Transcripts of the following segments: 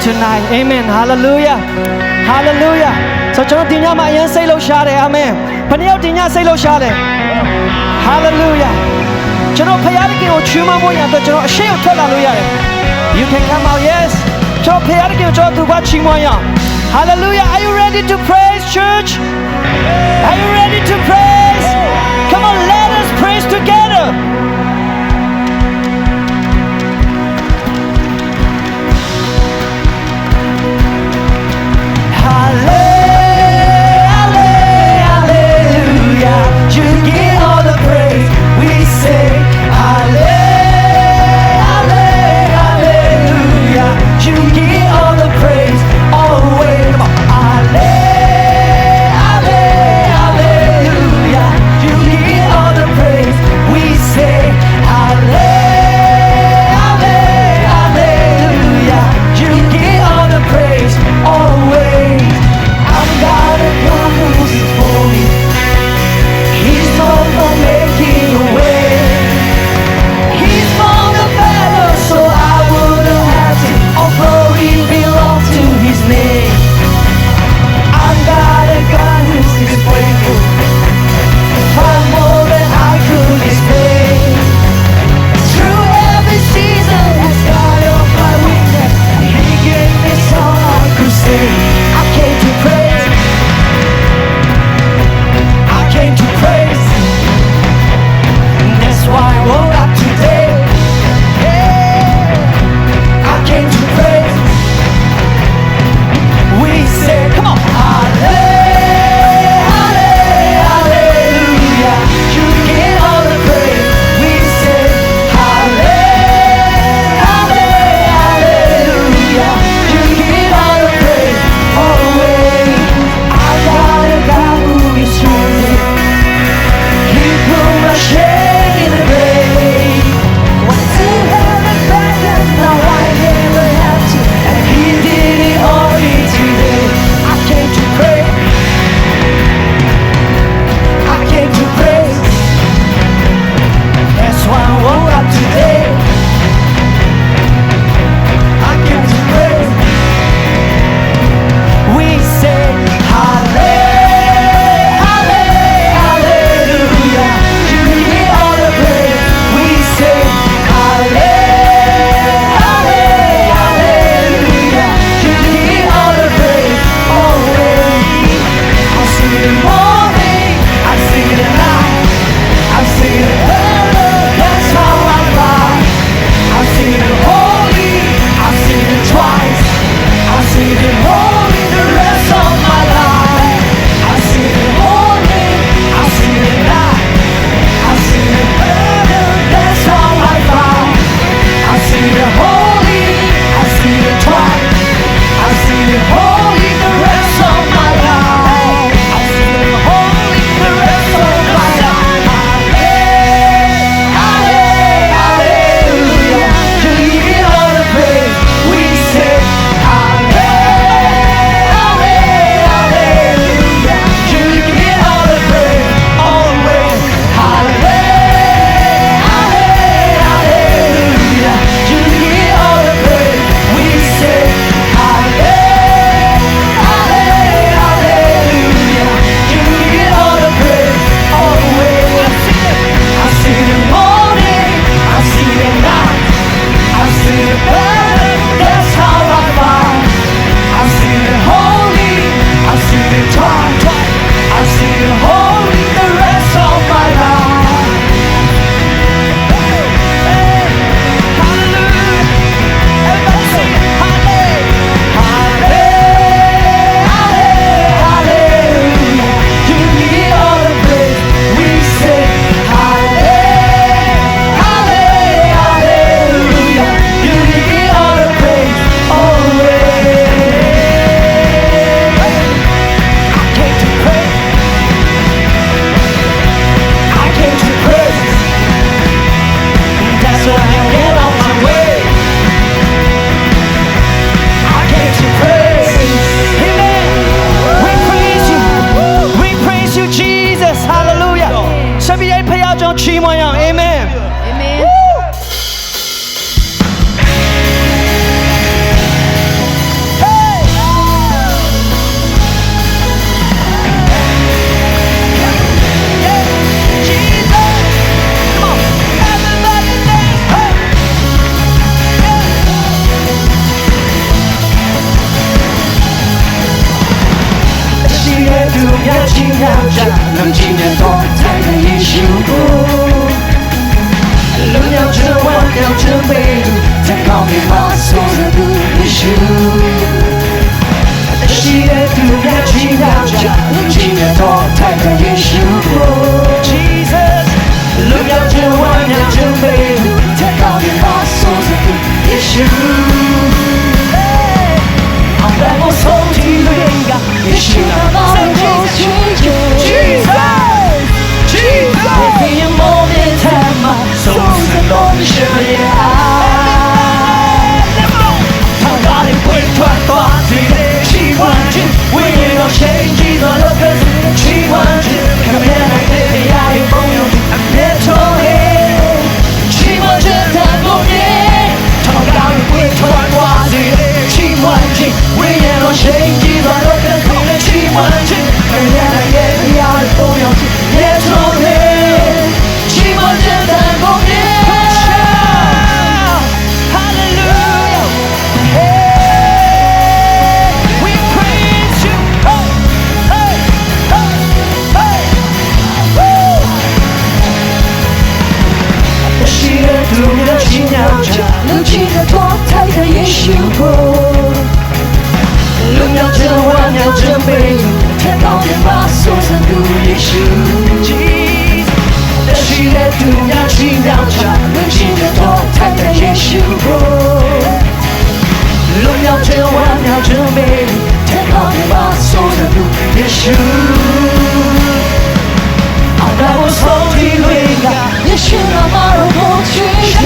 tonight. Amen. Hallelujah. Hallelujah. So ကျွန်တော်ဒီညမှာအရင်စိတ်လှုပ်ရှားတယ် Amen. ဘယ်နှယောက်ဒီညစိတ်လှုပ်ရှားလဲ Hallelujah. ကျွန်တော်ဖခင်ကိုချီးမွမ်းဖို့ရတဲ့ကျွန်တော်အရှိကိုထွက်လာလို့ရတယ် You can come out. Yes. ကျွန်တော်ဖခင်ကိုကျွန်တော်သူကချီးမွမ်းရအောင် Hallelujah. Are you ready to praise, church? Are you ready to praise? Come on, let us praise together. 的耶稣过。荣耀着万耀着美路，在高原把所有的耶稣。喜悦度量奇妙着，如今的多太的耶稣过。Jesus， 荣耀着万耀着美路，在高原把所有的耶稣。让我从体会呀，也许那把我拒绝。Jesus， 你也磨灭他吗？受神多的什么也爱。他把你会团团对的喜欢去，为你到谁几多的歌词喜欢去，看别人对你爱与朋友别抽烟，喜欢着他多年，他把你会团团对的喜欢去。为你到谁几多的歌词喜欢去，看别人对你爱与朋友别抽烟，喜欢着他多年。荣耀奇妙着，如今的多彩的耶稣过。荣耀着万耀着美路，天高原把所有的耶稣。的喜悦荣耀奇妙着，如今的多彩的耶稣过。荣耀着万耀着美路，天高原把所有的耶稣。让我从体会呀，也许那把我过去就。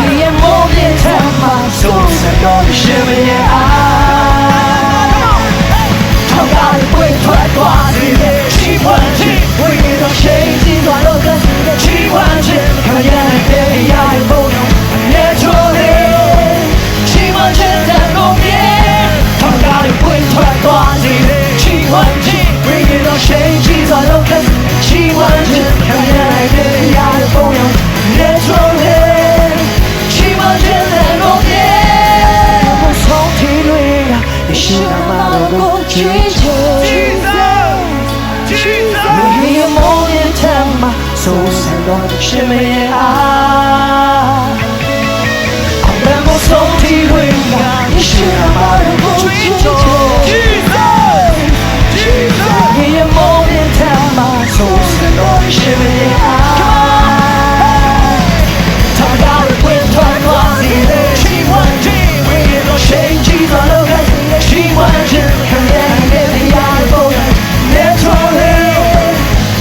你也磨灭他吗？受伤多的什么也爱。他把你会团团对的喜欢去，为你到谁几段都跟喜欢去，看眼泪别压抑不用别抽离，喜欢着的公平。他把你会团团对的喜欢去。谁几段都跟喜欢着，看眼泪别压抑不用别抽离，喜欢着的公平。我从体会呀，也是那么多拒绝。你也磨灭他吗？受伤多的什么也爱。让我从体会呀，也是那么多拒绝。你也磨灭他吗？受伤多的什么也爱。他把你会团团你的喜欢去，为你到谁几段都跟喜欢去，看眼泪别压抑不用别抽离，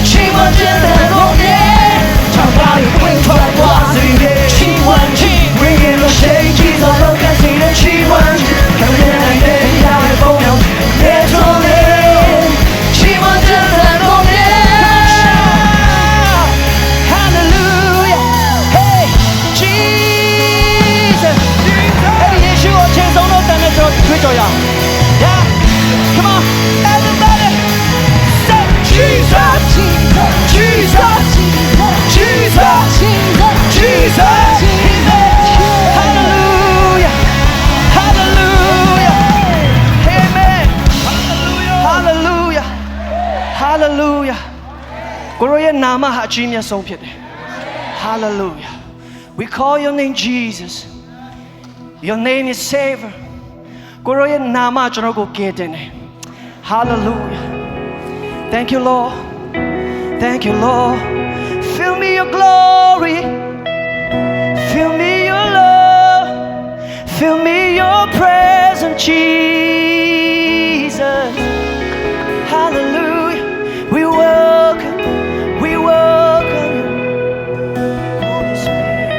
喜欢着的公平。他把你会团团你的喜欢去，为你到谁几段都跟喜欢去，看眼泪别压抑不用别抽离。推着呀 ，Yeah, come on, everybody, say Jesus, Jesus, Jesus, Jesus, Hallelujah, Hallelujah, Amen, Hallelujah, Hallelujah. ကိုရောရဲ့နာမဟာအကြီးမြတ်ဆုံးဖြစ်တယ် Hallelujah. We call your name Jesus. Your name is Savior. ကိုရောရဲ့နာမကျွန်တော်ကိုကယ်တင်တယ် Hallelujah. Thank you Lord. Thank you Lord. Fill me your glory. Fill me your love. Fill me your presence Jesus. Hallelujah. We welcome you. We welcome you. Holy Spirit.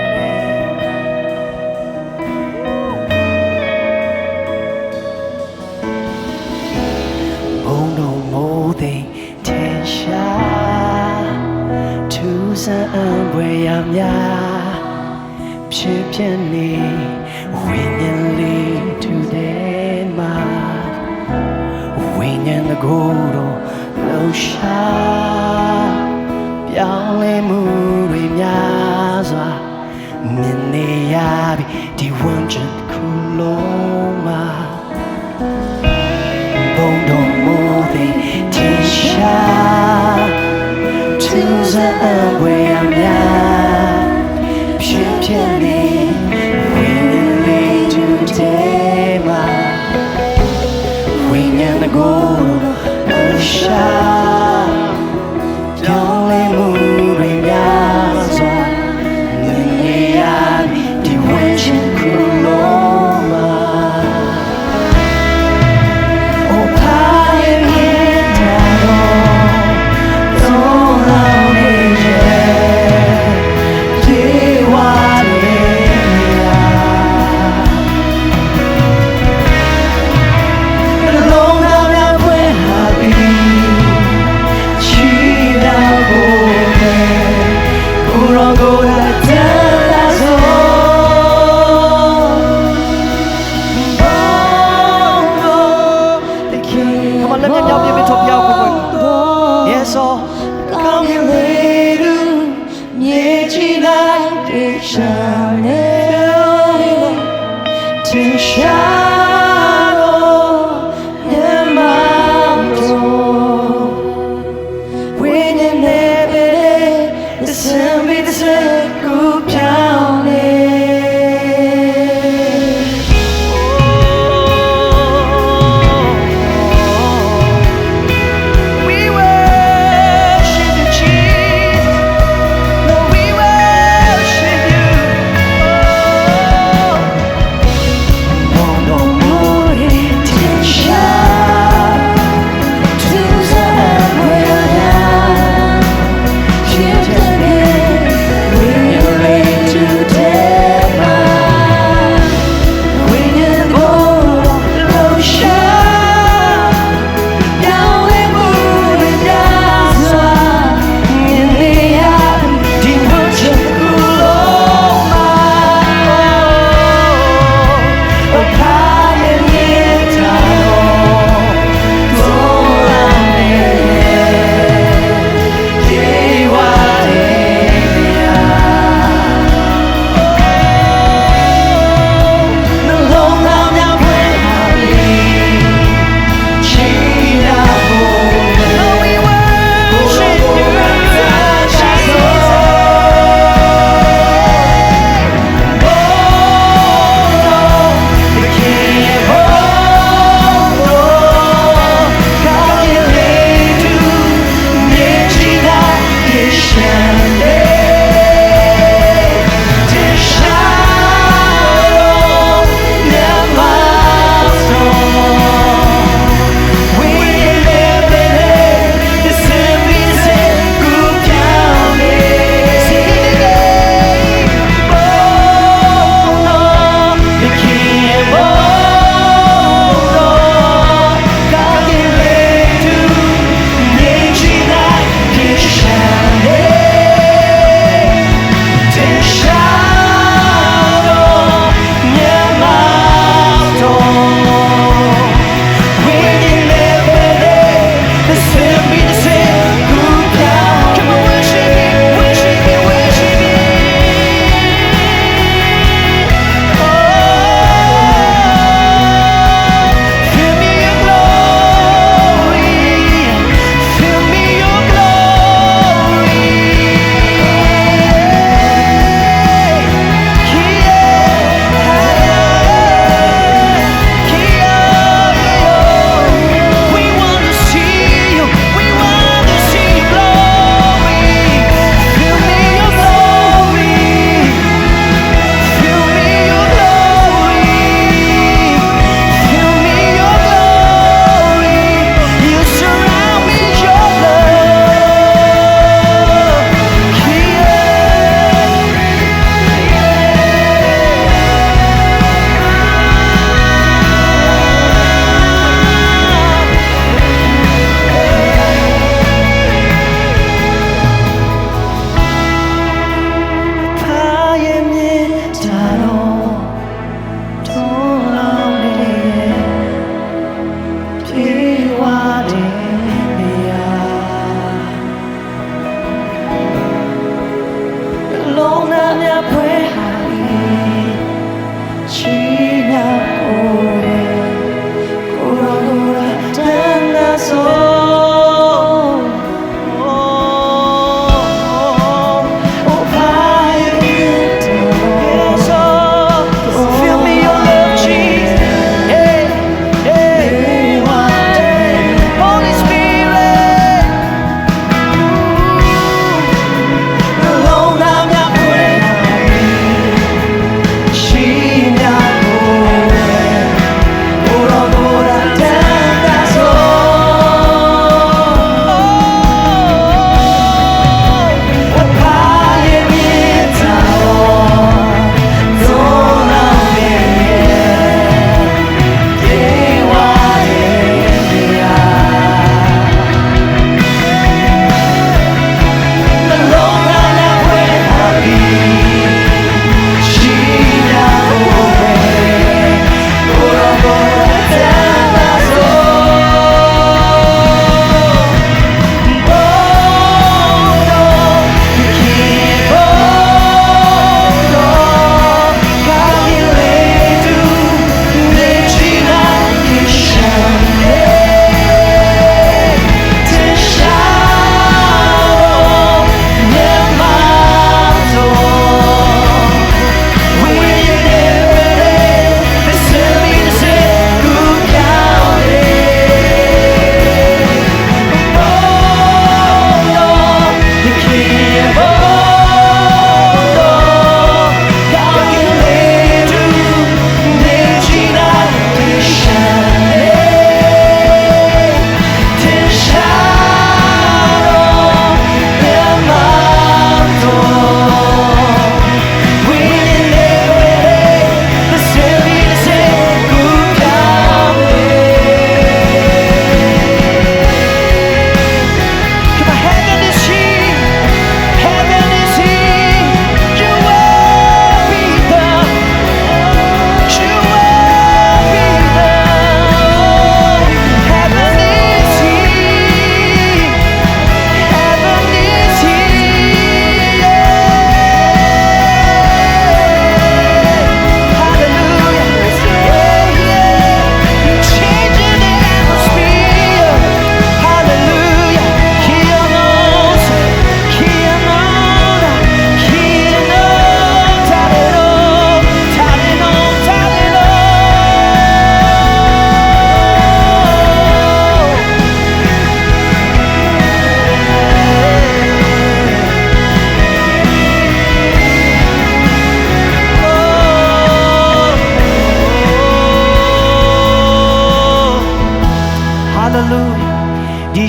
Oh no more than 天下ทุสန်ဘွယ်ရများဖြစ်ဖြစ်နေဝိညာဉ်လေးတူတဲ့မှာဝိညာဉ်တကူတော့လှူရှာပြောင်းလဲမှုတွေများစွာမြင်နေရပြီဒီဝန်ချင်ခုလုံးမှာဘုံတော်မူသည်ထင်ရှား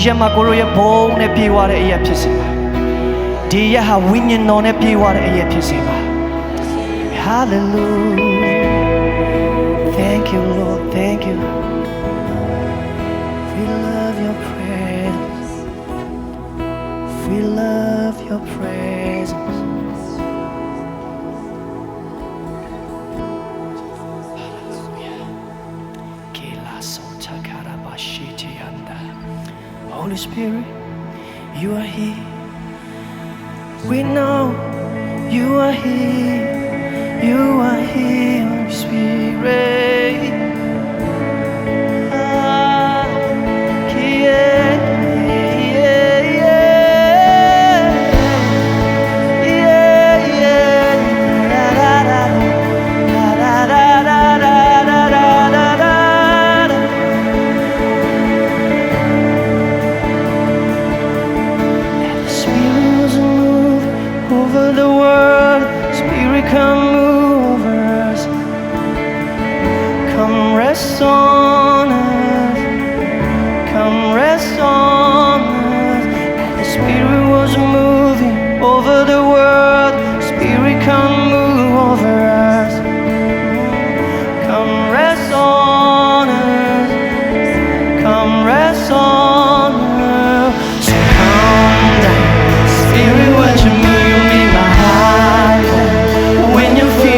ရက်မှာကိုရောရဲ့ဘုံနဲ့ပြေဝတဲ့အရာဖြစ်စေပါဒီရက်ဟာဝိညာဉ်တော်နဲ့ပြေဝတဲ့အရာဖြစ်စေပါ Hallelujah Thank you Lord Thank you We love your presence We love your presence Holy Spirit, you are here. We know you are here. You are here, Holy Spirit. Ah, yeah, yeah, yeah, yeah, yeah. Da da da da da da da da da da. Over the world, Spirit, come move us. Come rest on us. Come rest on us. The Spirit was moving over the world. Spirit, come move over us. Come rest on us. Come rest on us. So come down, Spirit, what you move. When you feel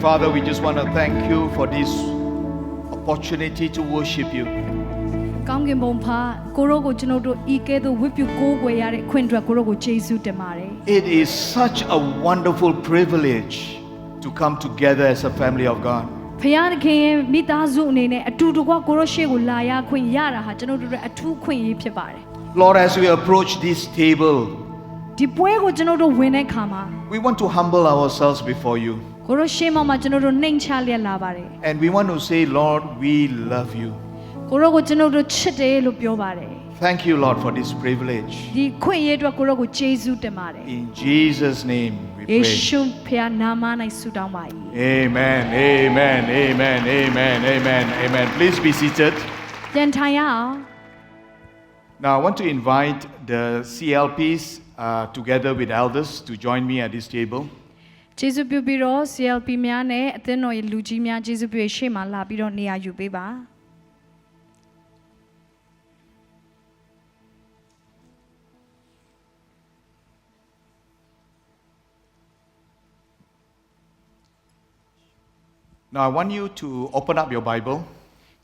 Father, we just want to thank you for this opportunity to worship you. ကောင်းကင်ဘုံဖာကိုရောကိုကျွန်တော်တို့ဤကဲ့သို့ဝတ်ပြုကိုးကွယ်ရတဲ့ခွင့်အတွက်ကိုရောကိုယေရှုတင်ပါတယ် It is such a wonderful privilege to come together as a family of God. ဖခင်သခင်ရဲ့မိသားစုအနေနဲ့အတူတကွကိုရောရှေ့ကိုလာရခွင့်ရတာဟာကျွန်တော်တို့ရဲ့အထူးခွင့်ရဖြစ်ပါတယ် Lord, as we approach this table, ဒီပွဲကိုကျွန်တော်တို့ဝင်တဲ့ခါမှာ we want to humble ourselves before you. ကိုရောရှေ့မှာကျွန်တော်တို့နှိမ်ချလျက်လာပါတယ် And we want to say, Lord, we love you. ကိုရောကိုကျွန်တော်တို့ချစ်တယ်လို့ပြောပါတယ် Thank you, Lord, for this privilege. ဒီခွင့်ရအတွက်ကိုရောကိုယေရှုတင်ပါတယ် In Jesus' name we ယေ pray. ရှုဖခင်နာမ၌ဆုတောင်းပါ၏ Amen, amen, amen, amen, amen, amen. Please be seated. ပြန်ထိုင်ရအောင် Now, I want to invite the CLPs together with elders to join me at this table. ယေရှုပြုပြီးတော့ CLP များနဲ့အသင်းတော်ရဲ့လူကြီးများယေရှုပြုရဲ့ရှေ့မှာလာပြီးတော့နေရာယူပေးပါ Now, I want you to open up your Bible.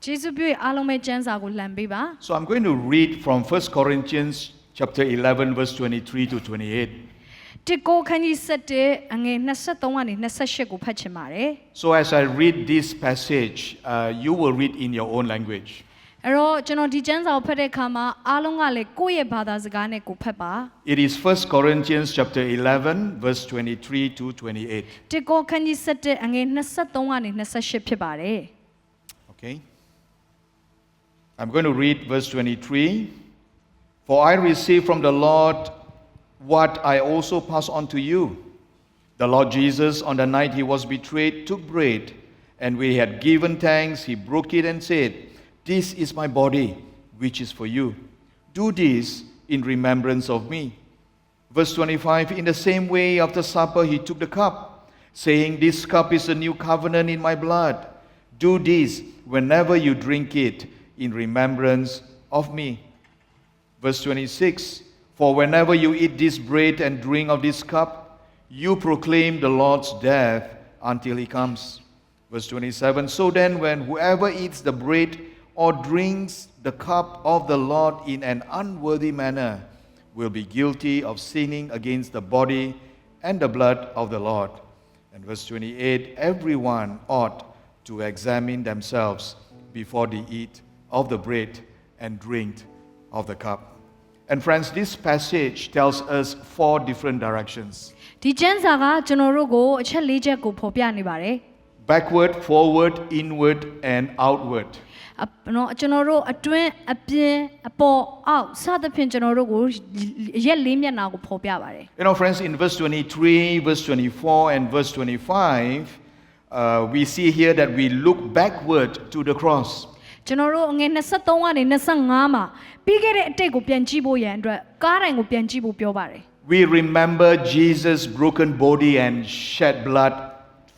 ယေရှုပြုရဲ့အားလုံးပဲကျမ်းစာကိုလှန်ပေးပါ So I'm going to read from 1 Corinthians chapter 11, verse 23 to 28. တစ်ကိုခန်းကြီး7အငယ်23ကနေ28ကိုဖတ်ချင်ပါတယ် So as I read this passage, you will read in your own language. အဲ့တော့ကျွန်တော်ဒီကျမ်းစာကိုဖတ်တဲ့အခါမှာအားလုံးကလည်းကိုယ့်ရဲ့ဘာသာစကားနဲ့ကိုဖတ်ပါ It is 1 Corinthians chapter 11, verse 23 to 28. တစ်ကိုခန်းကြီး7အငယ်23ကနေ28ဖြစ်ပါတယ် Okay? I'm going to read verse 23. For I received from the Lord what I also pass on to you. The Lord Jesus, on the night he was betrayed, took bread, and when he had given thanks, he broke it and said, "This is my body, which is for you. Do this in remembrance of me." Verse 25, in the same way, after supper, he took the cup, saying, "This cup is a new covenant in my blood. Do this whenever you drink it in remembrance of me." Verse 26, for whenever you eat this bread and drink of this cup, you proclaim the Lord's death until he comes. Verse 27, so then when whoever eats the bread or drinks the cup of the Lord in an unworthy manner will be guilty of sinning against the body and the blood of the Lord. And verse 28, everyone ought to examine themselves before they eat of the bread and drink of the cup. And friends, this passage tells us 4 different directions. ဒီကျမ်းစာကကျွန်တော်တို့ကိုအချက်၄ချက်ကိုဖော်ပြနေပါတယ် Backward, forward, inward, and outward. နော်ကျွန်တော်တို့အတွင်းအပြင်အပေါ်အောက်စသဖြင့်ကျွန်တော်တို့ကိုရက်လေးမျက်နှာကိုဖော်ပြပါတယ် You know, friends, in verse 23, verse 24, and verse 25, we see here that we look backward to the cross. ကျွန်တော်တို့အငယ်23ကနေ25မှာပြီးခဲ့တဲ့အတိတ်ကိုပြန်ကြည့်ဖို့ရန်အတွက်ကားတိုင်ကိုပြန်ကြည့်ဖို့ပြောပါတယ် We remember Jesus' broken body and shed blood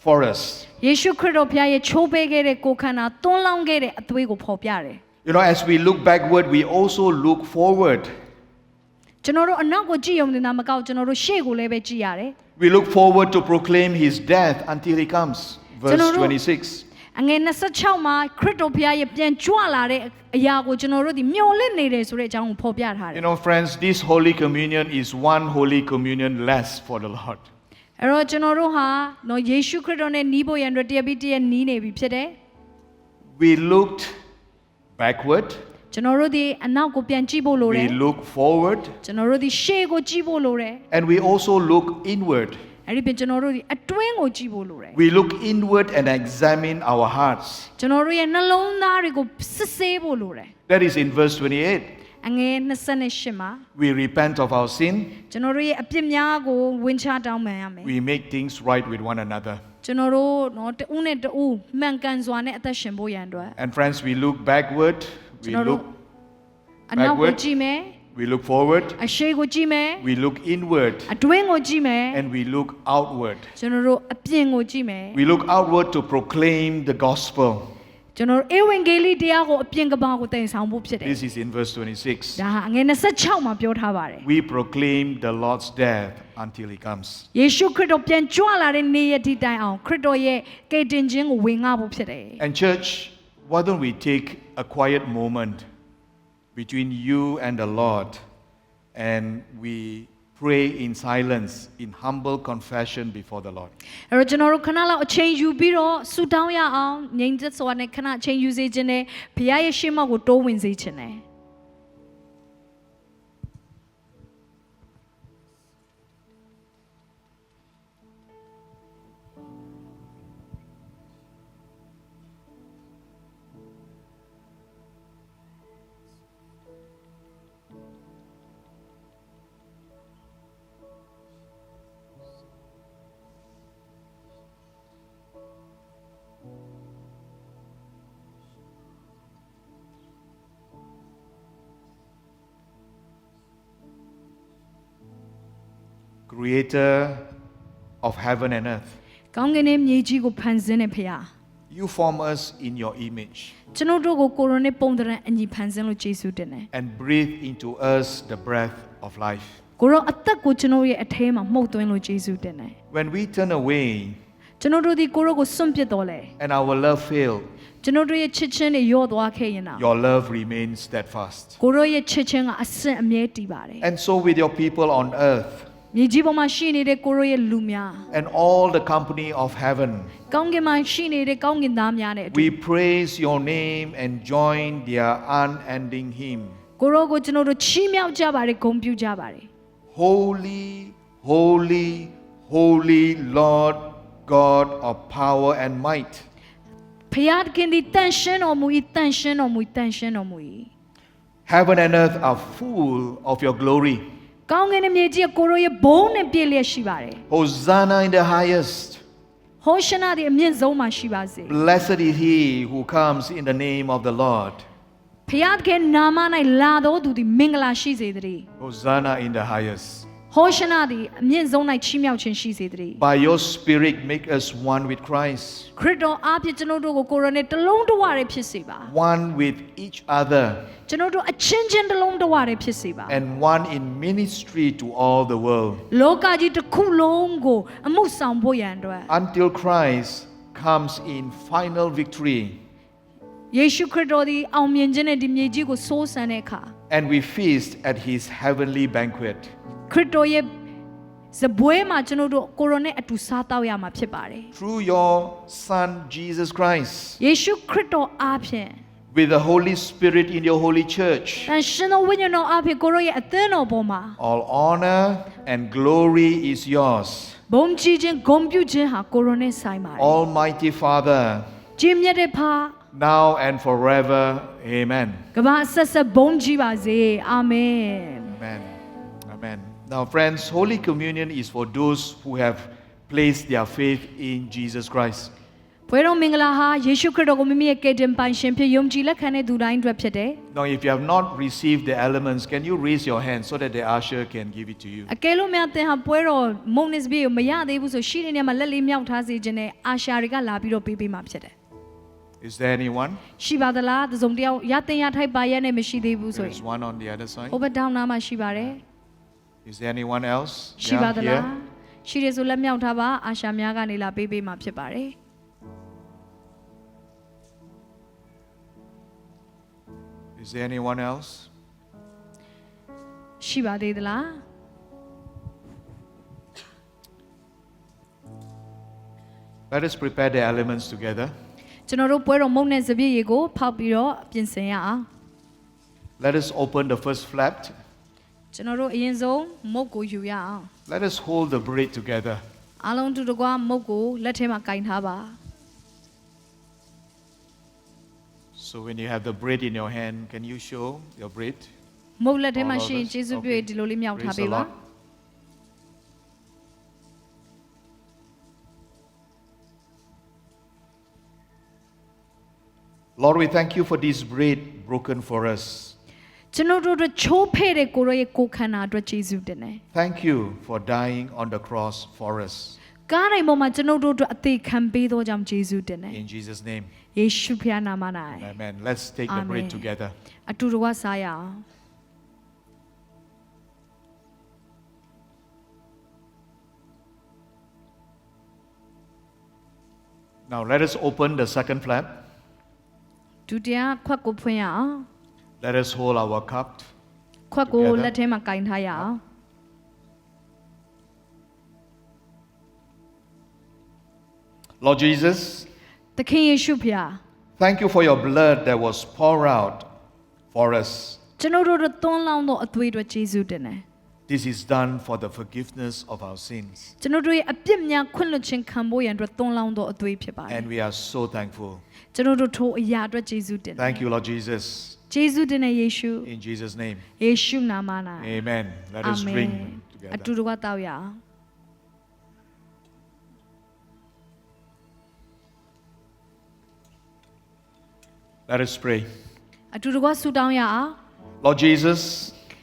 for us. ယေရှုခရစ်တော်ဘုရားရဲ့ချိုးပေးခဲ့တဲ့ကိုယ်ခန္ဓာသွန်းလောင်းခဲ့တဲ့အသွေးကိုဖော်ပြတယ် You know, as we look backward, we also look forward. ကျွန်တော်တို့အနောက်ကိုကြည့်ရုံနဲ့မကောက်ကျွန်တော်တို့ရှေ့ကိုလည်းပဲကြည့်ရတယ် We look forward to proclaim his death until he comes. Verse 26. အငယ်26မှာခရစ်တော်ဘုရားရဲ့ပြန်ကြွလာတဲ့အရာကိုကျွန်တော်တို့ဒီမျှော်လင့်နေတယ်ဆိုတဲ့အကြောင်းကိုဖော်ပြထားတယ် You know, friends, this Holy Communion is one Holy Communion less for the Lord. အဲ့တော့ကျွန်တော်တို့ဟာနော်ယေရှုခရစ်တော်နဲ့နီးဖို့ရန်အတွက်တရားပြီးတရားနီးနေပြီဖြစ်တယ် We looked backward. ကျွန်တော်တို့ဒီအနောက်ကိုပြန်ကြည့်ဖို့လိုတယ် We look forward. ကျွန်တော်တို့ဒီရှေ့ကိုကြည့်ဖို့လိုတယ် And we also look inward. အဲ့ဒီပြင်ကျွန်တော်တို့ဒီအတွင်းကိုကြည့်ဖို့လိုတယ် We look inward and examine our hearts. ကျွန်တော်တို့ရဲ့နှလုံးသားတွေကိုစစ်ဆေးဖို့လိုတယ် That is in verse 28. အငယ်28မှာ We repent of our sin. ကျွန်တော်တို့ရဲ့အပြစ်များကိုဝန်ချတောင်းပန်ရမယ် We make things right with one another. ကျွန်တော်တို့နော်တဦးနဲ့တဦးမှန်ကန်စွာနဲ့အသက်ရှင်ဖို့ရန်အတွက် And friends, we look backward. We ကျွန်တော်တို့ look အနောက်ကိုကြည့်မယ် we look forward. အရှေ့ကိုကြည့်မယ် We look inward. အတွင်းကိုကြည့်မယ် And we look outward. ကျွန်တော်တို့အပြင်ကိုကြည့်မယ် We look outward to proclaim the gospel. ကျွန်တော်ဧဝံဂေလိတရားကိုအပြင်ကဘာကိုတင်ဆောင်ဖို့ဖြစ်တယ် This is in verse 26. ဒါဟာငွေ26မှာပြောထားပါတယ် We proclaim the Lord's death until he comes. ယေရှုခရစ်တော်ပြန်ကြွလာတဲ့နေ့ရက်ဒီတိုင်အောင်ခရစ်တော်ရဲ့ကယ်တင်ခြင်းကိုဝင်ငှဖို့ဖြစ်တယ် And church, why don't we take a quiet moment between you and the Lord and we pray in silence, in humble confession before the Lord. အဲ့တော့ကျွန်တော်တို့ခဏလောက်အချိန်ယူပြီးတော့ဆူတောင်းရအောင်ငြိမ်သက်စွာနဲ့ခဏအချိန်ယူစေခြင်းနဲ့ဘုရားရဲ့ရှေ့မှောက်ကိုတိုးဝင်စေခြင်းနဲ့ Creator of heaven and earth, ကောင်းကင်နဲ့မြေကြီးကိုဖန်ဆင်းတဲ့ဘုရား you form us in your image ကျွန်တော်တို့ကိုကိုရိုနဲ့ပုံသဏ္ဍာန်အညီဖန်ဆင်းလို့ယေရှုတင်တယ် and breathe into us the breath of life. ကိုရောအသက်ကိုကျွန်တော်ရဲ့အထဲမှာမှုတ်သွင်းလို့ယေရှုတင်တယ် When we turn away ကျွန်တော်တို့ဒီကိုရောကိုစွန့်ပစ်တော်လဲ and our love fail, ကျွန်တော်တို့ရဲ့ချစ်ချင်းတွေယော့သွားခဲ့ရင်တော့ your love remains steadfast. ကိုရောရဲ့ချစ်ချင်းကအစစ်အမြဲတည်ပါတယ် And so with your people on earth မြေကြီးပေါ်မှာရှိနေတဲ့ကိုရောရဲ့လူများ and all the company of heaven, ကောင်းကင်မှာရှိနေတဲ့ကောင်းကင်သားများနဲ့အတူ we praise your name and join their unending hymn. ကိုရောကိုကျွန်တော်တို့ချီးမြှောက်ကြပါတယ်ဂုဏ်ပြုကြပါတယ် Holy, holy, holy Lord God of power and might. ဖျားခင်ဒီတန်ရှင်းတော်မူ၏တန်ရှင်းတော်မူ၏တန်ရှင်းတော်မူ၏ Heaven and earth are full of your glory. ကောင်းကင်နဲ့မြေကြီးကိုရောရဲ့ဘုန်းနဲ့ပြည့်လျက်ရှိပါတယ် Hosanna in the highest. ဟောရှနာဒီအမြင့်ဆုံးမှာရှိပါစေ Blessed is he who comes in the name of the Lord. ဖျားခင်နာမ၌လာတော်သူသည်မင်္ဂလာရှိစေတည်း Hosanna in the highest. ဟောရှနာသည်အမြင့်ဆုံး၌ချီးမြှောက်ခြင်းရှိစေတည်း By your spirit make us one with Christ, ခရစ်တော်အားဖြင့်ကျွန်တော်တို့ကိုကိုရောနဲ့တလုံးတဝရဖြစ်စေပါ one with each other, ကျွန်တော်တို့အချင်းချင်းတလုံးတဝရဖြစ်စေပါ and one in ministry to all the world, လောကကြီးတစ်ခုလုံးကိုအမှုဆောင်ဖို့ရန်အတွက် until Christ comes in final victory ယေရှုခရစ်တော်သည်အောင်မြင်ခြင်းနဲ့ဒီမြေကြီးကိုစိုးစံတဲ့အခါ and we feast at his heavenly banquet. ခရစ်တော်ရဲ့ဇပွဲမှာကျွန်တော်တို့ကိုရောနဲ့အတူစားတောက်ရမှာဖြစ်ပါတယ် Through your Son Jesus Christ, ယေရှုခရစ်တော်အားဖြင့် with the Holy Spirit in your holy church, တန်ရှင်တော်ဝိညာဉ်တော်အားဖြင့်ကိုရောရဲ့အသင်းတော်ပေါ်မှာ all honor and glory is yours. ဘုန်းကြီးခြင်းဂုဏ်ပြုခြင်းဟာကိုရောနဲ့ဆိုင်ပါတယ် Almighty Father, ကြီးမြတ်တဲ့ဖာ now and forever. Amen. ကမ္ဘာအဆက်ဆက်ဘုန်းကြီးပါစေအာမင် Amen. Amen. Now, friends, Holy Communion is for those who have placed their faith in Jesus Christ. ဘွေတော်မင်္ဂလာဟာယေရှုခရစ်တော်ကိုမိမိရဲ့ကယ်တင်ပိုင်ရှင်ဖြစ်ယုံကြည်လက်ခံတဲ့သူတိုင်းအတွက်ဖြစ်တယ် Now, if you have not received the elements, can you raise your hand so that the usher can give it to you? အကယ်လို့များသင်ဟာပွဲတော်မုန်နစ်စပြည့်ကိုမရသေးဘူးဆိုရှိတဲ့နေရာမှာလက်လေးမြောက်ထားစေခြင်းနဲ့အာရှာတွေကလာပြီးတော့ပေးမှာဖြစ်တယ် Is there anyone? ရှိပါသလားတစုံတစ်ယောက်ရတင်ရထိုက်ပါရက်နဲ့မရှိသေးဘူးဆို There ရင် is one on the other side. ဟိုဘက်တောင်းနာမှာရှိပါတယ် Is there anyone else? ရှိပါသလား here? ရှိတယ်ဆိုလက်မြောက်ထားပါအာရှာများကနေလာပေးမှာဖြစ်ပါတယ် Is there anyone else? ရှိပါသေးသလား Let us prepare the elements together. ကျွန်တော်တို့ပွဲတော်မုန်နဲ့စပြည့်ရေကိုဖောက်ပြီးတော့ပြင်ဆင်ရအောင် Let us open the first flap. ကျွန်တော်တို့အရင်ဆုံးမုတ်ကိုယူရအောင် Let us hold the bread together. အားလုံးတူတကွာမုတ်ကိုလက်ထဲမှာကင်ထားပါ So when you have the bread in your hand, can you show your bread? မုတ်လက်ထဲမှာရှိရင် All of us? ကျေးဇူးပြုဒီလိုလေးမြောက်ထား Praise the ပေးပါ Lord. Lord, we thank you for this bread broken for us. ကျွန်တော်တို့တို့ချိုးဖဲ့တဲ့ကိုရောရဲ့ကိုယ်ခန္ဓာအတွက်ကျေးဇူးတင်တယ် Thank you for dying on the cross for us. ကားတိုင်းပေါ်မှာကျွန်ုပ်တို့အတွက်အသေးခံပေးသောကြောင့်ယေရှုတင်တယ် In Jesus' name. ယေရှုဖခင်နာမ၌ Amen. Let's take the bread Amen. together. အတူတကွစားရအောင် Now let us open the second flap. ဒုတိယခွက်ကိုဖွင့်ရအောင် Let us hold our cup. ခွက်ကို Together. လက်ထဲမှာကင်ထားရအောင် Lord Jesus, သခင်ယေရှုဖခင် thank you for your blood that was poured out for us. ကျွန်တော်တို့အတွက်သွန်းလောင်းသောအသွေးအတွက်ယေရှုတင်တယ် This is done for the forgiveness of our sins. ကျွန်တော်တို့ရဲ့အပြစ်များခွင့်လွှတ်ခြင်းခံဖို့ရန်အတွက်သွန်းလောင်းသောအသွေးဖြစ်ပါတယ် And we are so thankful. ကျွန်တော်တို့ထိုအရာအတွက်ယေရှုတင်တယ် Thank you, Lord Jesus. ယေရှုတင်တဲ့ယေရှု In Jesus' name. ယေရှုနာမ၌ Amen. Let us အာမင် drink အတူ together. တကွတောက်ရအောင် Let us pray. အတူတကွဆုတောင်းရအောင် Lord Jesus,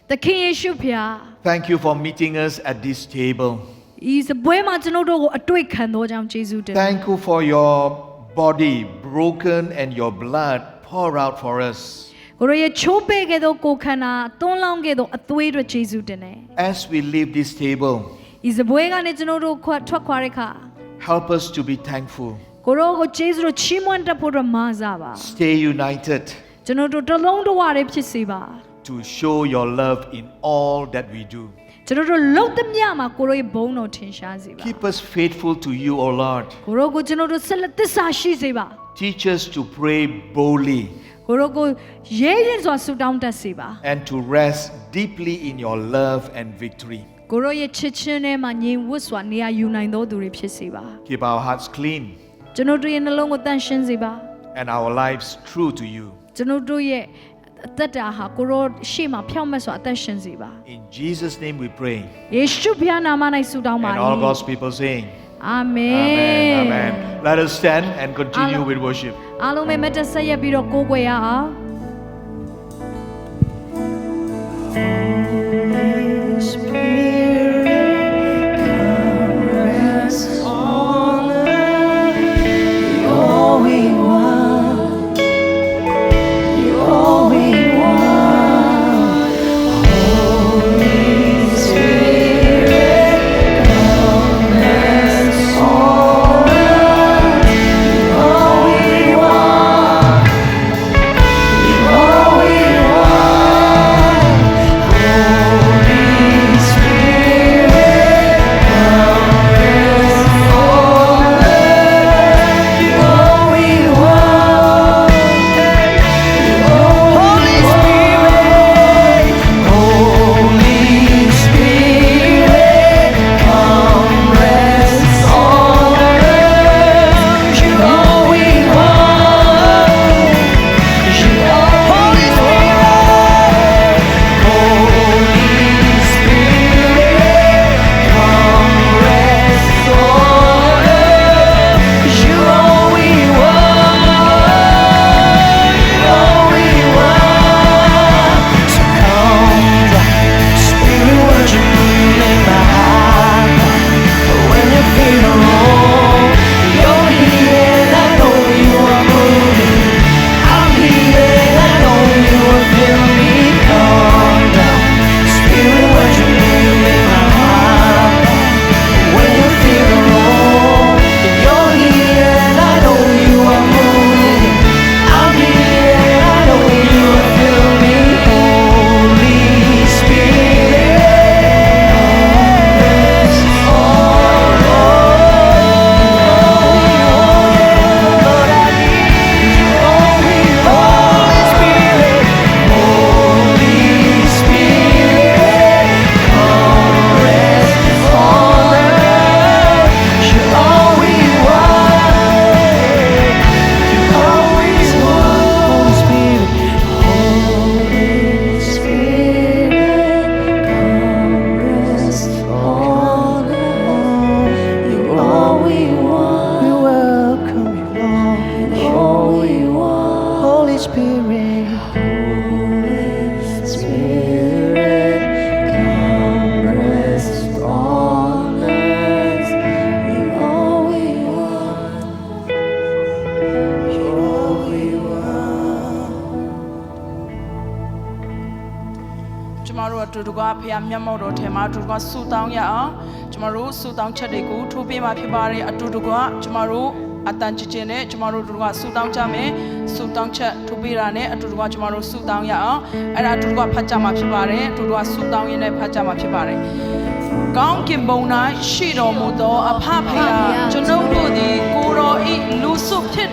သခင်ယေရှုဖခင် thank you for meeting us at this table. ဤစပွဲမှာကျွန်တော်တို့ကိုအတွေ့ခံသောကြောင့်ယေရှုတင်တယ် Thank you for your body broken and your blood poured out for us. ကိုရရဲ့ချိုးပေးခဲ့သောကိုယ်ခန္ဓာသွန်းလောင်းခဲ့သောအသွေးအတွက်ယေရှုတင်တယ် As we leave this table, ဤစပွဲကနေကျွန်တော်တို့ထွက်ခွာတဲ့အခါ help us to be thankful, ကိုရောကိုယေရှုတို့ချီးမွမ်းတတ်ဖို့အတွက်မာစားပါ stay united, ကျွန်တော်တို့တစ်လုံးတစ်ဝတည်းဖြစ်စေပါ to show your love in all that we do. ကျွန်တော်တို့လုံသမျှမှာကိုရောရဲ့ဘုန်းတော်ထင်ရှားစေပါ Keep us faithful to you, O Lord. ကိုရောကိုကျွန်တော်တို့ဆက်လက်သစ္စာရှိစေပါ Teach us to pray boldly ကိုရောကိုရဲရင်စွာဆုတောင်းတတ်စေပါ and to rest deeply in your love and victory. ကိုရောရဲ့ချစ်ချင်းထဲမှာငြိမ်ဝတ်စွာနေရာယူနိုင်သောသူတွေဖြစ်စေပါ Keep our hearts clean ကျွန်တော်တို့ရဲ့နှလုံးကိုတန့်ရှင်းစေပါ and our lives true to you. ကျွန်တော်တို့ရဲ့အသက်တာဟာကိုရောရှေ့မှာဖြောင့်မတ်စွာအသက်ရှင်စေပါ In Jesus' name we pray. ယေရှုဖခင်နာမ၌ဆုတောင်းပါ And ၏ all God's people saying, အာမင် Amen. Amen. Let us stand and continue with worship. အားလုံးပဲမတ်တဆက်ရက်ပြီးတော့ကိုးကွယ်ရအောင် All we want. ကျမတို့အတူတကွဖခင်မျက်မှောက်တော်ထဲမှာအတူတကွဆုတောင်းရအောင်ကျမတို့ဆုတောင်းချက်တွေကိုထိုးပေးမှာဖြစ်ပါတယ်အတူတကွကျမတို့အတန်ကြည်ကျင်နဲ့ကျမတို့အတူတကွဆုတောင်းကြမယ်ဆုတောင်းချက်ထိုးပေးတာနဲ့အတူတကွကျမတို့ဆုတောင်းရအောင်အဲ့ဒါအတူတကွဖတ်ကြမှာဖြစ်ပါတယ်အတူတကွဆုတောင်းရင်းနဲ့ဖတ်ကြမှာဖြစ်ပါတယ်ကောင်းကင်ဘုံ၌ရှိတော်မူသောအဖဖခင်ကျွန်ုပ်တို့သည်ကိုတော်ဤလူစုဖြစ်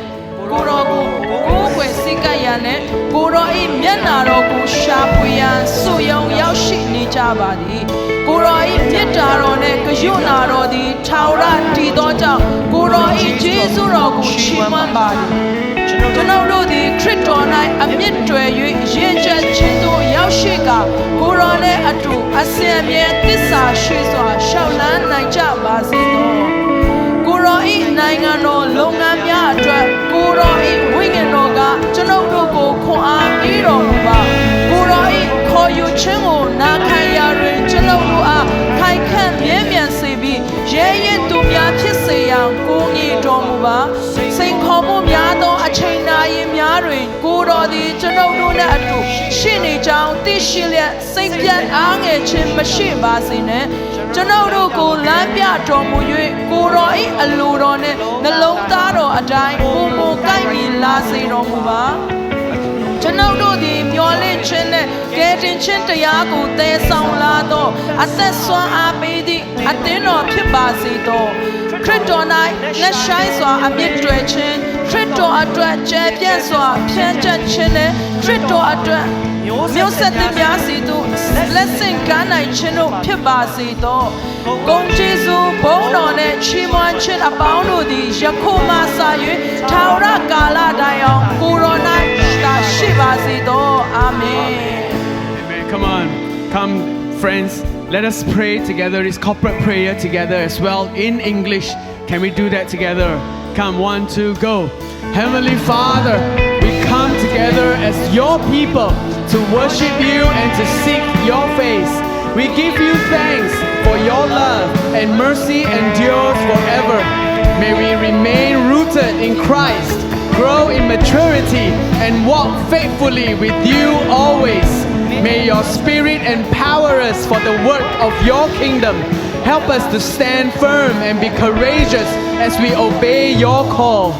ကိုတော်ကိုကိုယ်ွယ်စိတ်ကရနဲ့ကိုတော်ဤမျက်နာတော်ကိုရှာဖွေရန်ဆုယုံရောက်ရှိနေကြပါသည်ကိုတော်ဤမြတ်တာတော်နဲ့ကြွနာတော်သည်ထာဝရတည်သောကြောင့်ကိုတော်ဤဂျေဇုတော်ကိုချီးမွမ်းပါသည်ကျွန်ုပ်တို့သည်ခရစ်တော်၌အမြင့်တွယ်၍ရင်ကျက်ခြင်းသို့ရောက်ရှိကာကိုတော်နှင့်အတူအစဉ်အမြဲသစ္စာရှိစွာရှောက်လန်းနိုင်ကြပါစေသောကိုတော်ဤနိုင်ငံတော်လုပ်ငန်းများအတွက်ကိုတော်ဤဝိညာဉ်တော်ကကျွန်ုပ်တို့ကိုခွန်အားပေးတော်မူပါကိုတော်ဤခေါ်ယူခြင်းကိုနာခံရာတွင်ကျွန်ုပ်တို့အားခိုင်ခန့်မြဲမြံစေပြီးရဲရဲသူများဖြစ်စေရန်ကိုငြိတော်မူပါစိန်ခေါ်မှုများသောအချိန်နာရီများတွင်ကိုတော်သည်ကျွန်ုပ်တို့နှင့်အတူရှိနေကြောင်းသိရှိလျက်စိတ်ပြတ်အားငယ်ခြင်းမရှိပါစေနှင့်ကျွန်ုပ်တို့ကိုလမ်းပြတော်မူ၍ကိုတော်၏အလိုတော်နှင့်နှလုံးသားတော်အတိုင်းပုံမကိုက်ပြီးလာစေတော်မူပါကျွန်ုပ်တို့သည်မျော်လင့်ခြင်းနဲ့ကယ်တင်ခြင်းတရားကိုသယ်ဆောင်လာသောအသက်ဆွမ်းအားပေးသည့်အသင်းတော်ဖြစ်ပါစေသောခရစ်တော်၌လက်ဆိုင်စွာအမြင့်တွယ်ခြင်းခရစ်တော်အတွက်ကျယ်ပြန့်စွာဖြန့်ကျက်ခြင်းနဲ့ခရစ်တော်အတွက်မျိုးဆက်သစ်များစီသို့လက်ဆင့်ကမ်းနိုင်ခြင်းတို့ဖြစ်ပါစေသောဂုဏ်ကျေးဇူးဘုန်းတော်နဲ့ချီးမွမ်းခြင်းအပေါင်းတို့သည်ယခုမှစ၍ထာဝရကာလတိုင်အောင်ကိုရော၌ရှိပါစေသောအာမင် Amen. Come on. Come, friends. Let us pray together. This corporate prayer together as well in English. Can we do that together? Come, 1, 2, go. Heavenly Father, we come together as your people to worship you and to seek your face. We give you thanks for your love and mercy endures forever. May we remain rooted in Christ, grow in maturity, and walk faithfully with you always. May your Spirit empower us for the work of your kingdom. Help us to stand firm and be courageous as we obey your call.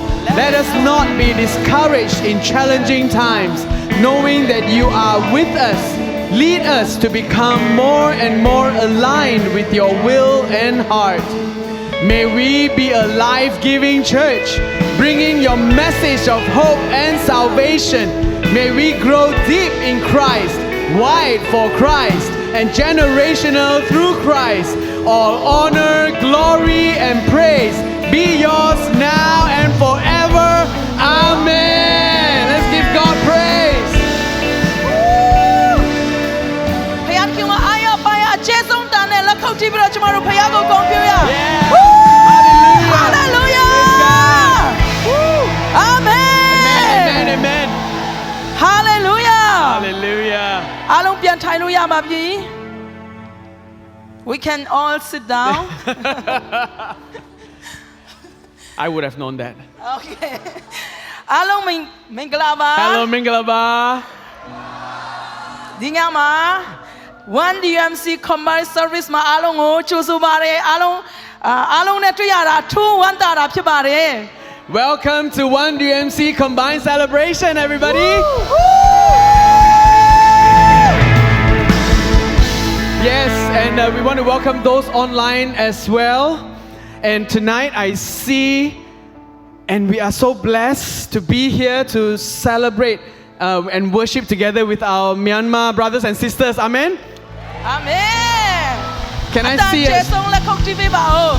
Let us not be discouraged in challenging times, knowing that you are with us. Lead us to become more and more aligned with your will and heart. May we be a life-giving church, bringing your message of hope and salvation. May we grow deep in Christ, wide for Christ, and generational through Christ. All honor, glory, and praise be yours now and forever. Amen. Let's give God praise. ဖခင်ကအာရပါရအကျဉ်းဆုံးတန်နဲ့လက်ခုပ်တီးပြီးတော့ကျမတို့ဖခင်ကိုဂုဏ်ပြုရ Hallelujah. Amen. Amen. Hallelujah. Hallelujah. အားလုံးပြန်ထိုင်လို့ရပါပြီ We can all sit down. I would have known that. Okay. အားလုံးမင်္ဂလာပါ Hello, Mingalaba. ဒီညမှာ One DMC combined service မှာအားလုံးကိုကြိုဆိုပါတယ်အားလုံးနဲ့တွေ့ရတာထူးဝမ်းသာတာဖြစ်ပါတယ် Welcome to One DMC Combined Celebration, everybody. Yes, and we want to welcome those online as well. And tonight I see, and we are so blessed to be here to celebrate and worship together with our Myanmar brothers and sisters. Amen. Amen. Can I see ကျေ a းဇူးလက်ခုပ်တီးပေးပါဦး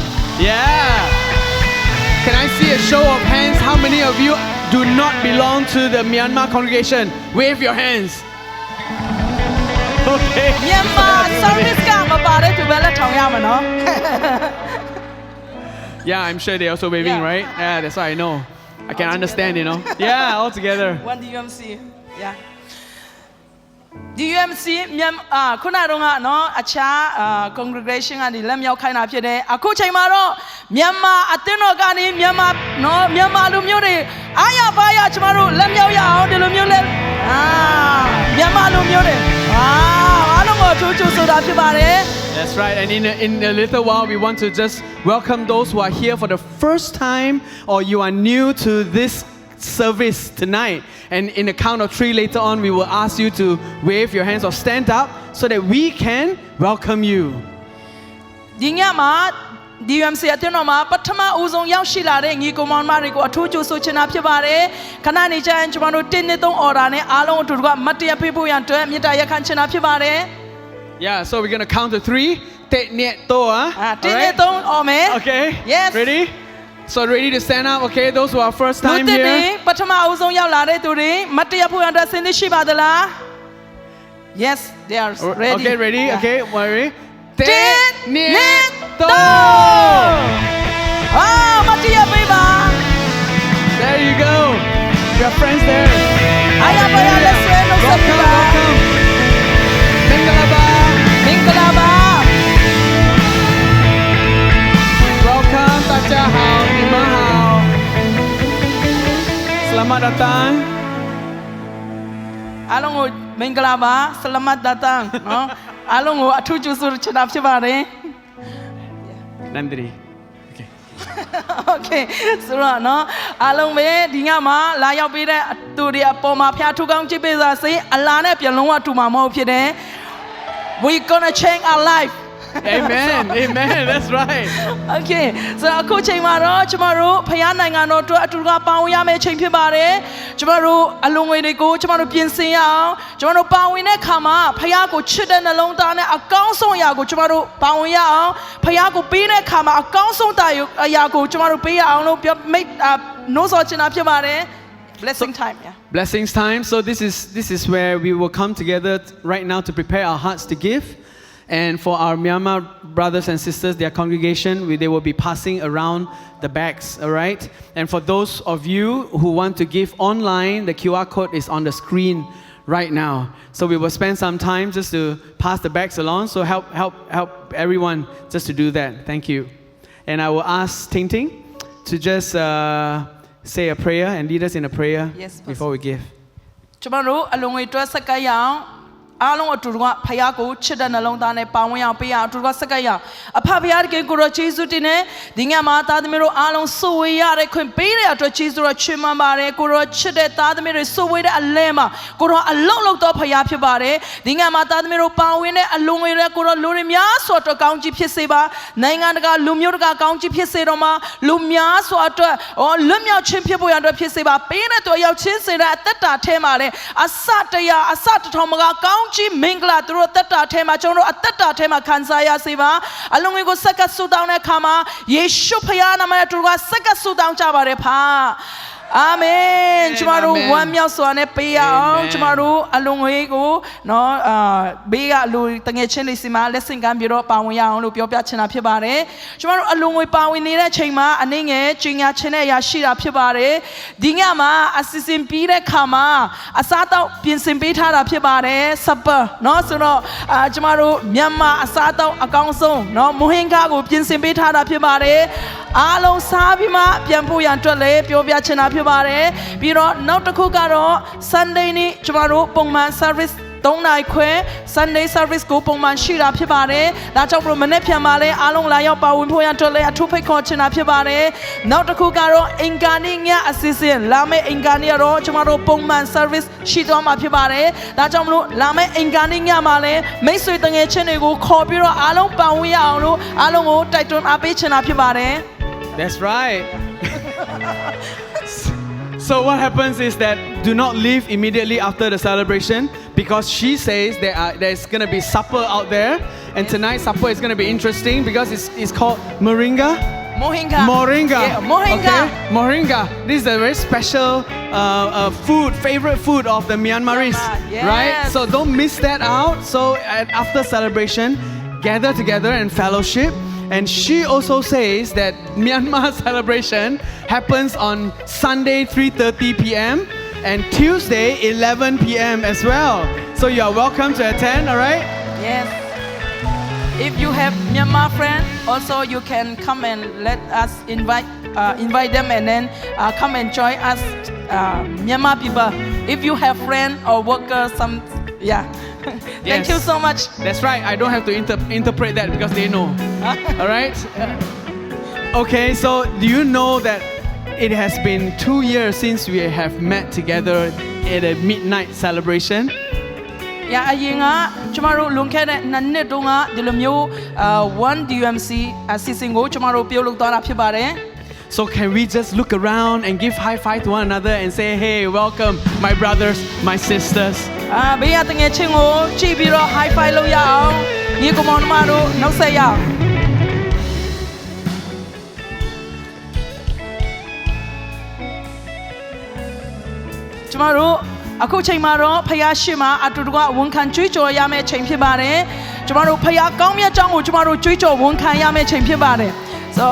Yeah. Can I see a show of hands? How many of you do not belong to the Myanmar congregation? Wave your hands. Okay. မြန်မာ service ကမပါတဲ့သူပဲလက်ထောင်ရမှာနော် Yeah, I'm sure they're also waving, Yeah. right? Yeah, that's why I know. I can understand, you know. Yeah, all together. One DMC yeah DMC မြန်မာခုနကတော့နော်အခြားcongregation ကနေလက်မြောက်ခိုင်းတာဖြစ်တယ်အခုချိန်မှာတော့မြန်မာအသင်းတော်ကနေမြန်မာလူမျိုးတွေအားရပါရကျမတို့လက်မြောက်ရအောင်ဒီလိုမျိုးလဲမြန်မာလူမျိုးတွေအားလုံးကို ူးကျူဆိုတာဖြစ်ပါတယ် That's right. And in a little while, we want to just welcome those who are here for the first time or you are new to this service tonight. And in the count of 3 later on, we will ask you to wave your hands or stand up so that we can welcome you. ဒီညမှာ DMC အတင်းတော်မှာပထမဦးဆုံးရောက်ရှိလာတဲ့ညီကောင်မောင်မတွေကိုအထူးကြိုဆိုချင်တာဖြစ်ပါတယ်ခဏနေကျရင်ကျွန်တော်တို့တင်းနှစ်သုံးအော်ဒါနဲ့အားလုံးအတူတူကမတ်တရပေးဖို့ရန်အတွက်မေတ္တာရက်ခံချင်တာဖြစ်ပါတယ် Yeah, so we're going to count to 3. Tet niet toa. တင်းနှစ်သုံးအော်မယ် Okay. Yes. Ready? So ready to stand up? Okay, those who are first လူ time တစ်တွေ here. ပထမဦးဆုံးရောက်လာတဲ့သူတွေမတ်တရဖို့ရန်အတွက်ဆင်သင့်ရှိပါသလား Yes they are ready Okay, ready? Yeah. Okay, ready? Tet niet niet toa. မတ်တရပေးပါ There you go. We have friends there. အားရပါရလက်ဆွဲလို့ဆက်ပြ Welcome, ပါ welcome. Mengalaba. မင်္ဂလာပါ Welcome, Tacha Hao, Nima Hao. Selamat datang. အားလုံးကိုမင်္ဂလာပါဆလမတ်ဒတန်နော်အားလုံးကိုအထူးကြိုဆိုချင်တာဖြစ်ပါတယ် Nandri. Okay. Okay ဆိုတော့နော်အားလုံးပဲဒီညမှာလာရောက်ပေးတဲ့သူတွေအပေါ်မှာဖျားထူကောင်းကြည့်ပေးပါစေအလားနဲ့ပြန်လုံးဝထူမှာမဟုတ်ဖြစ်တယ် We gonna change our life Amen. Amen. That's right. Okay ဆိုတော့အခုချိန်မှာတော့ကျမတို့ဖခင်နိုင်ငံတော်အတွက်အတူတူပါဝင်ရမယ့်ချိန်ဖြစ်ပါတယ်ကျမတို့အလုံးငွေတွေကိုကျမတို့ပြင်ဆင်ရအောင်ကျမတို့ပါဝင်တဲ့ခါမှာဖခင်ကိုချစ်တဲ့နှလုံးသားနဲ့အကောင်းဆုံးအရာကိုကျမတို့ပါဝင်ရအောင်ဖခင်ကိုပေးတဲ့ခါမှာအကောင်းဆုံးအရာကိုကျမတို့ပေးရအောင်လို့မိတ်နှိုးဆော်ချင်တာဖြစ်ပါတယ် blessing time yeah Blessings time. So this is where we will come together right now to prepare our hearts to give. And for our Myanmar brothers and sisters, their congregation, they will be passing around the bags, all right? And for those of you who want to give online, the QR code is on the screen right now. So we will spend some time just to pass the bags along. So help everyone just to do that. Thank you. And I will ask Ting Ting to just say a prayer and lead us in a prayer Yes, Pastor. before we give. ကျမတို့အလုံးငွေတွဲစက္ကရအောင်အားလုံးအတူတူကဖခင်ကိုချစ်တဲ့နှလုံးသားနဲ့ပါဝင်အောင်ပေးရအောင်အတူတူကစက္ကရအောင်အဖဖခင်တကယ်ကိုရောယေရှုတင်နဲ့ဒီညမှာသားသမီးတို့အားလုံးစုဝေးရတဲ့ခွင့်ပေးတဲ့အတွက်ယေရှုတော်ချီးမွမ်းပါတယ်ကိုရောချစ်တဲ့သားသမီးတွေစုဝေးတဲ့အလဲမှာကိုရောအလုံးလုံးတော့ဖခင်ဖြစ်ပါတယ်ဒီညမှာသားသမီးတို့ပါဝင်တဲ့အလုံးငွေတွေကိုရောလူတွေများစွာတော့ကောင်းကြီးဖြစ်စေပါနိုင်ငံတကာလူမျိုးတကာကောင်းကြီးဖြစ်စေတော့မှာလူများစွာအတွက်လွတ်မြောက်ခြင်းဖြစ်ဖို့ရတဲ့ဖြစ်စေပါပေးတဲ့တော်ရောက်ချင်းစေတဲ့အသက်တာထဲမှာလည်းအစတရားအစတထောင်မကကောင်းကြီးမင်္ဂလာသူတို့တက်တာထဲမှာကျွန်တော်တို့အသက်တာထဲမှာခံစားရစေပါအလုံးကိုစက္ကဆူတောင်းတဲ့အခါမှာယေရှုဖခင်နာမနဲ့သူတို့ကစက္ကဆူတောင်းကြပါတယ်ဖာအာမင်ကျမတို့ဝမ်းမြောက်စွာနဲ့ပေးရအောင်ကျမတို့အလုံးကိုနော်ဘေးကလူတငယ်ချင်းလေးစီမှာလက်ဆင့်ကမ်းပြီးတော့ပါဝင်ရအောင်လို့ပြောပြချင်တာဖြစ်ပါတယ်ကျမတို့အလုံးပါဝင်နေတဲ့ချိန်မှာအနေငယ်ကြီးညာချင်းတဲ့အရာရှိတာဖြစ်ပါတယ်ဒီညမှာအစီအစဉ်ပြီးတဲ့ခါမှာအစားတောက်ပြင်ဆင်ပေးထားတာဖြစ်ပါတယ်စပါနော်ဆိုတော့ကျမတို့မြန်မာအစားတောက်အကောင်းဆုံးနော်မုဟင်ကားကိုပြင်ဆင်ပေးထားတာဖြစ်ပါတယ်အားလုံးစားပြီးမှပြန်ဖို့ရန်အတွက်လည်းပြောပြချင်တာဖြစ်ပါတယ်ပြီးတော့နောက်တစ်ခုကတော့ Sunday နေ့ကျမတို့ပုံမှန် service 3 နာရီခွဲ Sunday service ကိုပုံမှန်ရှိတာဖြစ်ပါတယ်ဒါကြောင့်မလို့မနေ့ပြန်มาလဲအားလုံးလာရောက်ပါဝင်ဖို့ရန်အတွက်လည်းအထူးဖိတ်ခေါ်ချင်တာဖြစ်ပါတယ်နောက်တစ်ခုကတော့အင်္ဂါနေ့ညအစီအစဉ်လာမယ့်အင်္ဂါနေ့ကတော့ကျမတို့ပုံမှန် service ရှိသွားမှာဖြစ်ပါတယ်ဒါကြောင့်မလို့လာမယ့်အင်္ဂါနေ့ညမှာလဲမိတ်ဆွေတငယ်ချင်းတွေကိုခေါ်ပြီးတော့အားလုံးပါဝင်ရအောင်လို့အားလုံးကိုတိုက်တွန်းအားပေးချင်တာဖြစ်ပါတယ် That's right. So what happens is that do not leave immediately after the celebration because she says there's going to be supper out there and tonight's supper is going to be interesting because it's called Moringa. Moringa. Moringa. Yeah, Moringa. Okay. Moringa. This is a very special favorite food of the Myanmaris, Yes. right? So don't miss that out. So after celebration, gather together and fellowship. And she also says that Myanmar celebration happens on Sunday 3:30 p.m. and Tuesday 11 p.m. as well. So you are welcome to attend, all right? Yes. If you have Myanmar friend, also you can come and let us invite them and then come and join us Myanmar people. If you have friend or worker, yeah. Thank you so much. That's right. I don't have to interpret that because they know. All right. Okay. So do you know that it has been 2 years since we have met together at a midnight celebration? ရအရင်ကကျမတို့လွန်ခဲ့တဲ့နှစ်တုန်းကဒီလိုမျိုး1 DMC အစီအစဉ်ကိုကျမတို့ပြုလုပ်သွားတာဖြစ်ပါတယ် So can we just look around and give high five to one another and say, "Hey, welcome, my brothers, my sisters." ဘေးရတငယ်ချင်းကိုကြည့်ပြီးတော့ high five လုပ်ရအောင်ညီကောင်မောင်နှမတို့နှုတ်ဆက်ရအောင်ကျမတို့အခုချိန်မှာတော့ဖယားရှိမှအတူတူကဝန်ခံကြွေးကြော်ရမယ့်ချိန်ဖြစ်ပါတယ်ကျမတို့ဖယားကောင်းမြတ်ကြောင်းကိုကျမတို့ကြွေးကြော်ဝန်ခံရမယ့်ချိန်ဖြစ်ပါတယ် So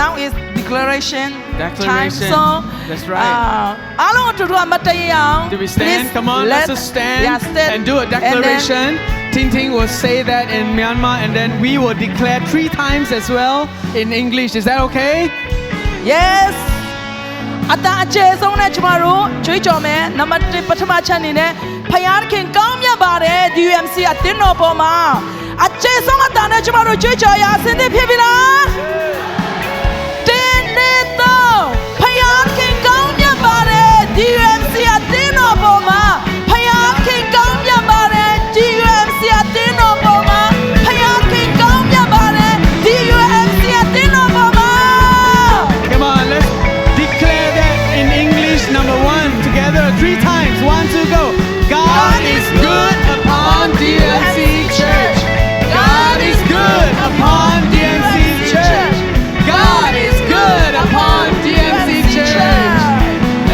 now is declaration time so That's right. အားလုံးအတူတူမတ်တရအောင် Do we stand? Come on, let's just stand and do a declaration. Ting Ting will say that in Myanmar and then we will declare 3 times as well in English. Is that okay? Yes အတအကျဲဆုံးနဲ့ကျမတို့ကြွေးကြော်မယ်နံပါတ်1ပထမချက်အနေနဲ့ဖယားခင်ကောင်းမြတ်ပါတယ် DUMC အတင်းတော်ပေါ်မှာအကျဲဆုံးအတနဲ့ကျမတို့ကြွေးကြော်ရအစင်းသစ်ဖြစ်ပြီလားတင်းနေတော့ဖယားခင်ကောင်းမြတ်ပါတယ် DUMC အတင်းတော်ပေါ်မှာဖယားခင်ကောင်းမြတ်ပါတယ် DUMC အတင်းတော်ပေါ်မှာဖယားခင်ကောင်းမြတ်ပါတယ် DUMC အတင်းတော်ပေါ်မှာ Come on, let's declare that in English. Number 1 together 3 times. 1, 2, go. God is good upon DMC Church. God is good upon DMC Church. God is good upon DMC Church.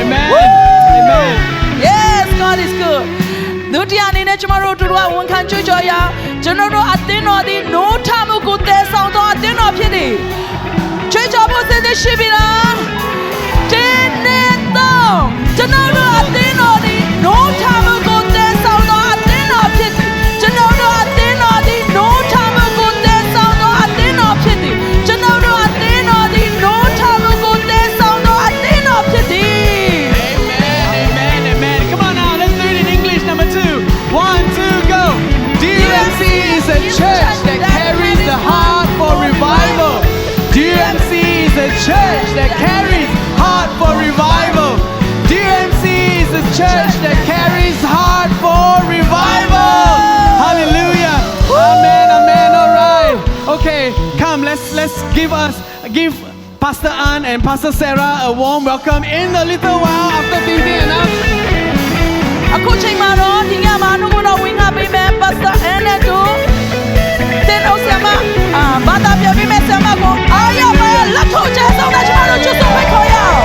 Amen. Amen. Yes, God is good. ဒုတိယအနေနဲ့ကျမတို့တို့ကဝန်ခံကြွကြော်ရကျွန်တော်တို့အသင်းတော်သည်နိုးထမှုကိုတည်ဆောင်သောအသင်းတော်ဖြစ်တယ်ကြွကြော်ဖို့စင်စစ်ရှိပြီလားတင်းနေတော့ကျွန်တော်တို့အသင်းတော်သည်နိုးထမှုကိုတည်ဆောင်သောအသင်းတော်ဖြစ်တယ်ကျွန်တော်တို့အသင်းတော်သည်နိုးထမှုကိုတည်ဆောင်သောအသင်းတော်ဖြစ်တယ်ကျွန်တော်တို့အသင်းတော်သည်နိုးထမှုကိုတည်ဆောင်သောအသင်းတော်ဖြစ်တယ် Amen. Amen. Come on now, let's do it in English. Number 2. 1, 2, go. DMC is a church that carries the heart for revival. DMC is a church that carries heart for revival. DMC is a church that carries heart for revival. Hallelujah. Amen. Amen. All right. Okay, come. Let's give Pastor Ann and Pastor Sarah a warm welcome in a little while after thinking enough. အခုချိန်မှာတော့ဒီညမှာနှုတ်တော်ဝင်ငါပေးမယ်ပါစတာအန်နဲ့တို့တင်အောင်ဆရာမဘာသာပြပေးမယ်ဆရာမကိုအားရပါလက်ထောက်ကျဆောင်တဲ့ကျွန်တော်တို့ချစ်ဆုံးဖိတ်ခေါ်ရအောင်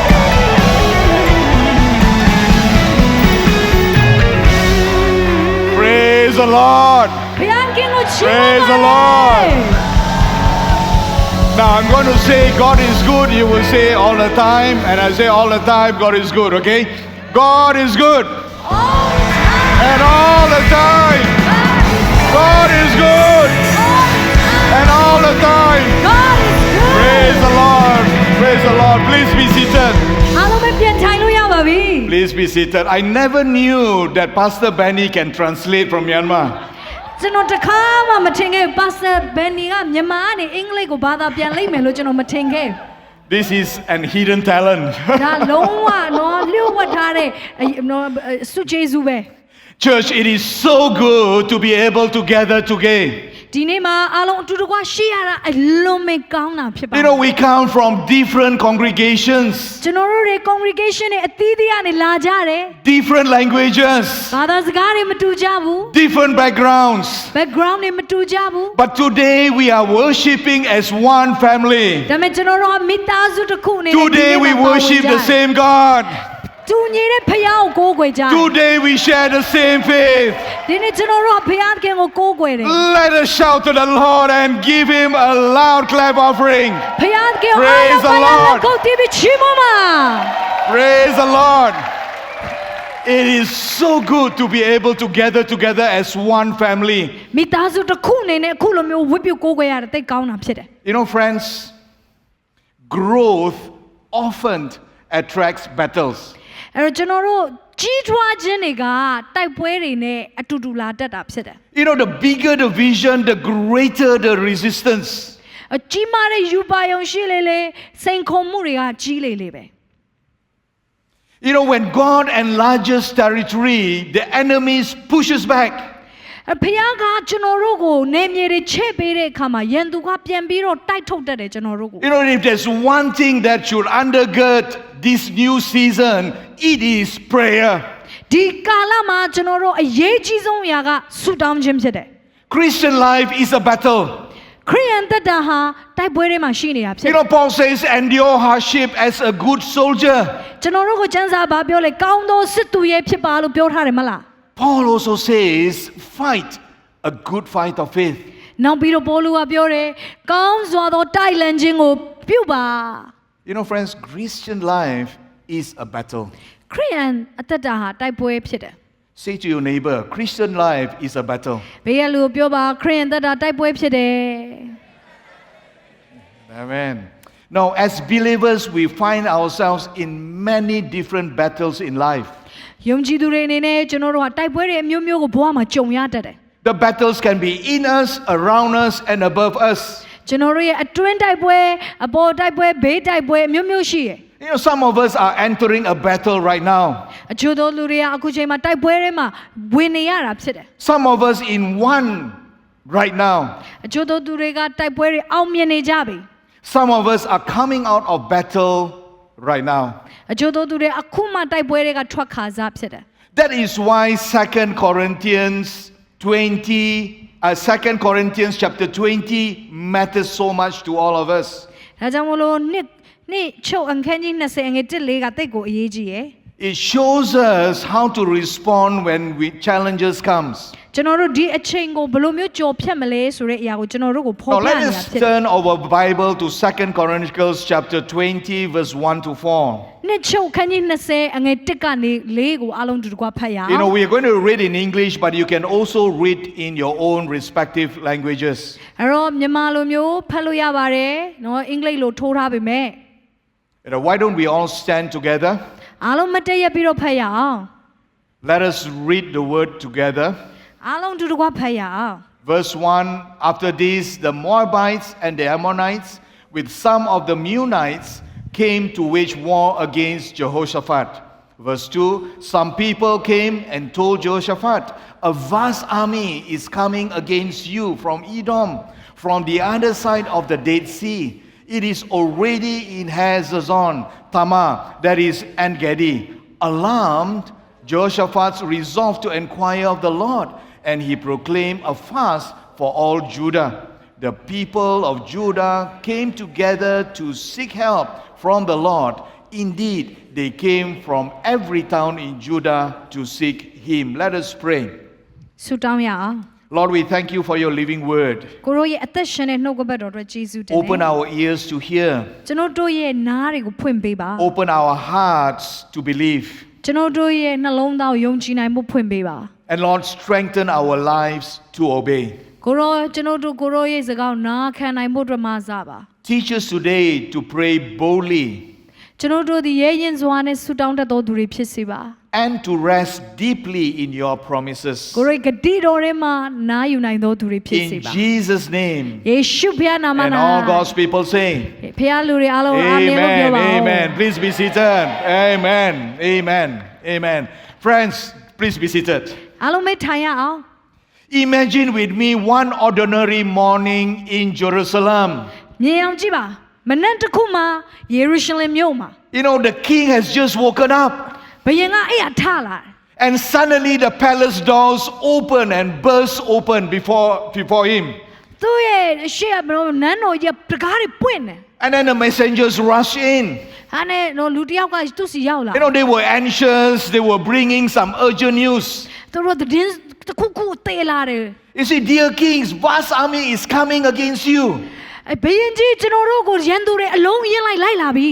Praise the Lord. ဘုရားခင်ကိုချီးမွမ်း Praise the Lord. Now I'm going to say God is good. You will say all the time, and I say all the time, God is good. Okay? God is good, and all the time. God is good, and all the time. Praise the Lord. Praise the Lord. Please be seated. အားလုံးပဲပြန်ထိုင်လို့ရပါပြီ Please be seated. I never knew that Pastor Benny can translate from Myanmar. ကျွန်တော်တခါမှမထင်ခဲ့ပါစတာဘန်နီကမြန်မာကနေအင်္ဂလိပ်ကိုဘာသာပြန်လိုက်မယ်လို့ကျွန်တော်မထင်ခဲ့ This is an hidden talent. ဒါလုံးဝနော်လျှို့ဝှက်ထားတဲ့စုကျေးဇူးပဲ Church, it is so good to be able to gather together. ဒီနေ့မှာအားလုံးအတူတကွရှိရတာအလွန်ပဲကောင်းတာဖြစ်ပါ You know, we come from different congregations, ကျွန်တော်တို့တွေ congregation တွေအသီးသီးကနေလာကြတယ် different languages, ဘာသာစကားတွေမတူကြဘူး different backgrounds. background တွေမတူကြဘူး But today we are worshiping as one family. ဒါပေမဲ့ကျွန်တော်တို့ကမိသားစုတစ်ခုအနေနဲ့ Today we worship the same God. တူညီတဲ့ဖခင်ကိုကိုးကွယ်ကြတယ် Today we share the same faith. ဒီနေ့ကျွန်တော်တို့ကဖခင်ကိုကိုးကွယ်တယ် Let us shout to the Lord and give him a loud clap offering. ဖခင်ကို Praise the Lord. ကိုတီးပြီးချီးမွမ်းပါ Praise the Lord. It is so good to be able to gather together as one family. မိသားစုတစ်ခုအနေနဲ့အခုလိုမျိုးဝတ်ပြုကိုးကွယ်ရတဲ့တိတ်ကောင်းတာဖြစ်တယ် You know, friends, growth often attracts battles. အဲ့တော့ကျွန်တော်တို့ကြီးထွားခြင်းတွေကတိုက်ပွဲတွေနဲ့အတူတူလာတတ်တာဖြစ်တယ် You know, the bigger the vision, the greater the resistance. အကြီးမားတဲ့ယူပါယုံရှိလေလေစိန်ခုံမှုတွေကကြီးလေလေပဲ You know, when God enlarges territory, the enemies pushes back. ဖခင်ကကျွန်တော်တို့ကိုနေမြေတွေချဲ့ပေးတဲ့အခါမှာယန်သူကပြန်ပြီးတော့တိုက်ထုတ်တတ်တယ်ကျွန်တော်တို့ကို You know, if there's one thing that should undergird this new season, it is prayer. ဒီကာလမှာကျွန်တော်တို့အရေးကြီးဆုံးအရာကဆုတောင်းခြင်းဖြစ်တယ် Christian life is a battle. ခရိယန်သက်တာဟာတိုက်ပွဲတွေမှာရှိနေတာဖြစ်တ You ယ် know, Paul says, endure hardship as a good soldier. ကျွန်တော်တို့ကိုကျမ်းစာဘာပြောလဲကောင်းသောစစ်သူရဲ့ဖြစ်ပါလို့ပြောထားတယ်မလား Paul also says, fight a good fight of faith. နောက်ပြီးတော့ပေါလုကပြောတယ်ကောင်းစွာသောတိုက်လန်ခြင်းကိုပြုပါ You know, friends, Christian life is a battle. ခရိယန်အသက်တာဟာတိုက်ပွဲဖြစ်တယ် Say to your neighbor, Christian life is a battle. ဘေးကလူကိုပြောပါခရိယန်သက်တာတိုက်ပွဲဖြစ်တယ် Amen. Now, as believers, we find ourselves in many different battles in life. ယုံကြည်သူတွေအနေနဲ့ကျွန်တော်တို့ကတိုက်ပွဲတွေအမျိုးမျိုးကိုဘဝမှာကြုံရတတ်တယ် The battles can be in us, around us, and above us. ကျွန်တော်တို့ရဲ့အတွင်းတိုက်ပွဲအပေါ်တိုက်ပွဲဘေးတိုက်ပွဲအမျိုးမျိုးရှိတယ် You know, some of us are entering a battle right now. အချို့သောလူတွေကအခုချိန်မှာတိုက်ပွဲတွေမှာဝင်နေရတာဖြစ်တယ် Some of us in one right now. အချို့သောသူတွေကတိုက်ပွဲတွေအောင်မြင်နေကြပြီ Some of us are coming out of battle right now. အချို့သောသူတွေအခုမှတိုက်ပွဲတွေကထွက်ခါစားဖြစ်တယ် That is why 2 Corinthians chapter 20 matters so much to all of us. ဒါကြောင့်မလို့နှစ်ချုပ်အခန်းကြီး20အငယ်1-4ကတိတ်ကိုအရေးကြီးရယ် It shows us how to respond when challenges comes. ကျွန်တော်တို့ဒီအချိန်ကိုဘယ်လိုမျိုးကြော်ဖြတ်မလဲဆိုတဲ့အရာကိုကျွန်တော်တို့ကိုဖော် Now ပြ let နေတာ us ဖြစ်တယ် turn our Bible to 2 Chronicles chapter 20 verse 1 to 4. နှစ်ချုပ်အခန်းကြီး20အငယ်1ကနေ4ကိုအားလုံးတူတကွဖတ်ရအောင် You know, we are going to read in English, but you can also read in your own respective languages. အဲ့တော့မြန်မာလိုမျိုးဖတ်လို့ရပါတယ်နော်အင်္ဂလိပ်လိုထိုးထားပေမဲ့ You know, why don't we all stand together? အားလုံးမတည့်ရပြီးတော့ဖတ်ရအောင် Let us read the word together. အားလုံးတူတကွဖတ်ရအောင် Verse 1, after this, the Moabites and the Ammonites, with some of the Meunites, came to wage war against Jehoshaphat. Verse 2, some people came and told Jehoshaphat, a vast army is coming against you from Edom, from the other side of the Dead Sea. It is already in Hazazon, Tamar, that is En-Gedi. Alarmed, Jehoshaphat resolved to inquire of the Lord, and he proclaimed a fast for all Judah. The people of Judah came together to seek help from the Lord. Indeed, they came from every town in Judah to seek him. Let us pray. ဆုတောင်းရအောင် Lord, we thank you for your living word. ကိုရောရဲ့အသက်ရှင်တဲ့နှုတ်ကပတ်တော်အတွက်ယေရှုတင်တယ် Open our ears to hear. ကျွန်တော်တို့ရဲ့နားတွေကိုဖွင့်ပေးပါ Open our hearts to believe. ကျွန်တော်တို့ရဲ့နှလုံးသားကိုယုံကြည်နိုင်မှုဖွင့်ပေးပါ And Lord, strengthen our lives to obey. ကိုရောကျွန်တော်တို့ကိုရောရဲ့စကားကိုနားခံနိုင်ဖို့အတွက်မဆပါ Teach us today to pray boldly ကျွန်တော်တို့ဒီရဲရင်စွာနဲ့ဆုတောင်းတတ်သောသူတွေဖြစ်စေပါ and to rest deeply in your promises. ကိုရောဂတိတော်ထဲမှာနားယူနိုင်သောသူတွေဖြစ်စေ In ပါ Jesus' name. ယေရှုဖခင်နာမ And နာ all God's people say, ဖခင်လူတွေအားလုံးအာမင်လို့ပြော Amen, ပါဦး amen. Please be seated. Amen, amen, amen. Friends, please be seated. အားလုံးပဲထိုင်ရအောင် Imagine with me one ordinary morning in Jerusalem. မြင်အောင်ကြည့်ပါမနက်တစ်ခုမှာယေရုရှလင်မြို့မှာ You know, the king has just woken up. ဘုရင်ကအဲ့ရထလာတယ် And suddenly the palace doors open and burst open before him. သူ့ရဲ့ရှေ့ကဘယ်လိုနန်းတော်ကြီးတကားတွေပွင့်တယ် And then the messengers rush in. ဟာနဲ့လူတစ်ယောက်ကသူ့စီရောက်လာ You know, they were anxious. They were bringing some urgent news. သူတို့သတင်းတစ်ခုခုတေးလာတယ် You see, dear kings, vast army is coming against you. ဘုရင်ကြီးကျွန်တော်တို့ကိုရန်သူတွေအလုံးရင်းလိုက်လာပြီ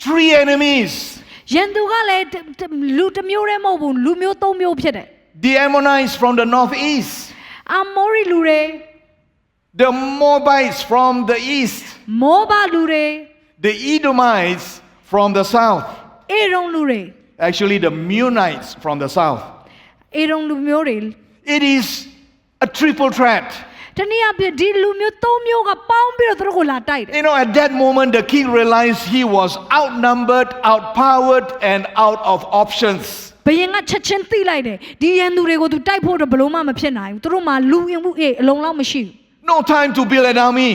Three enemies. ရန်သူကလည်းလူတစ်မျိုးတည်းမဟုတ်ဘူးလူမျိုးသုံးမျိုးဖြစ်တယ် The Ammonites from the northeast. အာမောရီလူတွေ The Moabites from the east. မောဘလူတွေ The Edomites from the south. အေရုံလူတွေ actually the Meunites from the south. အေရုံလူမျိုးတွေ It is a triple threat. တနည်းအားဖြင့်ဒီလူမျိုး၃မျိုးကပေါင်းပြီးတော့သူတို့ကိုလာတိုက်တယ် You know, at that moment, the king realized he was outnumbered, outpowered, and out of options. ဘယင်ကချက်ချင်းသိလိုက်တယ်ဒီရန်သူတွေကိုသူတိုက်ဖို့တော့ဘလို့မှမဖြစ်နိုင်ဘူးသူတို့မှလူဝင်မှုအလုံးလောက်မရှိဘူး No time to build an army.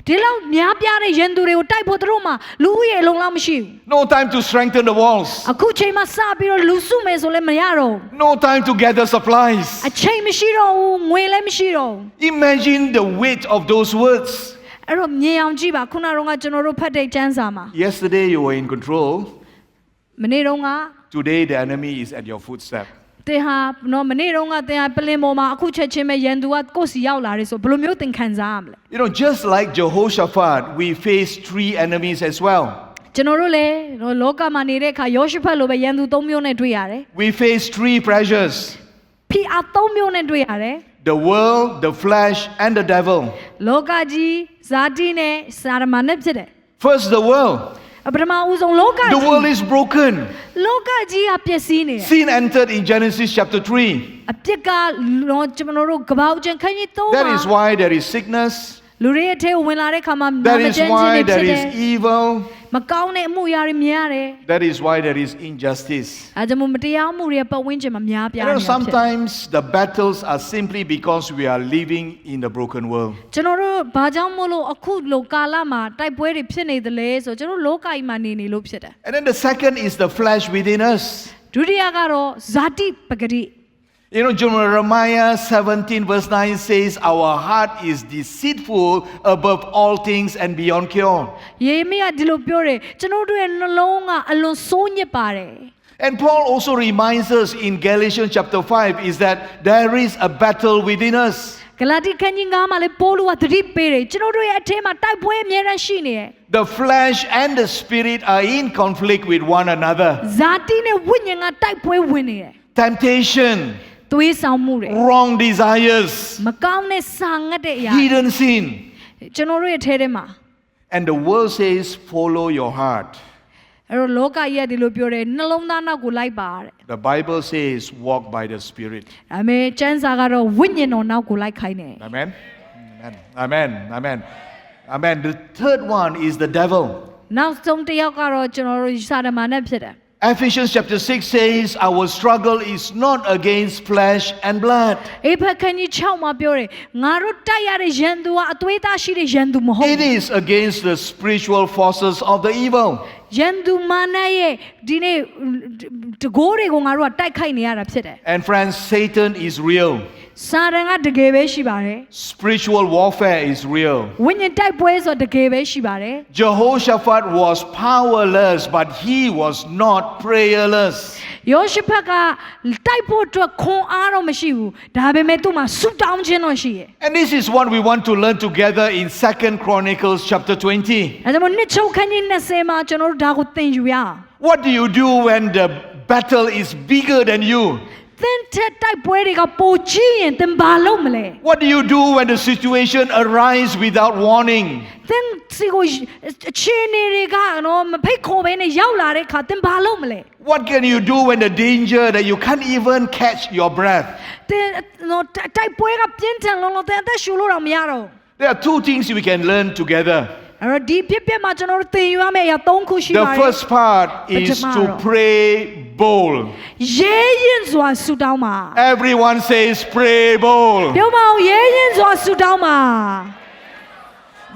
ဒီလောက်များပြားတဲ့ရန်သူတွေကိုတိုက်ဖို့သူတို့မှလူရဲ့အလုံးလောက်မရှိဘူး No time to strengthen the walls. အခုချိန်မှာစပြီးတော့လူစုမယ်ဆိုလည်းမရတော့ဘူး No time to gather supplies. အချိန်မရှိတော့ဘူးငွေလည်းမရှိတော့ဘူး Imagine the weight of those words. အဲ့တော့မြင်အောင်ကြည့်ပါခုနကတော့ကျွန်တော်တို့ဖတ်တဲ့ကျမ်းစာမှာ Yesterday, you were in control. မနေ့တုန်းက Today, the enemy is at your footstep. တင်ဟာနော်မနေ့တုန်းကတင်ဟာပလင်ပေါ်မှာအခုချက်ချင်းပဲရန်သူကကိုယ့်စီရောက်လာတယ်ဆိုဘယ်လိုမျိုးသင်ခံစားရမလဲ You know, just like Jehoshaphat, we face 3 enemies as well. ကျွန်တော်တို့လည်းလောကမှာနေတဲ့အခါယောရှဖတ်လိုပဲရန်သူ၃မျိုးနဲ့တွေ့ရတယ် We face 3 pressures: ဖိအား၃မျိုးနဲ့တွေ့ရတယ် the world, the flesh, and the devil. လောကကြီးဇာတိနဲ့စာရမဏေဖြစ်တယ် First, the world. ပထမဦးဆုံးလောက The ကြီး world is broken. လောကကြီးအပျက်စီးနေတယ် Sin entered in Genesis chapter 3. အပြစ်ကကျွန်တော်တို့ကပောက်ခြင်းခန်းကြီး၃ That မှာ is why there is sickness. လူတွေအထဲဝင်လာတဲ့ခါမှာ That မ is ကျန်းခြင်း why တွေဖြစ် there တယ် is evil. မကောင်းတဲ့အမှုရာတွေမြင်ရတယ် That is why there is injustice. အဲကြောင့်မတရားမှုတွေပတ်ဝန်းကျင်မှာများပြား You နေ know, တယ် sometimes the battles are simply because we are living in the broken world. ကျွန်တော်တို့ဘာကြောင့်မို့လို့အခုလိုကာလမှာတိုက်ပွဲတွေဖြစ်နေသလဲဆိုကျွန်တော်လောကကြီးမှာနေလို့ဖြစ်တယ် And then the second is the flesh within us. ဒုတိယကတော့ဇာတိပဂတိ You know, Jeremiah 17 verse 9 says, our heart is deceitful above all things and beyond cure. ယေမိယဒီလိုပြောတယ်ကျွန်တော်တို့ရဲ့နှလုံးကအလွန်ဆိုးညစ်ပါတယ် And Paul also reminds us in Galatians chapter 5 is that there is a battle within us. ဂလာတိခန်းကြီး9မှာလည်းပေါလုကသတိပေးတယ်ကျွန်တော်တို့ရဲ့အထဲမှာတိုက်ပွဲအများရန်ရှိနေတယ် The flesh and the spirit are in conflict with one another. ဇာတိနဲ့ဝိညာဉ်ကတိုက်ပွဲဝင်နေတယ် Temptation, သွေးဆောင်မှုတွေ wrong desires, မကောင်းတဲ့စာငတ်တဲ့အရာ hidden sin. ကျွန်တော်တို့ရဲ့အထဲထဲမှာ And the world says, follow your heart. အဲ့တော့လောကကြီးကဒီလိုပြောတယ်နှလုံးသားနောက်ကိုလိုက်ပါတဲ့ The Bible says, walk by the Spirit. ဒါပေမဲ့ကျမ်းစာကတော့ဝိညာဉ်တော်နောက်ကိုလိုက်ခိုင်းတယ် Amen? Amen. Amen. Amen. Amen. The third one is the devil. နောက်ဆုံးတစ်ယောက်ကတော့ကျွန်တော်တို့စာရမဏေဖြစ်တယ် Ephesians chapter 6 says, our struggle is not against flesh and blood. အေဖက်ခန်းကြီး6မှာပြောတယ်ငါတို့တိုက်ရတဲ့ရန်သူကအသွေးသားရှိတဲ့ရန်သူမဟုတ် It is against the spiritual forces of the evil. ရန်သူမာနရဲ့ဒီနေ့တကိုးတွေကိုငါတို့ကတိုက်ခိုက်နေရတာဖြစ်တယ် And friends, Satan is real. စာရန်ကတကယ်ပဲရှိပါတယ် Spiritual warfare is real. ဝိညာဉ်တိုက်ပွဲဆိုတကယ်ပဲရှိပါတယ် Jehoshaphat was powerless, but he was not prayerless. ယောရှဖတ်ကတိုက်ဖို့အတွက်ခွန်အားတော့မရှိဘူးဒါပေမဲ့သူ့မှာဆုတောင်းခြင်းတော့ရှိတယ် And this is what we want to learn together in 2 Chronicles chapter 20. အဲဒါမှနှစ်ချုပ်ခန်းကြီး20မှာကျွန်တော်တို့ဒါကိုသင်ယူရအောင် What do you do when the battle is bigger than you? သင်တဲ့တိုက်ပွဲတွေကပိုကြီးရင်သင်ဘာလုပ်မလဲ What do you do when the situation arises without warning? သင်စီကိုအခြေအနေတွေကနော်မဖိတ်ခေါ်ဘဲနဲ့ရောက်လာတဲ့အခါသင်ဘာလုပ်မလဲ What can you do when the danger that you can't even catch your breath? သင်နော်တိုက်ပွဲကပြင်းထန်လို့သင်အသက်ရှူလို့တော့မရတော့ There are 2 things we can learn together. အဲ့တော့ဒီဖြစ်ဖြစ်မှာကျွန်တော်တို့သင်ယူရမယ့်အရာ3ခုရှိပါတ The ယ် first part is to pray bold. ရဲရင်စွာဆုတောင်းပါ Everyone says pray bold. ပြောမအောင်ရဲရင်စွာဆုတောင်းပါ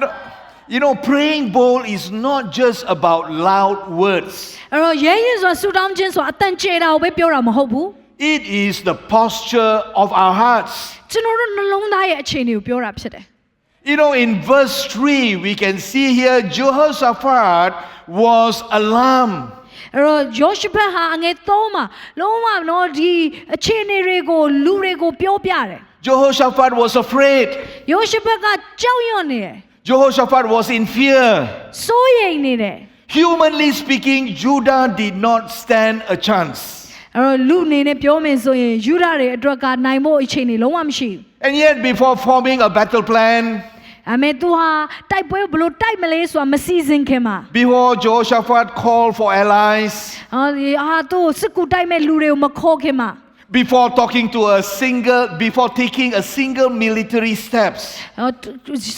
No, you know, praying bold is not just about loud words. အဲ့တော့ရဲရင်စွာဆုတောင်းခြင်းဆိုတာအတန်ကျဲတာကိုပဲပြောတာမဟုတ်ဘူး It is the posture of our hearts. ကျွန်တော်တို့နှလုံးသားရဲ့အခြေအနေကိုပြောတာဖြစ်တယ် You know, in verse 3, we can see here Jehoshaphat was alarmed. အဲ့တော့ယောရှဖတ်ဟာအငယ်3မှာလုံးဝနော်ဒီအခြေအနေတွေကိုလူတွေကိုပြောပြတယ် Jehoshaphat was afraid. ယောရှဖတ်ကကြောက်ရွံ့နေတယ် Jehoshaphat was in fear. စိုးရိမ်နေတယ် Humanly speaking, Judah did not stand a chance. အဲ့တော့လူအနေနဲ့ပြောမယ်ဆိုရင်ယူဒတွေအတွက်ကနိုင်ဖို့အခြေအနေလုံးဝမရှိဘူး And yet, before forming a battle plan, အမေသူဟာတိုက်ပွဲဘလို့တိုက်မလဲဆိုတာမစီစဉ်ခင်မှာ Before Jehoshaphat called for allies, ဟာသူစစ်ကူတိုက်မဲ့လူတွေကိုမခေါ်ခင်မှာ before taking a single military steps.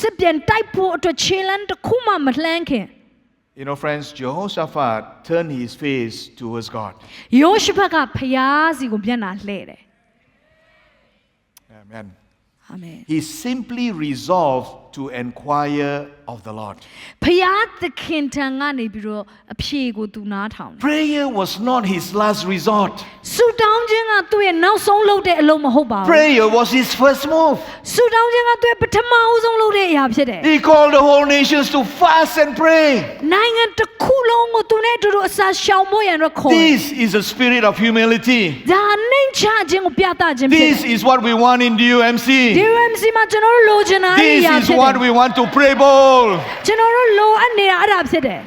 စစ်ပြန်တိုက်ဖို့အတွက်ခြေလမ်းတစ်ခုမှမလှမ်းခင် You know, friends, Jehoshaphat turned his face towards God. ယောရှဖတ်ကဖျားစီကိုမျက်နှာလှည့်တယ် Amen. အာမင် He simply resolved to inquire of the Lord. ဖျားသခင်ထံကနေပြီးတော့အဖြေကိုသူနားထောင်တယ် Prayer was not his last resort. ဆုတောင်းခြင်းကသူ့ရဲ့နောက်ဆုံးလုပ်တဲ့အလုပ်မဟုတ်ပါဘူး Prayer was his first move. ဆုတောင်းခြင်းကသူ့ရဲ့ပထမဦးဆုံးလုပ်တဲ့အရာဖြစ်တယ် He called the whole nations to fast and pray. နိုင်ငံတစ်ခုလုံးကိုသူနဲ့အတူတူအစာရှောင်ဖို့ရန်တော့ခေါ်တယ် This is a spirit of humility. ဒါနှိမ်ချခြင်းကိုပြသခြင်းဖြစ်တယ် This is what we want in DUMC. DMC မှာကျွန်တော်တို့လိုချင်တာအ This ရာ is ဖြစ်တ what ယ် we want to pray bold. ကျွန်တော်တို့လိုအပ်နေတာအဲ့ဒါဖြစ်တယ်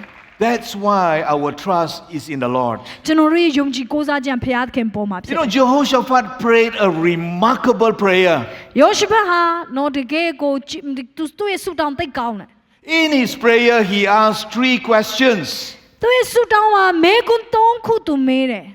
That's why our trust is in the Lord. ကျွန်တော်တို့ရဲ့ယုံကြည်ကိုးစားခြင်းဘုရားသခင်ပေါ်မှာဖြစ် You တယ် know, Jehoshaphat prayed a remarkable prayer. ယောရှဖတ်ဟာနော်တကယ်ကိုသူ့ရဲ့ဆုတောင်းသိပ်ကောင်းတယ် In his prayer, he asked 3 questions. သူ့ရဲ့ဆုတောင်းမှာမေကွန်း3ခုသူမေးတယ်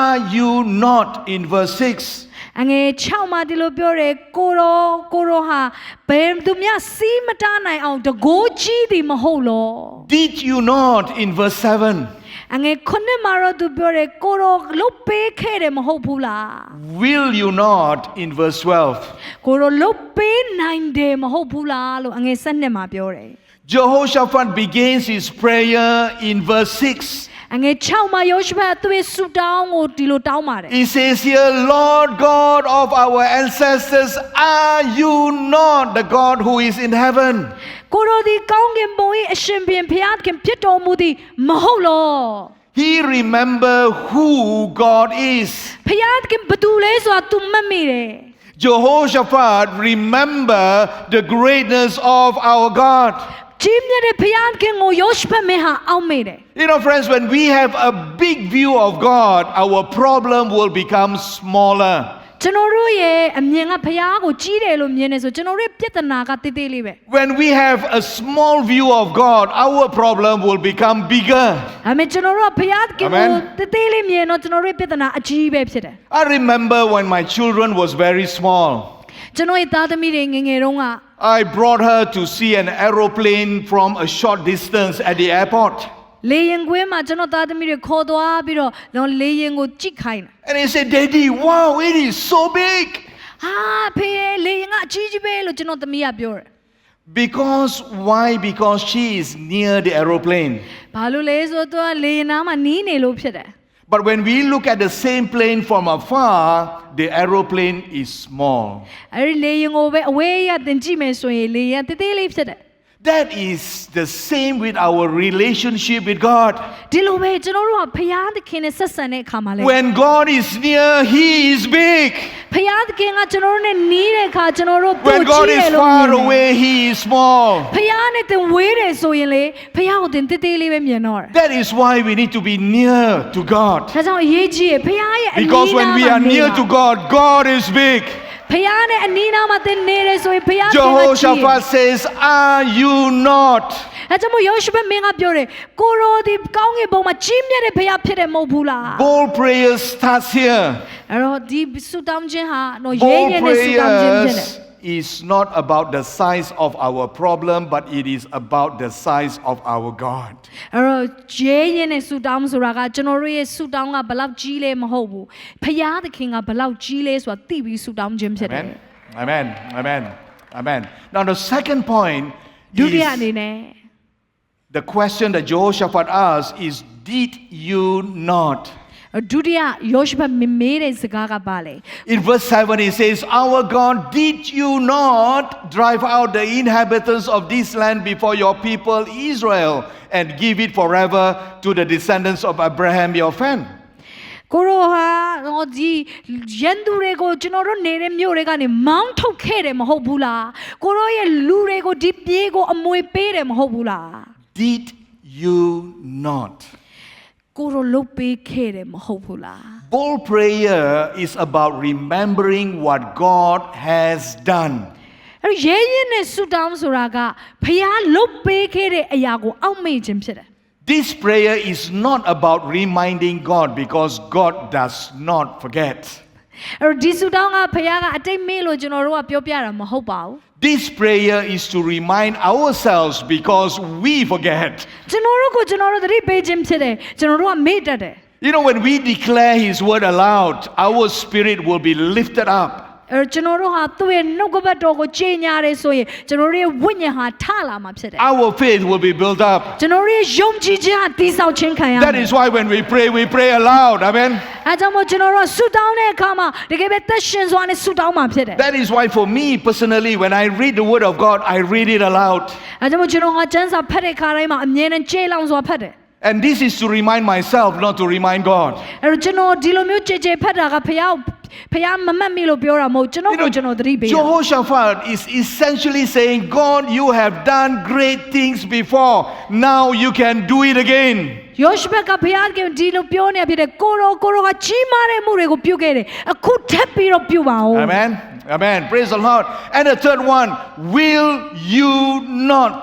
Are you not, in verse 6, အငယ်6မှာဒီလိုပြောတယ်ကိုရောဟာဘယ်သူမျှစီးမတားနိုင်အောင်တကိုးကြီးသည်မဟုတ်လော did you not, in verse 7, အငယ်9မှာတော့သူပြောတယ်ကိုရောလုတ်ပေးခဲ့တယ်မဟုတ်ဘူးလား will you not, in verse 12. ကိုရောလုတ်ပေးနိုင်တယ်မဟုတ်ဘူးလားလို့အငယ်7မှာပြောတယ် Jehoshaphat begins his prayer in verse 6. အငယ်6မှာယောရှဖတ်သူ့ရဲ့ဆုတောင်းကိုဒီလိုတောင်းပါတယ် He says here, Lord God of our ancestors, are you not the God who is in heaven? ကိုရောဒီကောင်းကင်ဘုံ၏အရှင်ဘုရင်ဘုရားသခင်ဖြစ်တော်မူသည်မဟုတ်လော He remember who God is. ဘုရားသခင်ဘယ်သူလဲဆိုတာ तू မှတ်မိတယ် Jehoshaphat remember the greatness of our God. ကြီးမြတ်တဲ့ဘုရားသခင်ကိုယောရှဖတ်မင်းဟာအောက်မေ့တယ် You know, friends, when we have a big view of God, our problem will become smaller. ကျွန်တော်တို့ရဲ့အမြင်ကဘုရားကိုကြီးတယ်လို့မြင်နေဆိုကျွန်တော်တို့ရဲ့ပြဿနာကတိတ်တိတ်လေးပဲ When we have a small view of God, our problem will become bigger. ဒါပေမဲ့ကျွန်တော်တို့ကဘုရားသခင်ကို Amen. တိတ်တိတ်လေးမြင်တော့ကျွန်တော်တို့ရဲ့ပြဿနာအကြီးပဲဖြစ်တယ် I remember when my children was very small. ကျွန်တော်ရဲ့သားသမီးတွေငယ်ငယ်တုန်းက I brought her to see an aeroplane from a short distance at the airport. လေရင်ကွင်းမှာကျွန်တော်သားသမီးတွေခေါ်သွားပြီးတော့တော့လေရင်ကိုကြည့်ခိုင်းတယ် And he said, Daddy, wow, it is so big. ဟာဖေးလေရင်ကအကြီးကြီးပဲလို့ကျွန်တော်သမီးကပြောတယ် Why? Because she is near the aeroplane. ဘာလို့လဲဆိုတော့လေရင်နားမှာနီးနေလို့ဖြစ်တယ် But when we look at the same plane from afar, the aeroplane is small. အဲ့ဒီလေရင်ကိုပဲအဝေးရတင်ကြည့်မယ်ဆိုရင်လေရင်တိတ်တိတ်လေးဖြစ်တယ် That is the same with our relationship with God. ဒီလိုပဲကျွန်တော်တို့ကဘုရားသခင်နဲ့ဆက်ဆံတဲ့အခါမှာလေ When God is near, He is big. ဘုရားသခင်ကကျွန်တော်တို့နဲ့နီးတဲ့အခါကျွန်တော်တို့ပို When ကြ God ည့်ရ is လို့မြင် far တယ် away, He is small. ဘုရားနဲ့တင်ဝေးတယ်ဆိုရင်လေဘုရားကိုတင်တိတ်တိတ်လေးပဲမြင်တော့တယ် That is why we need to be near to God. ဒါကြောင့်အရေးကြီးရဘုရားရဲ့အနီး Because when we are near to God, God is big. ဘုရားနဲ့အနီးနားမှာတင်နေတယ်ဆိုရင်ဘုရားသခင်ကကြီး Jehoshaphat says, Are you not? အဲကြောင့်မို့ယောရှုဖတ်မင်းကပြောတယ်ကိုရောဒီကောင်းကင်ဘုံမှာကြီးမြတ်တဲ့ဘုရားဖြစ်တယ်မဟုတ်ဘူးလား Bold prayer starts here. အဲ့တော့ဒီဆုတောင်းခြင်းဟာတော့ရဲရဲ Bold နဲ့ဆုတောင်းခြင်းဖြစ်တယ် prayers is not about the size of our problem, but it is about the size of our God. အဲ့တော့ရဲရဲနဲ့ဆုတောင်းဆိုတာကကျွန်တော်တို့ရဲ့ဆုတောင်းကဘယ်လောက်ကြီးလဲမဟုတ်ဘူးဘုရားသခင်ကဘယ်လောက်ကြီးလဲဆိုတာသိပြီးဆုတောင်းခြင်းဖြစ်တယ် Amen. Amen. Amen. Amen. Now the second point ဒုတိယ is အနေနဲ့ the question that Jehoshaphat asked is, Did you not? ဒုတိယယောရှုဖတ်မေးတဲ့စကားကပါလေ In verse 7 he says, Our God, did you not drive out the inhabitants of this land before your people Israel and give it forever to the descendants of Abraham your friend? ကိုရောဟာဒီရန်သူတွေကိုကျွန်တော်တို့နေတဲ့မြို့တွေကနေမောင်းထုတ်ခဲ့တယ်မဟုတ်ဘူးလားကိုရောရဲ့လူတွေကိုဒီပြေးကိုအမွေပေးတယ်မဟုတ်ဘူးလား Did you not? ကိုရောလုတ်ပေးခဲ့တယ်မဟုတ်ဘူးလား Bold prayer is about remembering what God has done. အဲ့ရဲရဲနဲ့ဆူတောင်းဆိုတာကဖခင်လုတ်ပေးခဲ့တဲ့အရာကိုအောက်မေ့ခြင်းဖြစ်တယ် This prayer is not about reminding God because God does not forget. အဲ့ဒီဆူတောင်းကဖခင်ကအတိတ်မေ့လို့ကျွန်တော်တို့ကပြောပြတာမဟုတ်ပါဘူး This prayer is to remind ourselves because we forget. ကျွန်တော်တို့သတိပေးခြင်းဖြစ်တယ်ကျွန်တော်တို့ကမေ့တတ်တယ် You know, when we declare His word aloud, our spirit will be lifted up. အဲ့ကျွန်တော်တို့ဟာသူ့ရဲ့နှုတ်ကပတ်တော်ကိုကြေညာရဲဆိုရင်ကျွန်တော်တို့ရဲ့ဝိညာဉ်ဟာထလာမှာဖြစ်တယ် Our faith will be built up. ကျွန်တော်တို့ရဲ့ယုံကြည်ခြင်းဟာတည်ဆောက်ခြင်းခံရမယ် That is why when we pray aloud. Amen. အဲကြောင့်မို့ကျွန်တော်တို့ဆူတောင်းတဲ့အခါမှာတကယ်ပဲသက်ရှင်စွာနဲ့ဆူတောင်းမှာဖြစ်တယ် That is why for me personally, when I read the word of God, I read it aloud. အဲကြောင့်မို့ကျွန်တော်ကကျမ်းစာဖတ်တဲ့အခါတိုင်းမှာအမြဲတမ်းကြေလောင်စွာဖတ်တယ် And this is to remind myself, not to remind God. အဲ့တော့ကျွန်တော်ဒီလိုမျိုးကြေဖတ်တာကဖခင်မမှတ်မိလို့ပြောတာမဟုတ်ကျွန်တော်ကိုကျွန်တော်သတိပေးတာ Jehoshaphat is essentially saying, God, you have done great things before. Now you can do it again. ယောရှုဘက်ကဖခင်ကဒီလိုပြောနေဖြစ်တယ်ကိုရောကကြီးမားတဲ့မှုတွေကိုပြုခဲ့တယ်အခုထပ်ပြီးတော့ပြုပါဦး Amen. Amen. Praise the Lord. And the third one, will you not?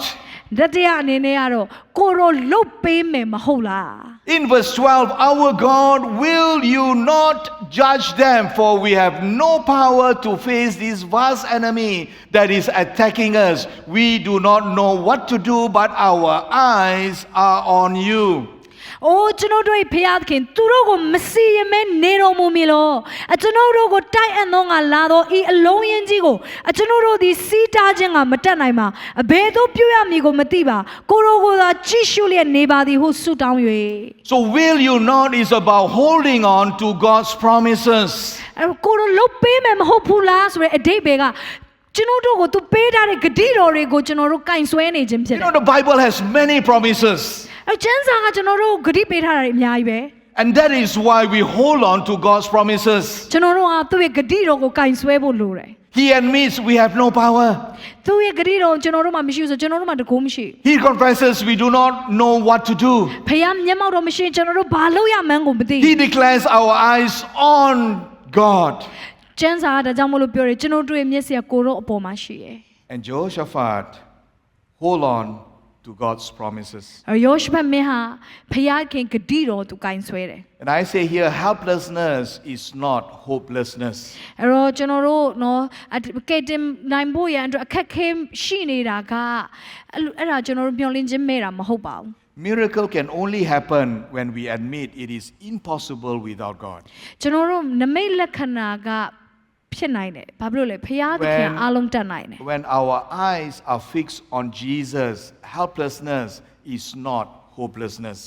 တတိယအနေနဲ့ကတော့ကိုရောလုတ်ပေးမယ်မဟုတ်လား In verse 12, our God, will you not judge them? For we have no power to face this vast enemy that is attacking us. We do not know what to do, but our eyes are on you. အိုးကျွန်တော်တို့ဖခင်သူတို့ကိုမစီရင်မဲနေတော်မူမည်လောကျွန်တော်တို့ကိုတိုက်အံ့သောငါလာတော့ဤအလုံးရင်ကြီးကိုကျွန်တော်တို့ဒီစီးတားခြင်းကမတက်နိုင်ပါအဘယ်သို့ပြုရမည်ကိုမသိပါကိုရောကိုသာကြည့်ရှုလျက်နေပါသည်ဟုဆုတောင်း၍ So will you not is about holding on to God's promises. ကိုရောလုတ်ပေးမယ်မဟုတ်ဘူးလားဆိုတဲ့အဓိပ္ပာယ်ကကျွန်တော်တို့ကိုသူပေးထားတဲ့ဂတိတော်တွေကိုကျွန်တော်တို့ကင်ဆွဲနေခြင်းဖြစ် You တယ် know, the Bible has many promises. ကျမ်းစာကကျွန်တော်တို့ဂတိပေးထားတာအများကြီးပဲ And that is why we hold on to God's promises. ကျွန်တော်တို့ကသူ့ရဲ့ဂတိတော်ကိုကင်ဆွဲဖို့လိုတယ် He admits we have no power. သူ့ရဲ့ဂတိတော်ကျွန်တော်တို့မှမရှိဘူးဆိုကျွန်တော်တို့မှတကူမရှိ He confesses we do not know what to do. ဖခင်မျက်မှောက်တော်မရှိကျွန်တော်တို့ဘာလုပ်ရမှန်းကိုမသိ He declares our eyes on God. ကျမ်းစာကဒါကြောင့်မလို့ပြောတယ်ကျွန်တော်တို့ရဲ့မျက်စိကကိုရောအပေါ်မှာရှိရယ် And Jehoshaphat hold on to God's promises. ယောရှုဖတ်မင်းဟာဖခင်ဂတိတော်သူကင်ဆွဲတယ် And I say here, helplessness is not hopelessness. အဲ့တော့ကျွန်တော်တို့နော်ကဲတင်နိုင်ဖို့ရန်အတွက်အခက်ခဲရှိနေတာကအဲ့ဒါကျွန်တော်တို့မျှော်လင့်ခြင်းမဲ့တာမဟုတ်ပါဘူး Miracle can only happen when we admit it is impossible without God. ကျွန်တော်တို့နမိတ်လက္ခဏာကဖြစ်နိုင်တယ်ဘာဖြစ်လို့လဲဖခင်အားလုံးတတ်နိုင်တယ် When our eyes are fixed on Jesus, helplessness is not hopelessness.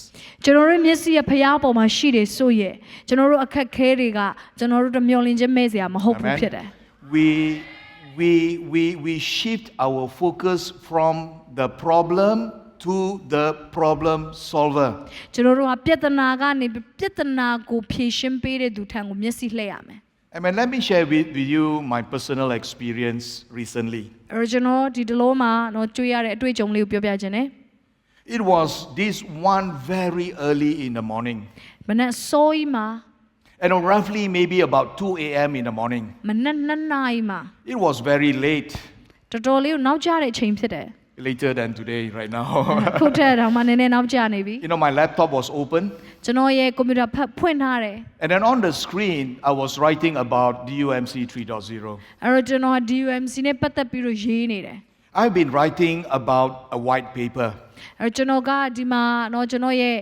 ကျွန်တော်တို့မျက်စိရဖခင်အပေါ်မှာရှိတယ်ဆိုရဲ့ကျွန်တော်တို့အခက်ခဲတွေကကျွန်တော်တို့တမျောလင့်ခြင်းမဲ့စရာမဟုတ်ဘူးဖြစ်တယ် We shift our focus from the problem to the problem solver. ကျွန်တော်တို့ကပြဿနာကနေပြဿနာကိုဖြေရှင်းပေးတဲ့သူထံကိုမျက်စိလှည့်ရမယ် I mean, let me share with you my personal experience recently. အဲ့ကျွန်တော်ဒီတလုံးမှာတော့တွေ့ရတဲ့အတွေ့အကြုံလေးကိုပြောပြခြင်းနဲ့ It was this one very early in the morning. မနက်စောကြီးမှာ And roughly maybe about 2 a.m. in the morning. မနက်2 နာရီမှာ It was very late, တော်တော်လေးကိုနောက်ကျတဲ့အချိန်ဖြစ်တယ် later than today right now. ခုထက်တော့မှနည်းနည်းနောက်ကျနေပြီ You know, my laptop was open. ကျွန်တော်ရဲ့ကွန်ပျူတာဖွင့်ထားတယ် And then on the screen, I was writing about DUMC 3.0. အဲ့တော့ကျွန်တော်က DUMC နဲ့ပတ်သက်ပြီးတော့ရေးနေတယ် I've been writing about a white paper. အဲ့ကျွန်တော်ကဒီမှာတော့ကျွန်တော်ရဲ့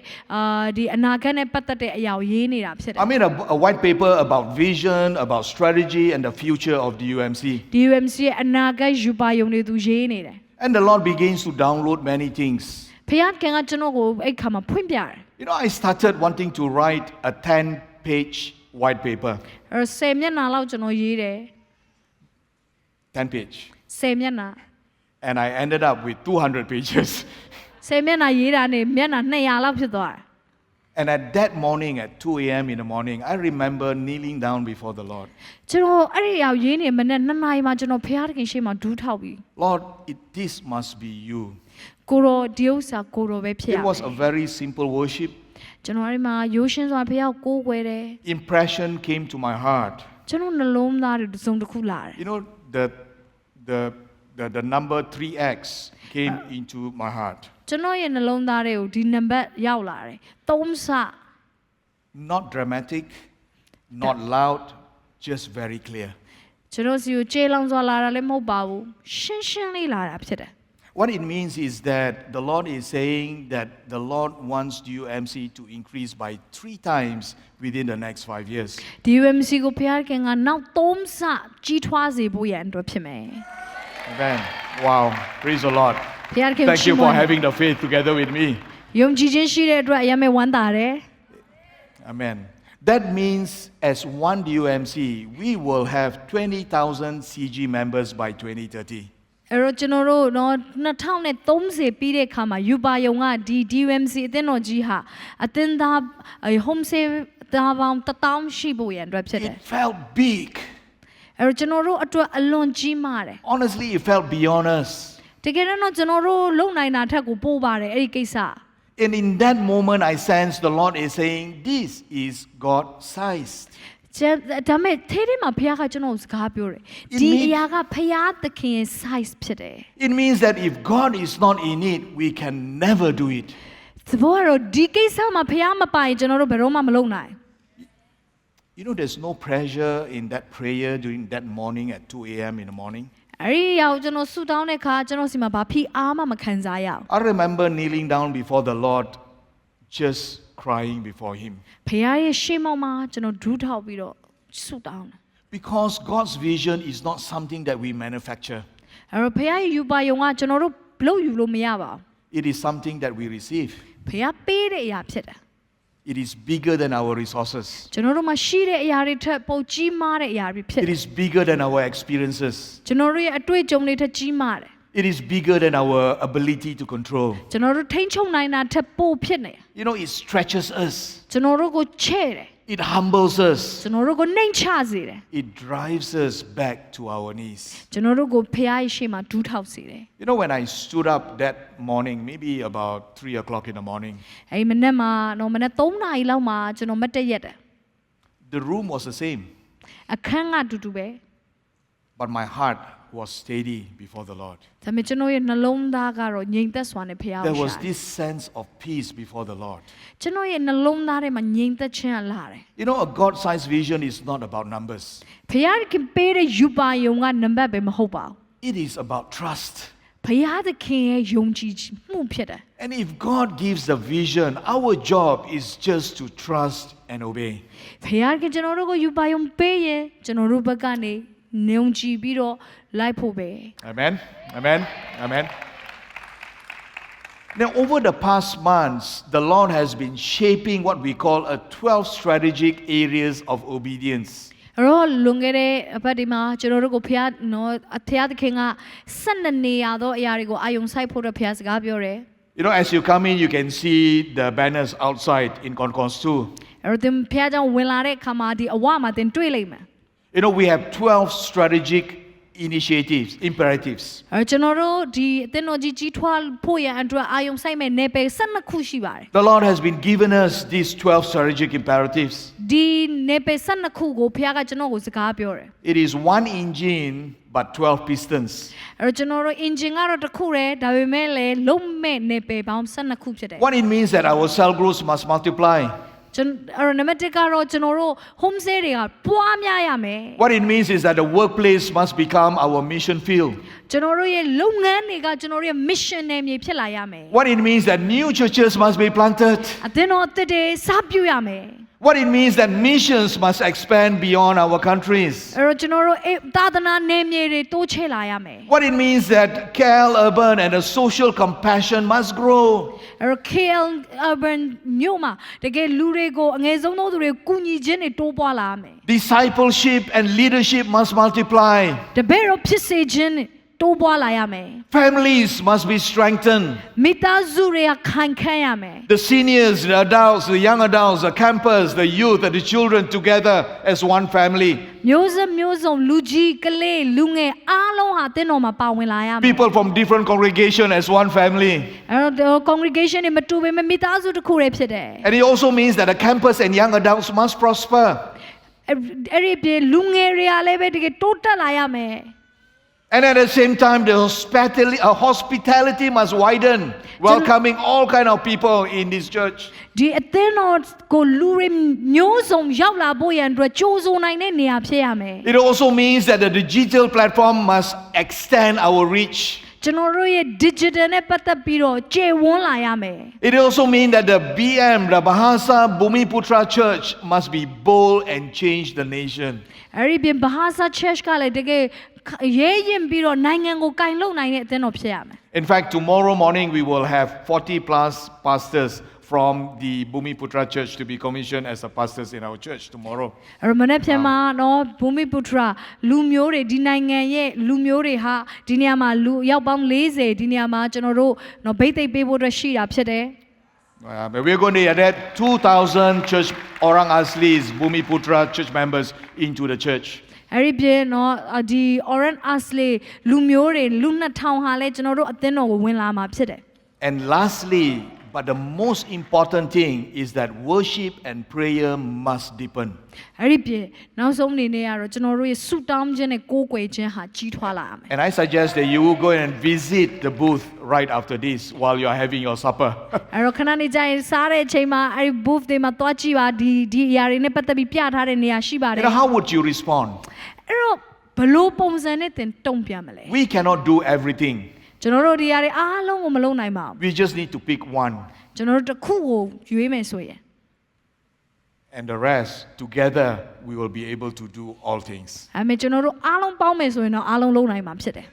ဒီအနာဂတ်နဲ့ပတ်သက်တဲ့အရာကိုရေးနေတာဖြစ်တယ် I mean, a white paper about vision, about strategy, and the future of DUMC. DUMC ရဲ့အနာဂတ်ယူပါယုံတွေသူရေးနေတယ် And the Lord begins to download many things. ဖခင်ကကျွန်တော်ကိုအဲ့ခါမှာဖွင့်ပြတယ် You know, I started wanting to write a 10-page white paper. အဲ့10မျက်နှာလောက်ကျွန်တော်ရေးတယ် 10 page. 10မျက်နှာ And I ended up with 200 pages. 10မျက်နှာရေးတာနဲ့မျက်နှာ200လောက်ဖြစ်သွားတယ် And at that morning, at 2 a.m. in the morning, I remember kneeling down before the Lord. ကျွန်တော်အဲ့ဒီအရာရေးနေမနဲ့2နာရီမှကျွန်တော်ဖခင်ရှေ့မှာဒူးထောက်ပြီး Lord, this must be you. ကိုရောဒီဥစ္စာကိုရောပဲဖြစ်ရ It was a very simple worship. ကျွန်တော်အဲ့မှာရိုးရှင်းစွာဖခင်ကိုကိုးကွယ်တယ် Impression came to my heart. ကျွန်တော်နှလုံးသားတွေစုံတစ်ခုလာတယ် You know, the the number 3x came into my heart. ကျွန်တော်ရဲ့နှလုံးသားတွေကိုဒီနံပါတ်ရောက်လာတယ်3ဆ Not dramatic, not loud, just very clear. ကျွန်တော်စီကိုကျေလောင်စွာလာတာလည်းမဟုတ်ပါဘူးရှင်းရှင်းလေးလာတာဖြစ်တယ် What it means is that the Lord is saying that the Lord wants DUMC to increase by 3 times within the next 5 years. DUMC ကိုဖခင်ကနောက်3ဆကြီးထွားစေဖို့ရန်အတွက်ဖြစ်မယ် Amen. Wow. Praise the Lord. ဖခင် Thank you for having the faith together with me. ယုံကြည်ခြင်းရှိတဲ့အတွက်အယမ်းဝမ်းသာတယ် Amen. That means as one DUMC, we will have 20,000 CG members by 2030. အဲ့တော့ကျွန်တော်တို့နော်2030ပြီးတဲ့အခါမှာယူပါယုံကဒီ DUMC အသင်းတော်ကြီးဟာအသင်းသား home save သားပေါင်း1000ရှိဖို့ရန်အတွက်ဖြစ်တယ် It felt big. အဲ့တော့ကျွန်တော်တို့အတွက်အလွန်ကြီးမားတယ် Honestly, it felt beyond us. တကယ်တော့ကျွန်တော်တို့လုံနိုင်တာထက်ကိုပို့ပါတယ်အဲ့ဒီကိစ္စ And in that moment, I sense the Lord is saying, this is God-sized. ဒါမဲ့ထဲထဲမှာဖခင်ကကျွန်တော်စကားပြောတယ်ဒီအရာကဖခင်သခင်ရဲ့ size ဖြစ်တယ် It means that if God is not in it, we can never do it. သဘောကတော့ဒီကိစ္စမှာဖခင်မပိုင်ကျွန်တော်တို့ဘယ်တော့မှမလုပ်နိုင် You know, there's no pressure in that prayer during that morning at 2 a.m. in the morning. အဲ့ဒီရောက်ကျွန်တော်ဆူတောင်းတဲ့ခါကျွန်တော်စီမှာဘာဖိအားမှမခံစားရအောင် I remember kneeling down before the Lord, just crying before Him. ဖခင်ရဲ့ရှေ့မှောက်မှာကျွန်တော်ဒူးထောက်ပြီးတော့ဆူတောင်းတယ် Because God's vision is not something that we manufacture. အဲ့တော့ဖခင်ရဲ့ယူပါယုံကကျွန်တော်တို့လုပ်ယူလို့မရပါဘူး It is something that we receive. ဖခင်ပေးတဲ့အရာဖြစ်တယ် It is bigger than our resources. ကျွန်တော်တို့မှာရှိတဲ့အရာတွေထက်ပိုကြီးမားတဲ့အရာတွေဖြစ် It တယ် is bigger than our experiences. ကျွန်တော်တို့ရဲ့အတွေ့အကြုံတွေထက်ကြီးမားတယ် It is bigger than our ability to control. ကျွန်တော်တို့ထိန်းချုပ်နိုင်တာထက်ပိုဖြစ်နေ You know, it stretches us. ကျွန်တော်တို့ကိုချဲ့တယ် It humbles us. ကျွန်တော်တို့ကိုနှိမ်ချစေတယ် It drives us back to our knees. ကျွန်တော်တို့ကိုဖခင်ရဲ့ရှေ့မှာဒူးထောက်စေတယ် You know, when I stood up that morning, maybe about 3 o'clock in the morning, အဲ့ဒီမနေ့မှာတော့မနေ့3နာရီလောက်မှာကျွန်တော်မတ်တက်ရက်တယ် the room was the same, အခန်းကတူတူပဲ but my heart was steady before the Lord. ဒါပေမဲ့ကျွန်တော်ရဲ့နှလုံးသားကတော့ငြိမ်သက်စွာနဲ့ဖခင်ကို There was ရှာတယ် this sense of peace before the Lord. ကျွန်တော်ရဲ့နှလုံးသားထဲမှာငြိမ်သက်ခြင်းလာတယ် You know, a God-sized vision is not about numbers. ဖခင်ပေးတဲ့ယူပါယုံကနံပါတ်ပဲမဟုတ်ပါဘူး It is about trust. ဖခင်သခင်ရဲ့ယုံကြည်မှုဖြစ်တယ် And if God gives the vision, our job is just to trust and obey. ဖခင်ကကျွန်တော်တို့ကိုယူပါယုံပေးရင်ကျွန်တော်တို့ဘက်ကနေယုံကြည်ပြီးတော့လိုက်ဖို့ပဲ Amen. Amen. Amen. Now, over the past months, the Lord has been shaping what we call a 12 strategic areas of obedience. အဲ့တော့လွန်ခဲ့တဲ့အပတ်ဒီမှာကျွန်တော်တို့ကိုဖခင်နော်အထက်သခင်က12နေရာသောအရာတွေကိုအာယုံဆိုင်ဖို့တော့ဖခင်စကားပြောတယ် You know, as you come in, you can see the banners outside in Concourse 2. အဲ့တော့ဖခင်ကြောင့်ဝင်လာတဲ့အခါမှာဒီအဝမှာတင်တွေ့လိမ့်မယ် You know, we have 12 strategic initiatives, imperatives. အဲ့ကျွန်တော်တို့ဒီအသင်းတော်ကြီးကြီးထွားဖို့ရန်အတွက်အာယုံဆိုင်မဲ့နယ်ပယ်12ခုရှိပါတယ် The Lord has been given us these 12 strategic imperatives. ဒီနယ်ပယ်12ခုကိုဖခင်ကကျွန်တော်ကိုစကားပြောတယ် It is one engine, but 12 pistons. အဲ့တော့ကျွန်တော်တို့ engine ကတော့တစ်ခုတည်းဒါပေမဲ့လည်းလုံးမဲ့နယ်ပယ်ပေါင်း12ခုဖြစ်တယ် What it means that our cell groups must multiply. ကျွန်တော်နံပါတ်1ကတော့ကျွန်တော်တို့ home stay တွေကပွားများရမယ် What it means is that the workplace must become our mission field. ကျွန်တော်တို့ရဲ့လုပ်ငန်းတွေကကျွန်တော်တို့ရဲ့ mission နယ်မြေဖြစ်လာရမယ် What it means that new churches must be planted. အသင်းတော်အသစ်တွေစပြုရမယ် What it means that missions must expand beyond our countries. အဲ့တော့ကျွန်တော်တို့သာသနာနယ်မြေတွေတိုးချဲ့လာရမယ် What it means that Cal Urban and the social compassion must grow. အဲ့တော့ KL urban မြို့မှာတကယ်လူတွေကိုအငယ်ဆုံးသောသူတွေကိုကူညီခြင်းတွေတိုးပွားလာရမယ် Discipleship and leadership must multiply. တပည့်တော်ဖြစ်စေခြင်းတိုးပွားလာရမယ် Families must be strengthened. မိသားစုတွေကခိုင်ခန့်ရမယ် The seniors, the adults, the young adults, the campers, the youth, and the children together as one family. မျိုးဆက်မျိုးစုံလူကြီးကလေးလူငယ်အားလုံးဟာတင်းတော်မှာပါဝင်လာရမယ် People from different congregation as one family. အဲ့တော့ congregation တွေမတူပေမဲ့မိသားစုတစ်ခုတည်းဖြစ်တယ် And it also means that the campus and young adults must prosper. အဲ့ဒီပြည်လူငယ်တွေကလည်းပဲတကယ်တိုးတက်လာရမယ် And at the same time, the hospitality must widen, welcoming all kind of people in this church. ဒီအသင်းတော်ကိုလူတွေမျိုးစုံရောက်လာဖို့ရန်အတွက်ကြိုးစိုးနိုင်တဲ့နေရာဖြစ်ရမယ် It also means that the digital platform must extend our reach. ကျွန်တော်တို့ရဲ့ digital နဲ့ပတ်သက်ပြီးတော့ကျေဝန်းလာရမယ် It also means that the BM, the Bahasa Bumiputra Church, must be bold and change the nation. အဲ့ဒီပြင်ဘာဟာဆာ church ကလည်းတကယ်ရဲရင်ပြီးတော့နိုင်ငံကိုကင်လုံနိုင်တဲ့အသင်းတော်ဖြစ်ရမယ် In fact, tomorrow morning we will have 40 plus pastors from the Bumiputra Church to be commissioned as the pastors in our church tomorrow. အဲ့တော့မနေ့ပြန်မှာနော်ဘူမိပုတ္တရာလူမျိုးတွေဒီနိုင်ငံရဲ့လူမျိုးတွေဟာဒီနေရာမှာလူရောက်ပေါင်း40ဒီနေရာမှာကျွန်တော်တို့နော်ဗိတ်သိက်ပေးဖို့အတွက်ရှိတာဖြစ်တယ် But we're going to add 2,000 church Orang Aslis, Bumiputra church members into the church. အဲ့ဒီပြင်နော်ဒီ Orange Asli လူမျိုးတွေလူ2000ဟာလဲကျွန်တော်တို့အသင်းတော်ကိုဝင်လာမှာဖြစ်တယ် And lastly, but the most important thing is that worship and prayer must deepen. အဲ့ဒီပြင်နောက်ဆုံးအနေနဲ့ကတော့ကျွန်တော်တို့ရဲ့ဆုတောင်းခြင်းနဲ့ကိုးကွယ်ခြင်းဟာကြီးထွားလာရမယ် And I suggest that you will go and visit the booth right after this while you are having your supper. အဲ့တော့ခဏနေကြရင်စားတဲ့အချိန်မှာအဲ့ဒီ booth တွေမှာတွားကြည့်ပါဒီအရာတွေနဲ့ပတ်သက်ပြီးပြထားတဲ့နေရာရှိပါတယ် How would you respond? အဲ့တော့ဘလို့ပုံစံနဲ့တင်တုံ့ပြန်မလဲ We cannot do everything. ကျွန်တော်တို့ဒီအရာတွေအားလုံးကိုမလုပ်နိုင်ပါဘူး We just need to pick one. ကျွန်တော်တို့တစ်ခုကိုရွေးမယ်ဆိုရင် And the rest, together, we will be able to do all things. အဲ့မဲ့ကျွန်တော်တို့အားလုံးပေါင်းမယ်ဆိုရင်တော့အားလုံးလုပ်နိုင်မှာဖြစ်တယ်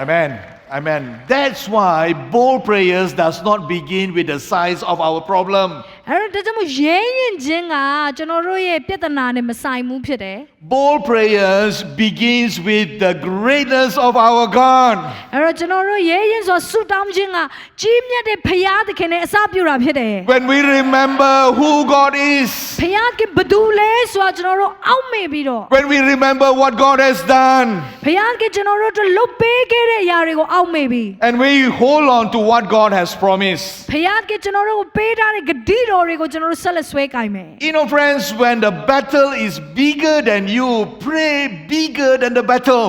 Amen. Amen. That's why bold prayers does not begin with the size of our problem. အဲ့တော့ဒါကြောင့်မို့ရဲရင်ခြင်းကကျွန်တော်တို့ရဲ့ပြဿနာနဲ့မဆိုင်ဘူးဖြစ်တယ် Bold prayers begins with the greatness of our God. အဲ့တော့ကျွန်တော်တို့ရဲရင်ဆိုဆုတောင်းခြင်းကကြီးမြတ်တဲ့ဖရာသခင်နဲ့အစပြုတာဖြစ်တယ် When we remember who God is, ဖရာကဘယ်သူလဲဆိုတာကျွန်တော်တို့အောက်မေ့ပြီးတော့ when we remember what God has done, ဖရာကကျွန်တော်တို့လုပ်ပေးခဲ့တဲ့အရာတွေကိုအောက်မေ့ပြီး and we hold on to what God has promised. ဖရာကကျွန်တော်တို့ကိုပေးထားတဲ့ဂတိတော်တွေကိုကျွန်တော်တို့ဆက်လက်ဆွဲကိုင်မယ် You know, friends, when the battle is bigger than you, pray bigger than the battle.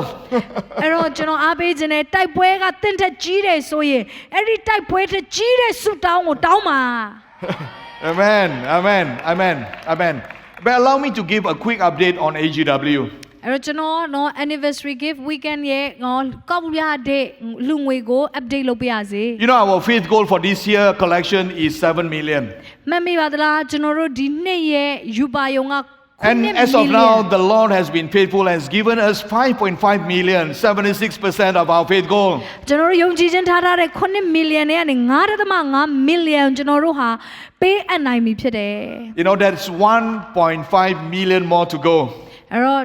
အဲ့တော့ကျွန်တော်အားပေးခြင်းနဲ့တိုက်ပွဲကတင့်ထက်ကြီးတယ်ဆိုရင်အဲ့ဒီတိုက်ပွဲထက်ကြီးတဲ့ဆုတောင်းကိုတောင်းပါ Amen. Amen. Amen. Amen. But allow me to give a quick update on AGW. အဲ့တော့ကျွန်တော်နော် anniversary gift weekend ရဲ့ကောက်ရတဲ့လူငွေကို update လုပ်ပြရစေ You know, our faith goal for this year collection is 7 million. မှတ်မိပါသလားကျွန်တော်တို့ဒီနှစ်ရဲ့ယူပါယုံက And as of now, the Lord has been faithful and has given us 5.5 million, 76% of our faith goal. ကျွန်တော်တို့ယုံကြည်ခြင်းထားတဲ့9 million နဲ့ကနေ9.5 million ကျွန်တော်တို့ဟာပေးအပ်နိုင်ပြီဖြစ်တယ် You know, that's 1.5 million more to go. အဲ့တော့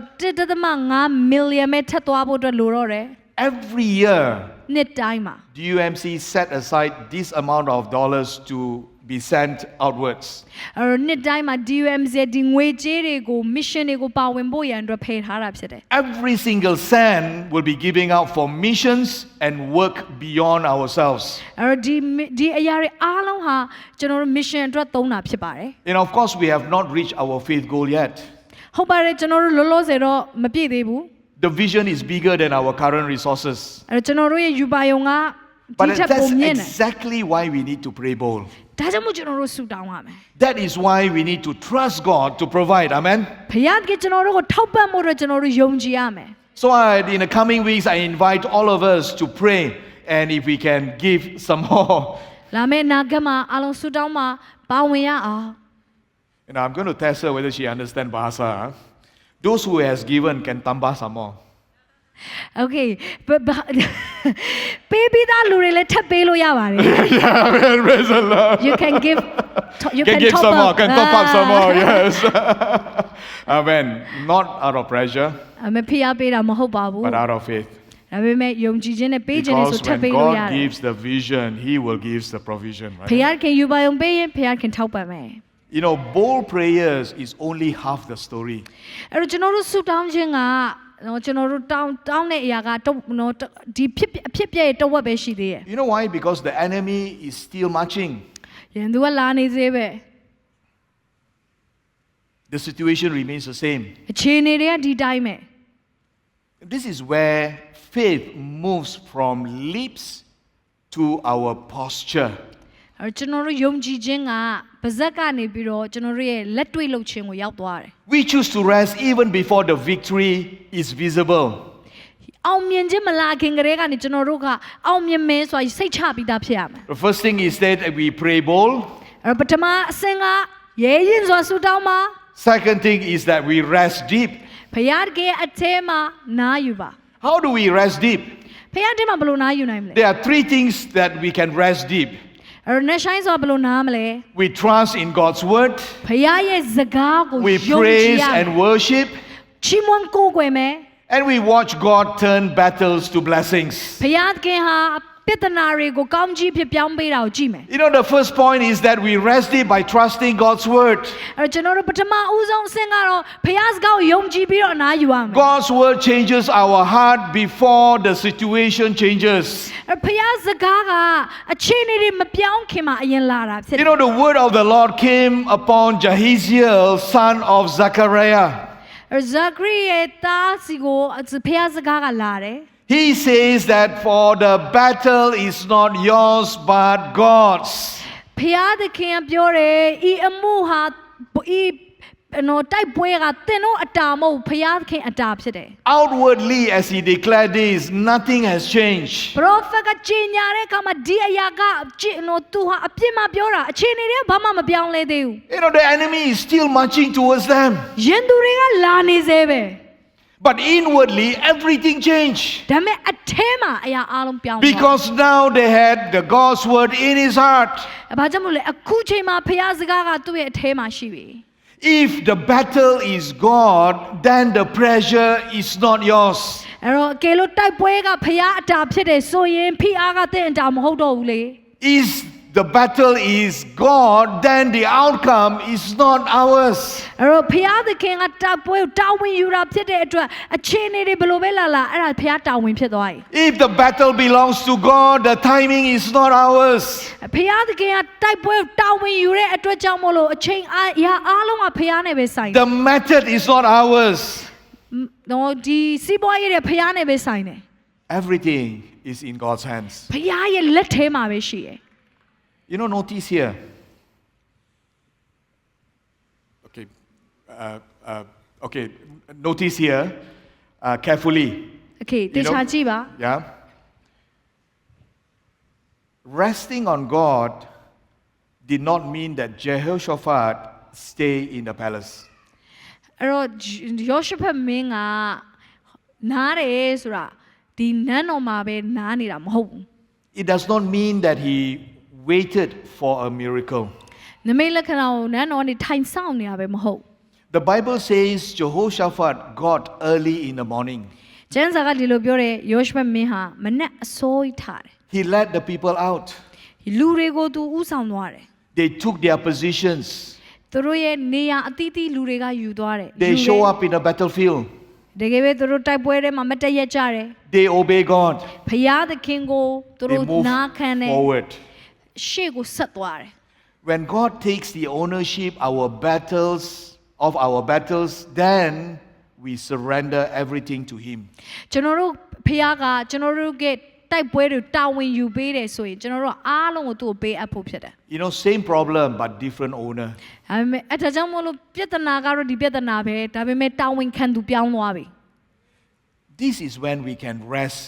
1.5 million ပဲထပ်သွားဖို့အတွက်လိုတော့တယ် Every year, နှစ်တိုင်းမှာ DUMC set aside this amount of dollars to be sent outwards. အဲ့တော့နှစ်တိုင်းမှာ DUMZ ဒီငွေကြေးတွေကို mission တွေကိုပါဝင်ဖို့ရန်အတွက်ဖယ်ထားတာဖြစ်တယ် Every single cent will be giving out for missions and work beyond ourselves. အဲ့တော့ဒီအရာတွေအားလုံးဟာကျွန်တော်တို့ mission အတွက်သုံးတာဖြစ်ပါတယ် And of course, we have not reached our faith goal yet. ဟုတ်ပါတယ်ကျွန်တော်တို့လောလောဆယ်တော့မပြည့်သေးဘူး The vision is bigger than our current resources. အဲ့တော့ကျွန်တော်တို့ရဲ့ယူပါယုံက But ဒီထက် that's ပုံမြင့်တယ် exactly why we need to pray bold. ဒါကြောင့်မို့ကျွန်တော်တို့ဆုတောင်းရမယ် That is why we need to trust God to provide. Amen. ဘုရားကကျွန်တော်တို့ကိုထောက်ပံ့ဖို့အတွက်ကျွန်တော်တို့ယုံကြည်ရမယ် So in the coming weeks, I invite all of us to pray. And if we can give some more. လာမယ့်နာဂတ်မှာအားလုံးဆုတောင်းမှာပါဝင်ရအောင် And I'm going to test her whether she understands Bahasa. Huh? Those who has given can tambah some more. Okay ပေးပြီးသားလူတွေလည်းထပ်ပေးလို့ရပါတယ် Yeah, amen. Praise the Lord. You can give you Can give top some up. more, can top up some more, yes. Amen. Not out of pressure, မဖိအားပေးတာမဟုတ်ပါဘူး but out of faith. ဒါပေမဲ့ယုံကြည်ခြင်းနဲ့ပေးခြင်းနဲ့ဆို Because ထပ် when ပေးလို့ရတ God ယ် gives the vision, He will give the provision. ဘု Right? ရားခင်ယူပါယုံပေးရင်ဘုရားခင်ထောက်ပံ့မယ် You know, bold prayers is only half the story. အဲ့တော့ကျွန်တော်တို့ဆုတောင်းခြင်းကနော်ကျွန်တော်တို့တောင်းတဲ့အရာကနော်ဒီအဖြစ်ပြည့်တဝက်ပဲရှိသေးတယ် You know why? Because the enemy is still marching. ရန်သူကလာနေသေးပဲ The situation remains the same. အခြေအနေတွေကဒီတိုင်းပဲ This is where faith moves from lips to our posture. ကျွန်တော်တို့ယုံကြည်ခြင်းကပါဇက်ကနေပြီးတော့ကျွန်တော်တို့ရဲ့လက်တွေ့လှုပ်ခြင်းကိုရောက်သွားတယ် We choose to rest even before the victory is visible. အောင်မြင်ခြင်းမလာခင်ကတည်းကနေကျွန်တော်တို့ကအောင်မြင်မယ်ဆိုတာစိတ်ချပြီးသားဖြစ်ရမယ် The first thing is that we pray bold. ပထမအဆင့်ကရဲရင်စွာဆုတောင်းပါ Second thing is that we rest deep. ဖယားတကယ်အထဲမှာနားယူပါ How do we rest deep? ဖယားထဲမှာဘယ်လိုနားယူနိုင်မလဲ There are three things that we can rest deep. နဲ့ဆိုင်ဆိုတာဘယ်လိုနားမလဲ We trust in God's word. ဖယားရဲ့စကားကို We ယုံကြည် praise ရ and worship. ချီးမွမ်းကိုးကွယ်မယ် And we watch God turn battles to blessings. ဖယားတကယ်ဟာပြဿနာတွေကိုကောင်းကြီးဖြစ်ပြောင်းပေးတာကိုကြည့်မယ် You know, the first point is that we rest deep by trusting God's word. ကျွန်တော်တို့ပထမဦးဆုံးအဆင့်ကတော့ဖယားစကားကိုယုံကြည်ပြီးတော့နားယူရမယ် God's word changes our heart before the situation changes. ဖယားစကားကအခြေအနေတွေမပြောင်းခင်မှာအရင်လာတာဖြစ်တယ် You know, the word of the Lord came upon Jahaziel, son of Zechariah. ဇာခရီရဲ့သားစီကိုဖယားစကားကလာတယ် He says that for the battle is not yours but God's. ဖယားသခင်ကပြောတယ်ဤအမှုဟာဤနော်တိုက်ပွဲကတင်တို့အတာမဟုတ်ဖယားသခင်အတာဖြစ်တယ် Outwardly, as he declared this, nothing has changed. ပရောဖက်ကကြီးညာတဲ့အခါမှာဒီအရာကနော်သူဟာအပြစ်မှပြောတာအခြေအနေတွေဘာမှမပြောင်းလဲသေးဘူး You know, the enemy is still marching towards them. ယင်သူတွေကလာနေသေးပဲ But inwardly, everything changed. ဒါပေမဲ့အထဲမှာအရာအလုံးပြောင်းသွား Because now they had the God's word in his heart. ဘာကြောင့်မို့လဲအခုချိန်မှာဖယားစကားကသူ့ရဲ့အထဲမှာရှိပြီ If the battle is God, then the pressure is not yours. အဲ့တော့အကယ်လို့တိုက်ပွဲကဖယားအတာဖြစ်တယ်ဆိုရင်ဖိအားကတဲ့အတာမဟုတ်တော့ဘူးလေ If the battle is God, then the outcome is not ours. အဲ့တော့ဖယားသခင်ကတိုက်ပွဲကိုတာဝန်ယူတာဖြစ်တဲ့အတွက်အခြေအနေတွေဘယ်လိုပဲလာလာအဲ့ဒါဖယားတာဝန်ဖြစ်သွားပြီ If the battle belongs to God, the timing is not ours. ဖယားသခင်ကတိုက်ပွဲကိုတာဝန်ယူတဲ့အတွက်ကြောင့်မို့လို့အချိန်အရာအားလုံးကဖယားနဲ့ပဲဆိုင်တယ် The method is not ours. နော်ဒီစီးပွားရေးတွေဖယားနဲ့ပဲဆိုင်တယ် Everything is in God's hands. ဖယားရဲ့လက်ထဲမှာပဲရှိတယ် You know, notice here. Okay. Okay. Notice here carefully. โอเคတေချာကြည့်ပါ Yeah. Resting on God did not mean that Jehoshaphat stay in the palace. အဲ့တော့ယောရှဖတ်မင်းကနားတယ်ဆိုတာဒီနန်းတော်မှာပဲနားနေတာမဟုတ်ဘူး It does not mean that he waited for a miracle. နမိတ်လက္ခဏာကိုနန်းတော်ကနေထိုင်ဆောင်နေတာပဲမဟုတ် The Bible says Jehoshaphat got early in the morning. ကျမ်းစာကဒီလိုပြောတယ်ယောရှဖတ်မင်းဟာမနက်အစိုးရထားတယ် He led the people out. လူတွေကိုသူဥဆောင်သွားတယ် They took their positions. သူတို့ရဲ့နေရာအသီးသီးလူတွေကယူသွားတယ် They show up in the battlefield. တကယ်ပဲသူတို့တိုက်ပွဲထဲမှာမတက်ရက်ကြတယ် They obey God. ဖယားသခင်ကိုသူ They တို့ move နာခံတယ် forward. ရှေ့ကိုဆက်သွားတယ် When God takes the ownership of our battles, then we surrender everything to Him. ကျွန်တော်တို့ဖယားကကျွန်တော်တို့ရဲ့တိုက်ပွဲတွေတာဝန်ယူပေးတယ်ဆိုရင်ကျွန်တော်တို့အားလုံးကိုသူ့ကိုပေးအပ်ဖို့ဖြစ်တယ် You know, same problem but different owner. ဒါပေမဲ့အဲ့ဒါကြောင့်မို့လို့ပြဿနာကတော့ဒီပြဿနာပဲဒါပေမဲ့တာဝန်ခံသူပြောင်းသွားပြီ This is when we can rest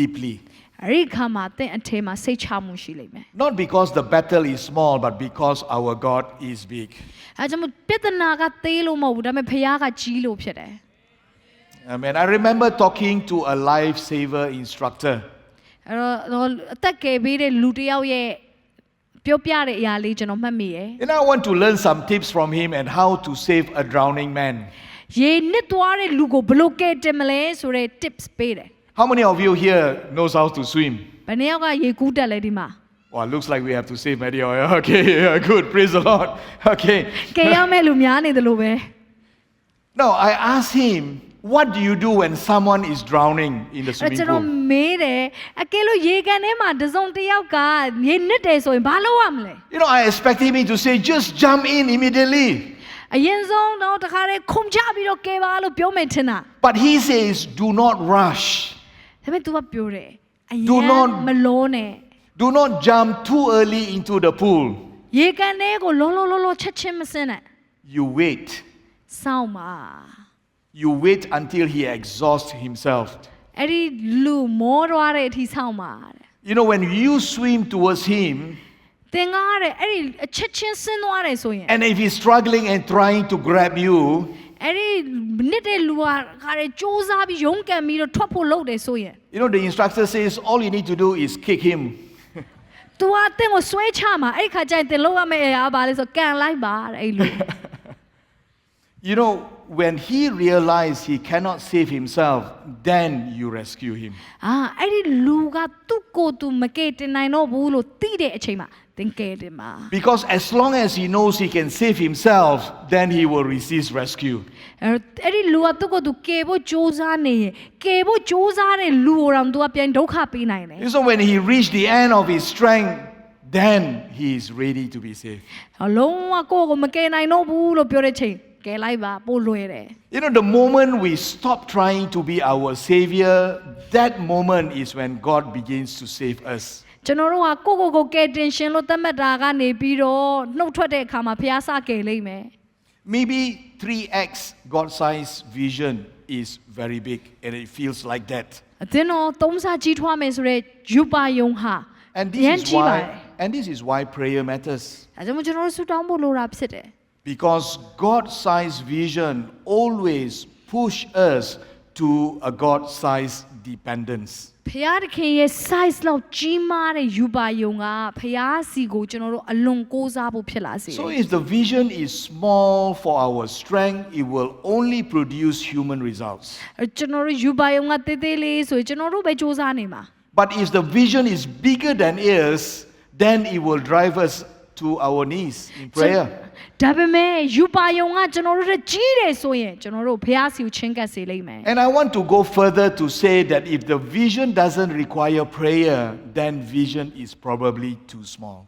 deeply. အဲ့ဒီခါမှာသင်အထဲမှာစိတ်ချမှုရှိလိမ့်မယ် Not because the battle is small, but because our God is big. အဲ့ကြောင့်မို့ပြဿနာကသေးလို့မဟုတ်ဘူးဒါပေမဲ့ဖယားကကြီးလို့ဖြစ်တယ် Amen. I remember talking to a lifesaver instructor. အဲ့တော့အသက်ကယ်ပေးတဲ့လူတစ်ယောက်ရဲ့ပြောပြတဲ့အရာလေးကျွန်တော်မှတ်မိတယ် And I want to learn some tips from him and how to save a drowning man. ရေနစ်သွားတဲ့လူကိုဘယ်လိုကယ်တင်မလဲဆိုတဲ့ tips ပေးတယ် How many of you here knows how to swim? ဘယ်နှစ်ယောက်ကရေကူးတက်လဲဒီမှာ Well, looks like we have to save Maddie. Okay, good. Praise the Lord. Okay. ကယ်ရမယ့်လူများနေတယ်လို့ပဲ No, I asked him, what do you do when someone is drowning in the အဲ့ swimming ကျွန်တော် pool? မေးတယ်အကယ်လို့ရေကန်ထဲမှာတစုံတစ်ယောက်ကရေနစ်တယ်ဆိုရင်ဘာလုပ်ရမလဲ You know, I expected him to say, just jump in immediately. အရင်ဆုံးတော့တခါတည်းခုန်ချပြီးတော့ကဲပါလို့ပြောမယ်ထင်တာ But he says, do not rush. ဒါပေမဲ့ तू ကပြောတယ်အရ Do င် not- မလုံးနဲ့ Do not jump too early into the pool. ရေကန်ထဲကိုလောချက်ချင်းမစင်းနဲ့ You wait. စောင့်ပါ You wait until he exhausts himself. အဲ့ဒီလူမောသွားတဲ့အထိစောင့်ပါတဲ့ You know, when you swim towards him, သင်ကားတဲ့အဲ့ဒီအချက်ချင်းဆင်းသွားတယ်ဆိုရင် and if he's struggling and trying to grab you, အဲ့ဒီနစ်တဲ့လူကခါတဲ့စူးစမ်းပြီးရုန်းကန်ပြီးတော့ထွက်ဖို့လုပ်တယ်ဆိုရင် you know, the instructor says all you need to do is kick him. तू အသင်ကိုဆွဲချမှာအဲ့ခါကျရင်သင်လုပ်ရမယ့်အရာပါလဲဆိုကန်လိုက်ပါတဲ့အဲ့လူ You know, when he realized he cannot save himself, then you rescue him. အဲ့ဒီလူကသူ့ကိုယ်သူမကယ်တင်နိုင်တော့ဘူးလို့သိတဲ့အချိန်မှာသင်ကယ်တင်ပါ Because as long as he knows he can save himself, then he will receive rescue. အဲ့ဒီလူကသူ့ကိုယ်သူကယ်ဖို့ကြိုးစားနေရင်ကယ်ဖို့ကြိုးစားတဲ့လူကိုတော့ तू ကပြန်ဒုက္ခပေးနိုင်တယ် So when he reached the end of his strength, then he is ready to be saved. လုံးဝကိုယ့်ကိုမကယ်နိုင်တော့ဘူးလို့ပြောတဲ့ချိန်ကယ်လိုက်ပါပို့လွယ်တယ် You know, the moment we stop trying to be our savior, that moment is when God begins to save us. ကျွန်တော်တို့ကကိုကယ်တင်ရှင်လို့သတ်မှတ်တာကနေပြီးတော့နှုတ်ထွက်တဲ့အခါမှာဖျားစကယ်လိမ့်မယ် Maybe 3x God-sized vision is very big and it feels like that. အသင်းတော်သုံးစားကြီးထွားမယ်ဆိုတဲ့ယူပါယုံဟာ And ရန် this is ကြီးပါတယ် why prayer matters. ဒါကြောင့်ကျွန်တော်တို့ဆုတောင်းဖို့လိုတာဖြစ်တယ် Because God-sized vision always push us to a God-sized dependence. ဖျားသခင်ရဲ့ size လောက်ကြီးမားတဲ့ယူပါယုံကဖျားစီကိုကျွန်တော်တို့အလွန်ကိုးစားဖို့ဖြစ်လာစေတယ် So if the vision is small for our strength, it will only produce human results. ကျွန်တော်တို့ယူပါယုံကတေးသေးလေးဆိုရင်ကျွန်တော်တို့ပဲစူးစမ်းနေမှာ But if the vision is bigger than us, then it will drive us to our knees in prayer. ဒါပေမဲ့ယူပါယုံကကျွန်တော်တို့တက်ကြီးတယ်ဆိုရင်ကျွန်တော်တို့ဖျားစီကိုချင်းကပ်စေလိမ့်မယ် And I want to go further to say that if the vision doesn't require prayer, then vision is probably too small.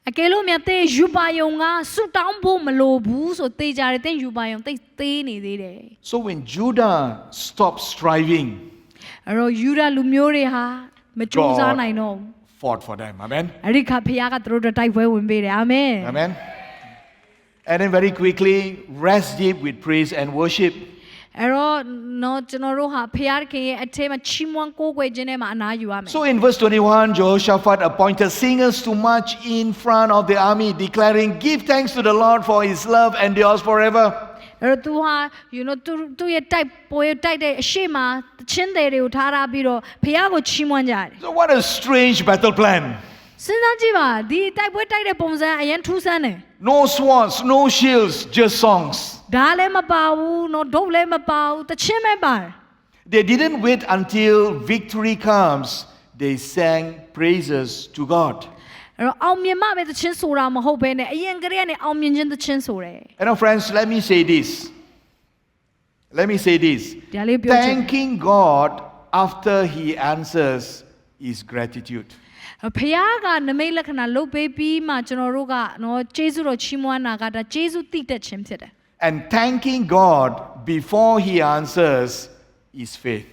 အကယ်လို့မြတ်တဲ့ယူပါယုံကဆုတောင်းဖို့မလိုဘူးဆိုသိကြတယ်တဲ့ယူပါယုံသိသေးနေသေးတယ် So when Judah stopped striving, အဲ့တော့ယူဒလူမျိုးတွေဟာမကြိုးစားနိုင်တော့ဘူး fought for them. Amen. အဲ့ဒီခါဖျားကသူတို့တိုက်ပွဲဝင်ပေးတယ်အာမင် Amen. And then very quickly, rest deep with praise and worship. အဲ့တော့နော်ကျွန်တော်တို့ဟာဖျားခင်ရဲ့အထက်မှာချီးမွမ်းကိုးကွယ်ခြင်းထဲမှာအနားယူရမယ် So in verse 21, Jehoshaphat appointed singers to march in front of the army, declaring, "Give thanks to the Lord for his love endures forever." အဲ့တော့သူဟာ you know သူရဲ့တိုက်ပွဲတိုက်တဲ့အရှိမတချင်းတွေကိုထားပြီးတော့ဖျားကိုချီးမွမ်းကြတယ် So what a strange battle plan. စဉ်းစားကြည့်ပါဒီတိုက်ပွဲတိုက်တဲ့ပုံစံအရင်ထူးဆန်းတယ် No swords, no shields, just songs. ဒါလည်းမပါဘူးနော်ဒုတ်လည်းမပါဘူးတချင်းပဲပါတယ် They didn't wait until victory comes. They sang praises to God. အဲ့တော့အောင်မြင်မှပဲတချင်းဆိုတာမဟုတ်ဘဲနဲ့အရင်ကတည်းကနေအောင်မြင်ခြင်းတချင်းဆိုတယ် You know, friends, let me say this. Let me say this. ဒါလေးပြောချင် Thanking God after he answers is gratitude. ဖခင်ကနမိတ်လက္ခဏာလုပ်ပေးပြီးမှကျွန်တော်တို့ကနော်ကျေးဇူးတော်ချီးမွမ်းတာကဒါကျေးဇူးတည်တတ်ခြင်းဖြစ်တယ် And thanking God before he answers is faith.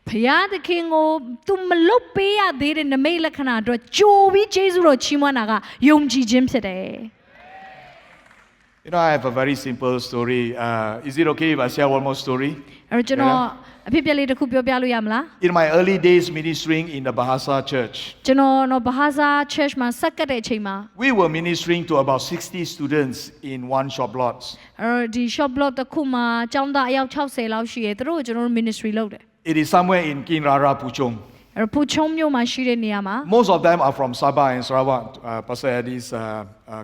ဖခင်သခင်ကိုသူမလုပ်ပေးရသေးတဲ့နမိတ်လက္ခဏာအတွက်ကြိုပြီးကျေးဇူးတော်ချီးမွမ်းတာကယုံကြည်ခြင်းဖြစ်တယ် You know, I have a very simple story. Is it okay if I share one more story? အဲ့တော့ကျွန်တော်အဖြစ်အပျက်လေးတစ်ခုပြောပြလို့ရမလား In my early days ministering in the Bahasa Church, ကျွန်တော်နော်ဘာသာ church မှာဆက်ကတ်တဲ့အချိန်မှာ we were ministering to about 60 students in one shop lot. အဲ့တော့ဒီ shop block တစ်ခုမှာကျောင်းသားအယောက်60လောက်ရှိတယ်သူတို့ကိုကျွန်တော်တို့ ministry လုပ်တယ် It is somewhere in Kinrara, Puchong. အဲ့တော့ပူချုံမြို့မှာရှိတဲ့နေရာမှာ Most of them are from Sabah and Sarawak, Pasir Adis,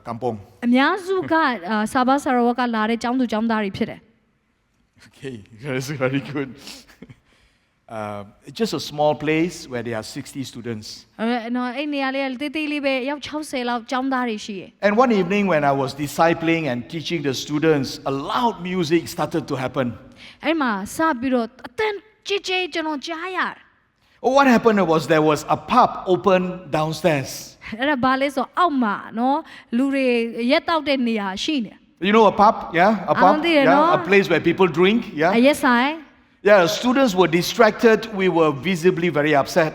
Kampong. အများစုကစာဘာဆာရဝတ်ကလာတဲ့ကျောင်းသူကျောင်းသားတွေဖြစ်တယ် Okay, that's very good. It's just a small place where there are 60 students. အဲ့နော်အဲ့နေရာလေးတေးသေးလေးပဲအယောက်60လောက်ကျောင်းသားတွေရှိတယ် And one evening when I was discipling and teaching the students, a loud music started to happen. အဲ့မှာစပြီးတော့အတန်ကြည်ကြည်ကျွန်တော်ကြားရတယ် Oh, what happened was there was a pub open downstairs. အဲ့ဒါဘာလဲဆိုအောက်မှာနော်လူတွေရက်တောက်တဲ့နေရာရှိနေ You know a pub, yeah? A pub, don't think I yeah? know. A place where people drink, အ yeah? ရက်ဆိုင် Yeah, students were distracted. We were visibly very upset.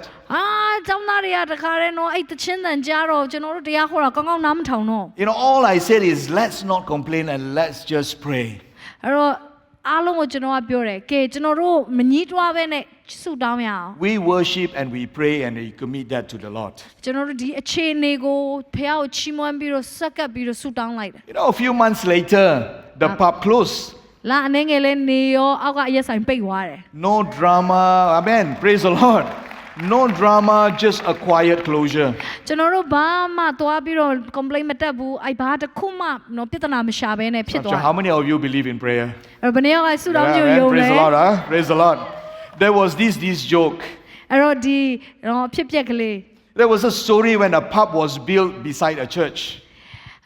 ကျောင်းသားတွေကတခါတည်းတော့အဲ့တချင်းတန်ကြတော့ကျွန်တော်တို့တရားဟောတာကောင်းကောင်းနားမထောင်တော့ You know, all I said is, let's not complain and let's just pray. အဲ့တော့အားလုံးကိုကျွန်တော်ကပြောတယ်ကဲကျွန်တော်တို့မငြီးတွားပဲနဲ့ဆုတောင်းရအောင် We worship and we pray and we commit that to the Lord. ကျွန်တော်တို့ဒီအခြေအနေကိုဖះကိုချီးမွမ်းပြီးတော့ဆက်ကပ်ပြီးတော့ဆုတောင်းလိုက်တယ် You know, a few months later, the pub closed. လာအနေငယ်လေးနေရောအောက်ကအရက်ဆိုင်ပိတ်သွားတယ် No drama. Amen. Praise the Lord. No drama, just a quiet closure. ကျွန်တော်တို့ဘာမှသွားပြီးတော့ complaint မတက်ဘူးအဲ့ဘာတစ်ခုမှတော့ပြဿနာမရှာဘဲနဲ့ဖြစ် I'm သွား sure how many of you believe in prayer? အဲ့ဘယ်နည်းကဆုတောင်းကြ Amen. ရုံ Praise လဲ the Lord. Huh? Praise the Lord. There was this joke. အဲ့တော့ဒီဖြစ်ပျက်ကလေး There was a story when a pub was built beside a church.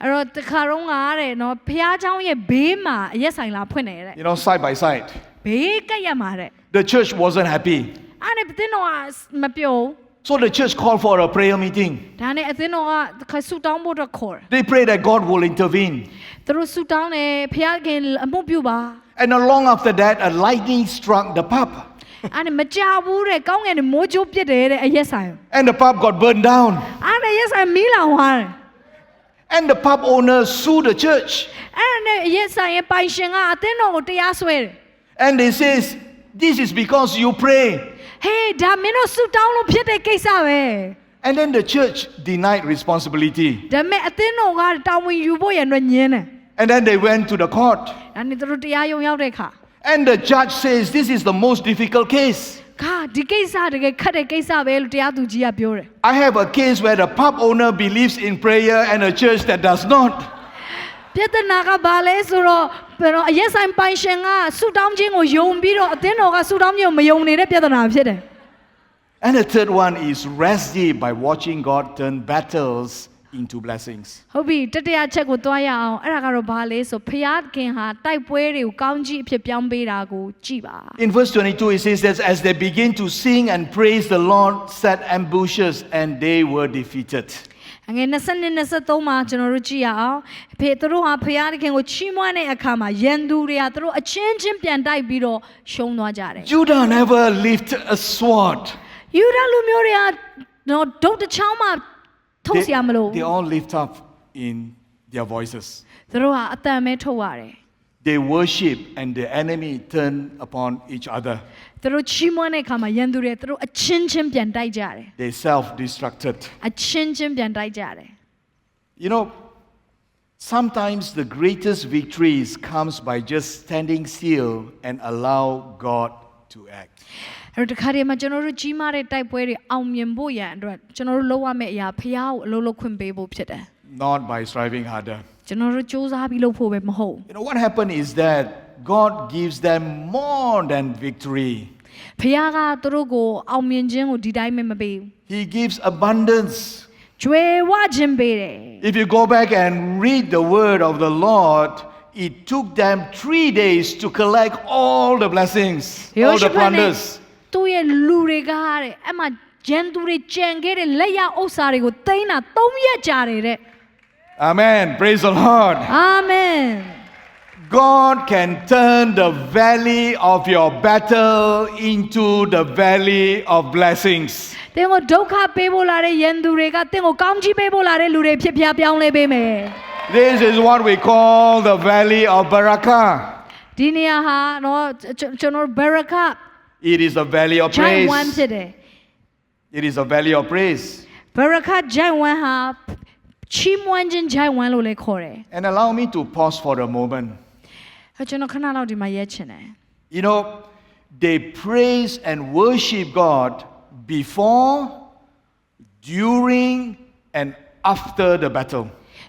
အဲ့တော့တခါတော့ငါတဲ့နော်ဖះเจ้าရဲ့ဘေးမှာအရက်ဆိုင်လာဖွင့်နေတဲ့ You know, side by side. ဘေးကပ်ရမှာတဲ့ The church wasn't happy. အဲ့ဒါဘယ်တော့မပြော So the church called for a prayer meeting. ဒါနဲ့အသင်းတော်ကဆုတောင်းဖို့တော့ခေါ်တယ် They prayed that God will intervene. သူတို့ဆုတောင်းတယ်ဖះခင်အမှုပြုပါ And along after that, a lightning struck the pub. အဲ့ဒါမကြဘူးတဲ့ကောင်းငယ်နဲ့မိုးကြိုးပစ်တယ်တဲ့အရက်ဆိုင် And the pub got burned down. အဲ့ဒါရက်ဆိုင်မီးလောင်သွားတယ် And the pub owner sued the church. အဲ့ဒါနဲ့ရက်ဆိုင်ရဲ့ပိုင်ရှင်ကအသင်းတော်ကိုတရားစွဲတယ် And they says, this is because you pray. ဟေးဒါမင်းတို့ဆုတောင်းလို့ဖြစ်တဲ့ကိစ္စပဲ And then the church denied responsibility. ဒါပေမဲ့အသင်းတော်ကတာဝန်ယူဖို့ရတဲ့ညင်းတယ် And then they went to the court. ဒါနဲ့သူတို့တရားရုံရောက်တဲ့အခါ And the judge says, this is the most difficult case. ဒီကိစ္စတကယ်ခက်တဲ့ကိစ္စပဲလို့တရားသူကြီးကပြောတယ် I have a case where the pub owner believes in prayer and a church that does not. ပြဿနာကဘာလဲဆိုတော့အရက်ဆိုင်ပိုင်ရှင်ကဆုတောင်းခြင်းကိုယုံပြီးတော့အသင်းတော်ကဆုတောင်းခြင်းကိုမယုံနေတဲ့ပြဿနာဖြစ်တယ် And the third one is rest deep by watching God turn battles into blessings. ဟုတ်ပြီတတိယချက်ကိုတွားရအောင်အဲ့ဒါကတော့ဘာလဲဆိုဖျားခင်ဟာတိုက်ပွဲတွေကိုကောင်းကြီးအဖြစ်ပြောင်းပေးတာကိုကြည့်ပါ In verse 22, it says that as they begin to sing and praise the Lord, set ambushes and they were defeated. ငယ်20-23မှာကျွန်တော်တို့ကြည့်ရအောင်ဖေသူတို့ဟာဖျားခင်ကိုချီးမွမ်းတဲ့အခါမှာရန်သူတွေကသူတို့အချင်းချင်းပြန်တိုက်ပြီးတော့ရှုံးသွားကြတယ် Judah never lifted a sword. ယူဒလူမျိုးတွေကတော့ဒုတ်တစ်ချောင်းမှထုတ်เสียမလို့ They all lift up in their voices. သူတို့ဟာအတန်မဲထုတ်ရတယ် They worship and the enemy turn upon each other. သူတို့ချီးမွမ်းတဲ့အခါမှာရန်သူတွေသူတို့အချင်းချင်းပြန်တိုက်ကြတယ် They self-destructed. အချင်းချင်းပြန်တိုက်ကြတယ် You know, sometimes the greatest victories comes by just standing still and allow God to act. အဲ့တော့ဒီခါဒီမှာကျွန်တော်တို့ကြီးမားတဲ့တိုက်ပွဲတွေအောင်မြင်ဖို့ရန်အတွက်ကျွန်တော်တို့လုပ်ရမယ့်အရာဖျားကိုအလုပ်လုပ်ခွင့်ပေးဖို့ဖြစ်တယ် Not by striving harder. ကျွန်တော်တို့စူးစမ်းပြီးလုပ်ဖို့ပဲမဟုတ် You know, what happened is that God gives them more than victory. ဖျားကသူတို့ကိုအောင်မြင်ခြင်းကိုဒီတိုင်းပဲမပေးဘူး He gives abundance. ကျွေးဝခြင်းပေးတယ် If you go back and read the word of the Lord, it took them 3 days to collect all the blessings, all the plunders. သူ့ရဲ့လူတွေကတဲ့အဲ့မှာဂျန်သူတွေကြံခဲ့တဲ့လက်ရဥစ္စာတွေကိုသိမ်းတာ3ရက်ကြာတယ်တဲ့ Amen. Praise the Lord. အာမင် God can turn the valley of your battle into the valley of blessings. တင်းကိုဒုက္ခပေးဖို့လာတဲ့ရန်သူတွေကတင်းကိုကောင်းချီးပေးဖို့လာတဲ့လူတွေဖြစ်ပြပြောင်းလဲပေးမယ် This is what we call the valley of Barakah. ဒီနေရာဟာတော့ကျွန်တော်ဘရကာ It is a valley of ဂျိုင် praise. ဝမ်ဖြစ်တယ် It is a valley of praise. ဘရကာဂျိုင်ဝမ်ဟာချီးမွမ်းခြင်းဂျိုင်ဝမ်လို့လည်းခေါ်တယ် And allow me to pause for a moment. ကျွန်တော်ခဏလောက်ဒီမှာရဲချင်တယ် You know, they praise and worship God before, during, and after the battle.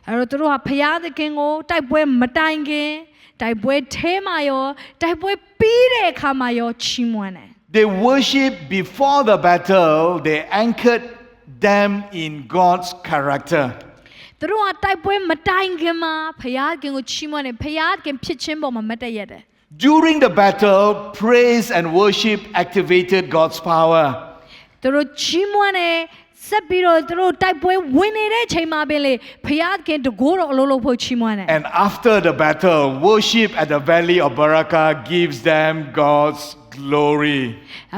အဲ့တော့သူတို့ဟာဖျားသခင်ကိုတိုက်ပွဲမတိုင်ခင်တိုက်ပွဲထဲမှာရောတိုက်ပွဲပြီးတဲ့အခါမှာရောချီးမွမ်းတယ် They worship before the battle, they anchored them in God's character. သူတို့ဟာတိုက်ပွဲမတိုင်ခင်မှာဖျားသခင်ကိုချီးမွမ်းတယ်ဖျားသခင်ဖြစ်ခြင်းပေါ်မှာမတ်တက်ရတယ် During the battle, praise and worship activated God's power. သူတို့ချီးမွမ်းတယ် ဆက်ပြီးတော့သူတို့တိုက်ပွဲဝင်နေတဲ့အချိန်မှာပင်လေဖျားသခင်တကိုးတော်အလုံးလုံးဖို့ချီးမွမ်းတယ် And after the battle, worship at the valley of Barakah gives them God's glory.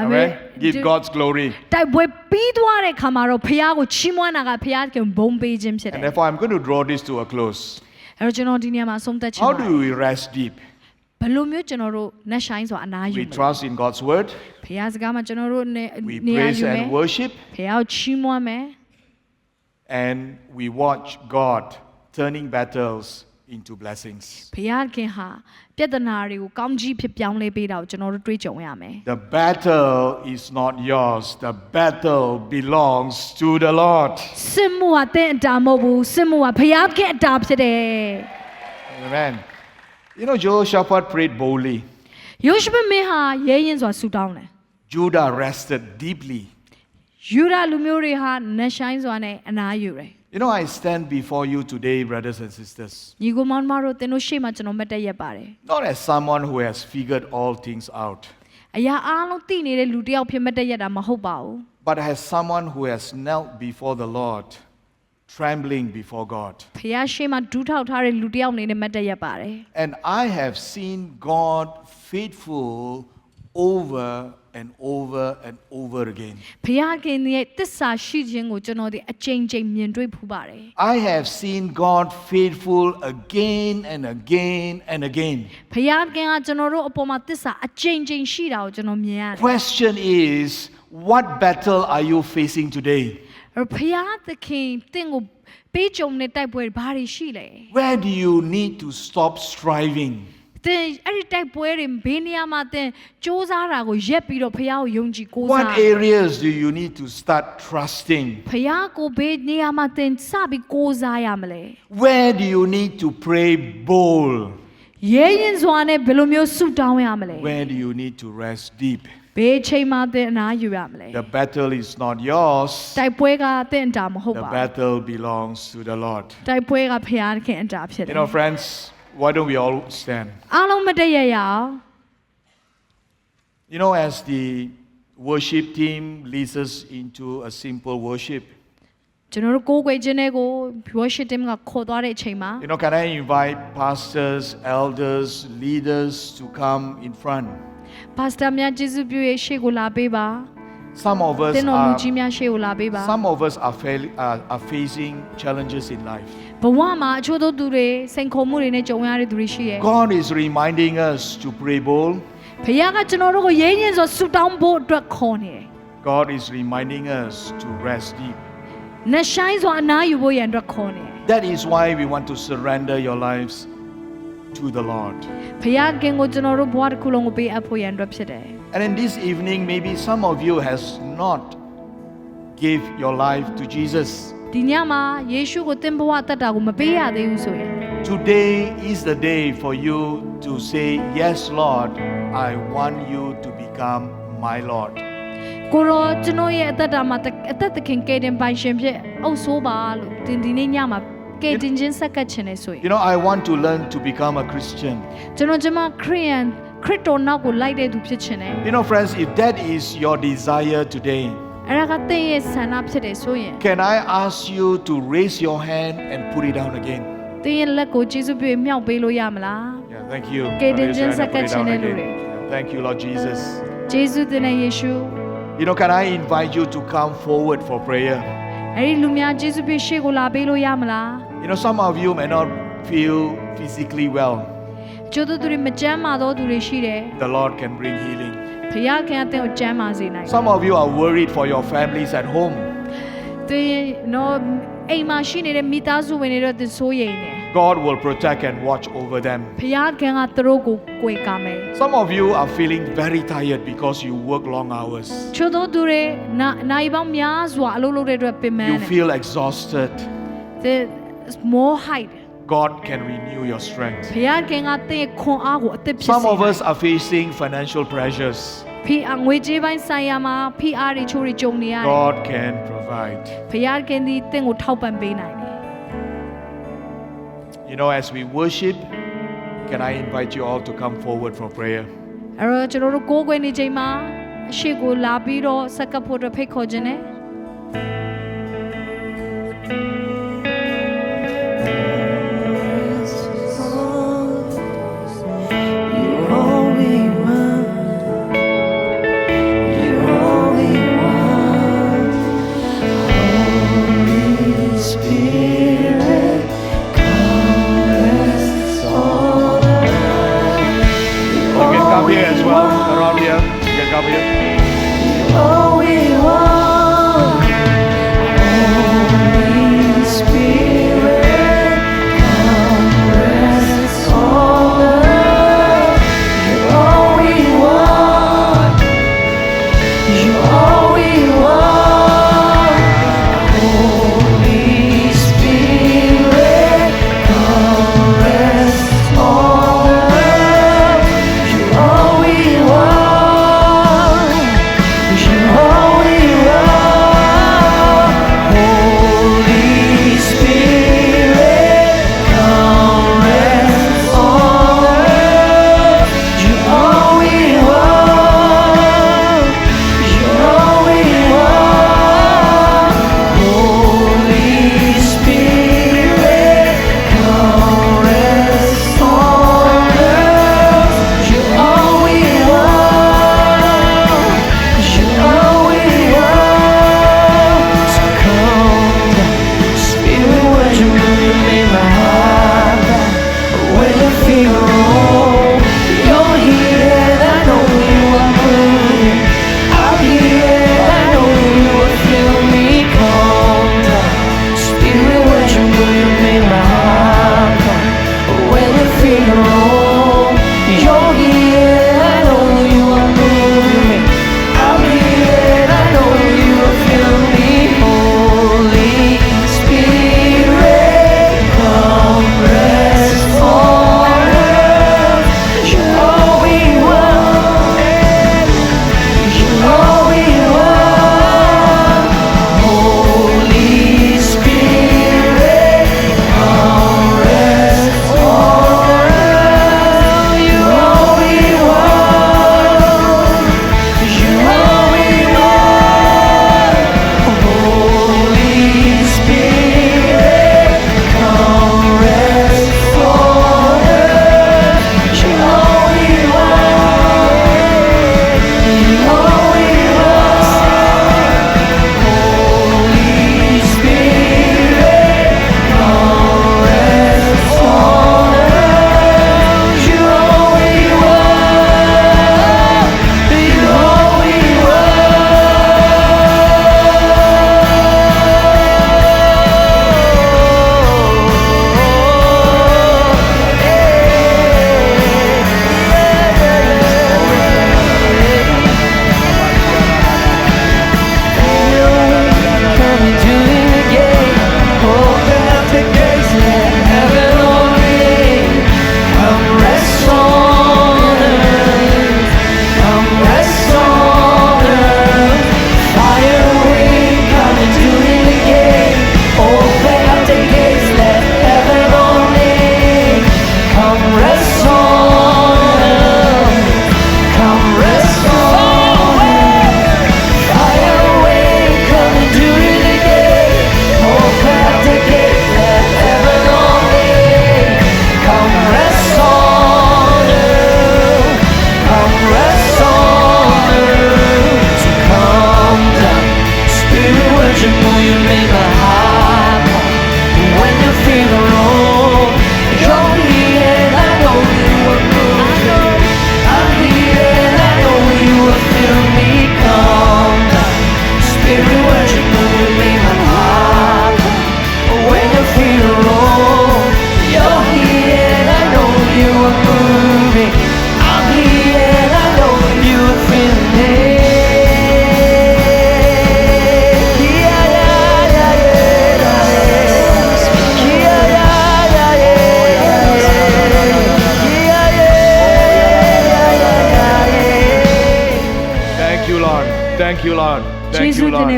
Amen. Give God's glory. တိုက်ပွဲပြီးသွားတဲ့ခါမှာတော့ဖျားကိုချီးမွမ်းတာကဖျားသခင်ဘုံပေးခြင်းဖြစ်တယ် And therefore, I'm going to draw this to a close. အဲ့တော့ကျွန်တော်ဒီနေရာမှာဆုံးသက်ချင်ပါ How တယ် do we rest deep? ဘယ်လိုမျိုးကျွန်တော်တို့နှက်ဆိုင်စွာအနားယူ We မလဲ trust in God's word. ဖျားစကားမှာကျွန်တော်တို့ We နေရာ praise ယူမယ် and worship. ဖျားကိုချီးမွမ်းမယ် And we watch God turning battles into blessings. ဖျားခင်ဟာပြဿနာတွေကိုကောင်းကြီးဖြစ်ပြောင်းလဲပေးတာကိုကျွန်တော်တို့တွေးကြုံရမယ် The battle is not yours. The battle belongs to the Lord. စစ်မှုဟာတဲ့အတာမဟုတ်ဘူးစစ်မှုဟာဖျားခင်အတာဖြစ်တယ် Amen. You know, Jehoshaphat prayed boldly. ယောရှုမင်းဟာရဲရင်စွာဆူတောင်းတယ် Judah rested deeply. ယူဒလူမျိုးတွေဟာနှက်ဆိုင်စွာနဲ့အနားယူတယ် You know, I stand before you today, brothers and sisters, ညီကိုမောင်မတို့သင်တို့ရှေ့မှာကျွန်တော်မတ်တက်ရက်ပါတယ် not as someone who has figured all things out, အရာအားလုံးသိနေတဲ့လူတစ်ယောက်ဖြစ်မတ်တက်ရက်တာမဟုတ်ပါဘူး but as someone who has knelt before the Lord, trembling before God. ဖျားရှေ့မှာဒူးထောက်ထားတဲ့လူတစ်ယောက်အနေနဲ့မတ်တက်ရက်ပါတယ် And I have seen God faithful over and over and over again. ဖျားခင်ရဲ့တစ္ဆာရှိခြင်းကိုကျွန်တော်ဒီအချိန်ချင်းမြင်တွေ့ဖူးပါတယ် I have seen God faithful again and again and again. ဖျားခင်ကကျွန်တော်တို့အပေါ်မှာတစ္ဆာအချိန်ချင်းရှိတာကိုကျွန်တော်မြင်ရတယ် Question is, what battle are you facing today? ဖျားသခင်တင့်ကိုပေးကြုံတဲ့တိုက်ပွဲဘာတွေရှိလဲ Where do you need to stop striving? တင်အဲ့ဒီတိုက်ပွဲတွေဘေးနေရာမှာတင်စ조사တာကိုရက်ပြီးတော့ဖျားကိုယုံကြည်ကိုးစား What areas do you need to start trusting? ဖျားကိုဘေးနေရာမှာတင်စပြီးကိုးစားရမလဲ Where do you need to pray bold? ရဲရင်စွာနဲ့ဘယ်လိုမျိုးဆုတောင်းရမလဲ Where do you need to rest deep? ဘေးချိန်မှာတင်အနားယူရမလဲ The battle is not yours. တိုက်ပွဲကတင့်အတာမဟုတ် The ပါဘူး battle belongs to the Lord. တိုက်ပွဲကဖျားခင်အတာဖြစ်တယ် You know, friends, why don't we all stand? အားလုံးမတည့်ရရအောင် You know, as the worship team leads us into a simple worship, ကျွန်တော်တို့ကိုးကွယ်ခြင်းတွေကို worship team ကခေါ်သွားတဲ့အချိန်မှာ you know, can I invite pastors, elders, leaders to come in front? ပါစတာများကျေးဇူးပြုရဲ့ရှေ့ကိုလာပေးပါ Some of us တင်းတော်လူ are, ကြီးများရှေ့ကိုလာပေးပါ some of us are facing challenges in life. ဘဝမှာအချို့သောသူတွေစိန်ခေါ်မှုတွေနဲ့ကြုံရတဲ့သူတွေရှိရဲ့ God is reminding us to pray bold. ဘုရားကကျွန်တော်တို့ကိုရဲရင်ဆိုဆုတောင်းဖို့အတွက်ခေါ်နေတယ် God is reminding us to rest deep. နှဆိုင်စွာအနားယူဖို့ရန်အတွက်ခေါ်နေတယ် That is why we want to surrender your lives to the Lord. ဘုရားခင်ကိုကျွန်တော်တို့ဘဝတစ်ခုလုံးကိုပေးအပ်ဖို့ရန်အတွက်ဖြစ်တယ် And in this evening, maybe some of you has not give your life to Jesus. ဒီညမှာယေရှုကိုသင်ဘဝတတ်တာကိုမပေးရသေးဘူးဆိုရင် Today is the day for you to say, yes, Lord, I want you to become my Lord. ကိုရောကျွန်တော်ရဲ့အသက်တာမှာအသက်သခင်ကယ်တင်ပိုင်ရှင်ဖြစ်အုပ်ဆိုးပါလို့ဒီနေ့ညမှာကယ်တင်ခြင်းဆက်ကပ်ခြင်းနဲ့ဆိုရင် You know, I want to learn to become a Christian. ကျွန်တော်ခရစ်ယာန်ခရစ်တော်နောက်ကိုလိုက်တဲ့သူဖြစ်ခြင်းနဲ့ You know, friends, if that is your desire today, အဲ့ဒါကသင်ရဲ့ဆန္ဒဖြစ်တယ်ဆိုရင် can I ask you to raise your hand and put it down again? သင်ရဲ့လက်ကိုကျေးဇူးပြုပြီးမြောက်ပေးလို့ရမလား Yeah, thank you. Kay din Raise dyan your hand sa and put it down kachinelo again. rin. Yeah, thank you, Lord Jesus. ကျေးဇူးတင်တဲ့ယေရှု You know, can I invite you to come forward for prayer? အဲ့ဒီလူများကျေးဇူးပြုရှေ့ကိုလာပေးလို့ရမလား You know, some of you may not feel physically well. ကျိုးသူတွေမကြမ်းမာသောသူတွေရှိတယ် The Lord can bring healing. ဘုရားခင်အသင်ကိုကြမ်းမာစေနိုင် Some of you are worried for your families at home. သင်နော်အိမ်မှာရှိနေတဲ့မိသားစုဝင်တွေတော့သင်စိုးရိမ်နေ God will protect and watch over them. ဘုရားခင်ကသူတို့ကိုကိုယ်ကာမယ် Some of you are feeling very tired because you work long hours. ချို့သောသူတွေနိုင်ပေါင်းများစွာအလုပ်လုပ်တဲ့အတွက်ပင်ပန်း You တယ် feel exhausted. သင် more height God can renew your strength. ဘုရားခင်ကသင်ခွန်အားကိုအသစ်ဖြစ်စေ Some of us are facing financial pressures. ဖိအားငွေကြေးပိုင်းဆိုင်ရာမှာဖိအားတွေချိုးတွေကြုံနေရတယ် God can provide. ဘုရားခင်သည်သင်ကိုထောက်ပံ့ပေးနိုင်တယ် You know, as we worship, can I invite you all to come forward for prayer? အဲ့တော့ကျွန်တော်တို့ကိုးကွယ်နေချိန်မှာအရှိကိုလာပြီးတော့စက္ကပ်ဖို့အတွက်ဖိတ်ခေါ်ခြင်းနဲ့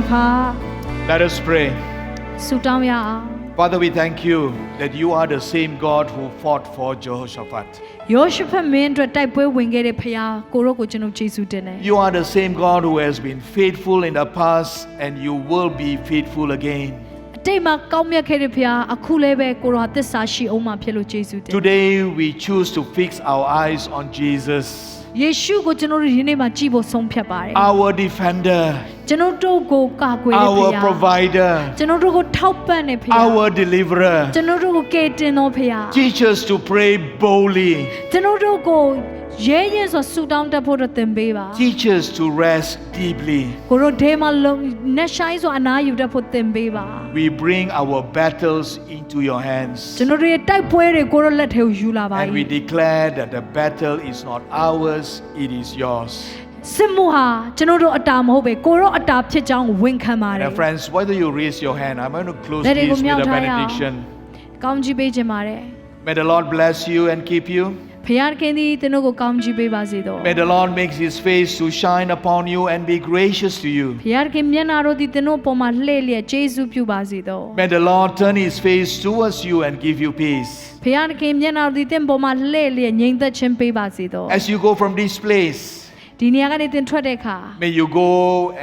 ဖာ Let us pray. ဆုတောင်းရအောင် Father, we thank you that you are the same God who fought for Jehoshaphat. ယောရှဖတ်မင်းအတွက်တိုက်ပွဲဝင်ခဲ့တဲ့ဖခင်ကိုရောကိုကျွန်တော်ယေရှုတင်တယ် You are the same God who has been faithful in the past and you will be faithful again. အတိတ်မှာကောင်းမြတ်ခဲ့တဲ့ဖခင်အခုလည်းပဲကိုရောသစ္စာရှိအောင်မှာဖြစ်လို့ယေရှုတင် Today we choose to fix our eyes on Jesus, ယေရှုကိုကျွန်တော်တို့ဒီနေ့မှာကြည့်ဖို့ဆုံးဖြတ်ပါတယ် our defender, ကျွန်တော်တို့ကိုကာကွယ်တဲ့ဖ our ခင် provider, ကျွန်တော်တို့ကိုထောက်ပံ့တဲ့ဖခင် our deliverer. ကျွန်တော်တို့ကိုကယ်တင်တော်ဖခင် Teach us to pray boldly. ကျွန်တော်တို့ကိုရဲရဲဆိုဆူတောင်းတတ်ဖို့သင်ပေးပါ Teach us to rest deeply. ကိုရောဒေမလုံးနဲ့ဆိုင်ဆိုအနာယူတတ်ဖို့သင်ပေးပါ We bring our battles into your hands. ကျွန်တော်တို့ရဲ့တိုက်ပွဲတွေကိုရောလက်ထဲကိုယူလာပါ And we declare that the battle is not ours, it is yours. စစ်မှုဟာကျွန်တော်တို့အတာမဟုတ်ပဲကိုရောအတာဖြစ်ကြောင်းဝန်ခံပါတယ် And friends, whether you raise your hand, I'm going to close Let it this go, with a Myautaya. benediction. ကောင်းကြီးပေးခြင်းပါတယ် May the Lord bless you and keep you. ဖခင်ခင်သည်သင်တို့ကိုကောင်းကြီးပေးပါစေတော့ May the Lord make his face to shine upon you and be gracious to you. ဖခင်ခင်မျက်နာတော်သည်သင်တို့ပေါ်မှာလှည့်လျက်ကျေးဇူးပြုပါစေတော့ May the Lord turn his face towards you and give you peace. ဖခင်ခင်မျက်နာတော်သည်သင်ပေါ်မှာလှည့်လျက်ငြိမ်သက်ခြင်းပေးပါစေတော့ As you go from this place, ဒီနေရာကနေသင်ထွက်တဲ့အခါ may you go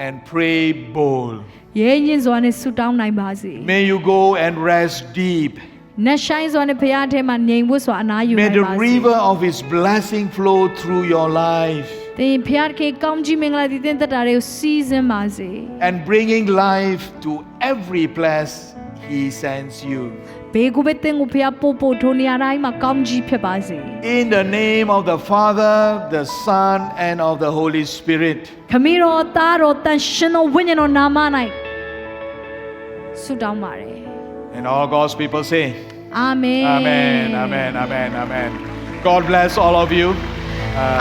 and pray bold. ရဲညင်စွာနဲ့ဆုတောင်းနိုင်ပါစေ May you go and rest deep. နတ်ဆိုင်စွာနဲ့ဖခင်ထဲမှာငြိမ်ဖို့စွာအနာယူ May နိုင် the ပါစေ river of his blessing flow through your life သင်ဖခင်ခင်ကောင်းကြီးမင်္ဂလာသည်သင်သက်တာတွေကိုစီးစင်းပါစေ and bringing life to every place he sends you. ဘေးကိုပဲသင်ကိုဖခင်ပို့ပို့ထိုနေရာတိုင်းမှာကောင်းကြီးဖြစ်ပါစေ In the name of the Father, the Son, and of the Holy Spirit. ခမည်းတော်သားတော်တန်ရှင်တော်ဝိညာဉ်တော်နာမ၌ဆုတောင်းပါတယ် And all God's people say, အာမင် Amen, Amen, Amen, Amen. God bless all of you.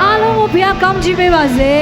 အားလုံးကိုဖခင်ကောင်းကြီးပေးပါစေ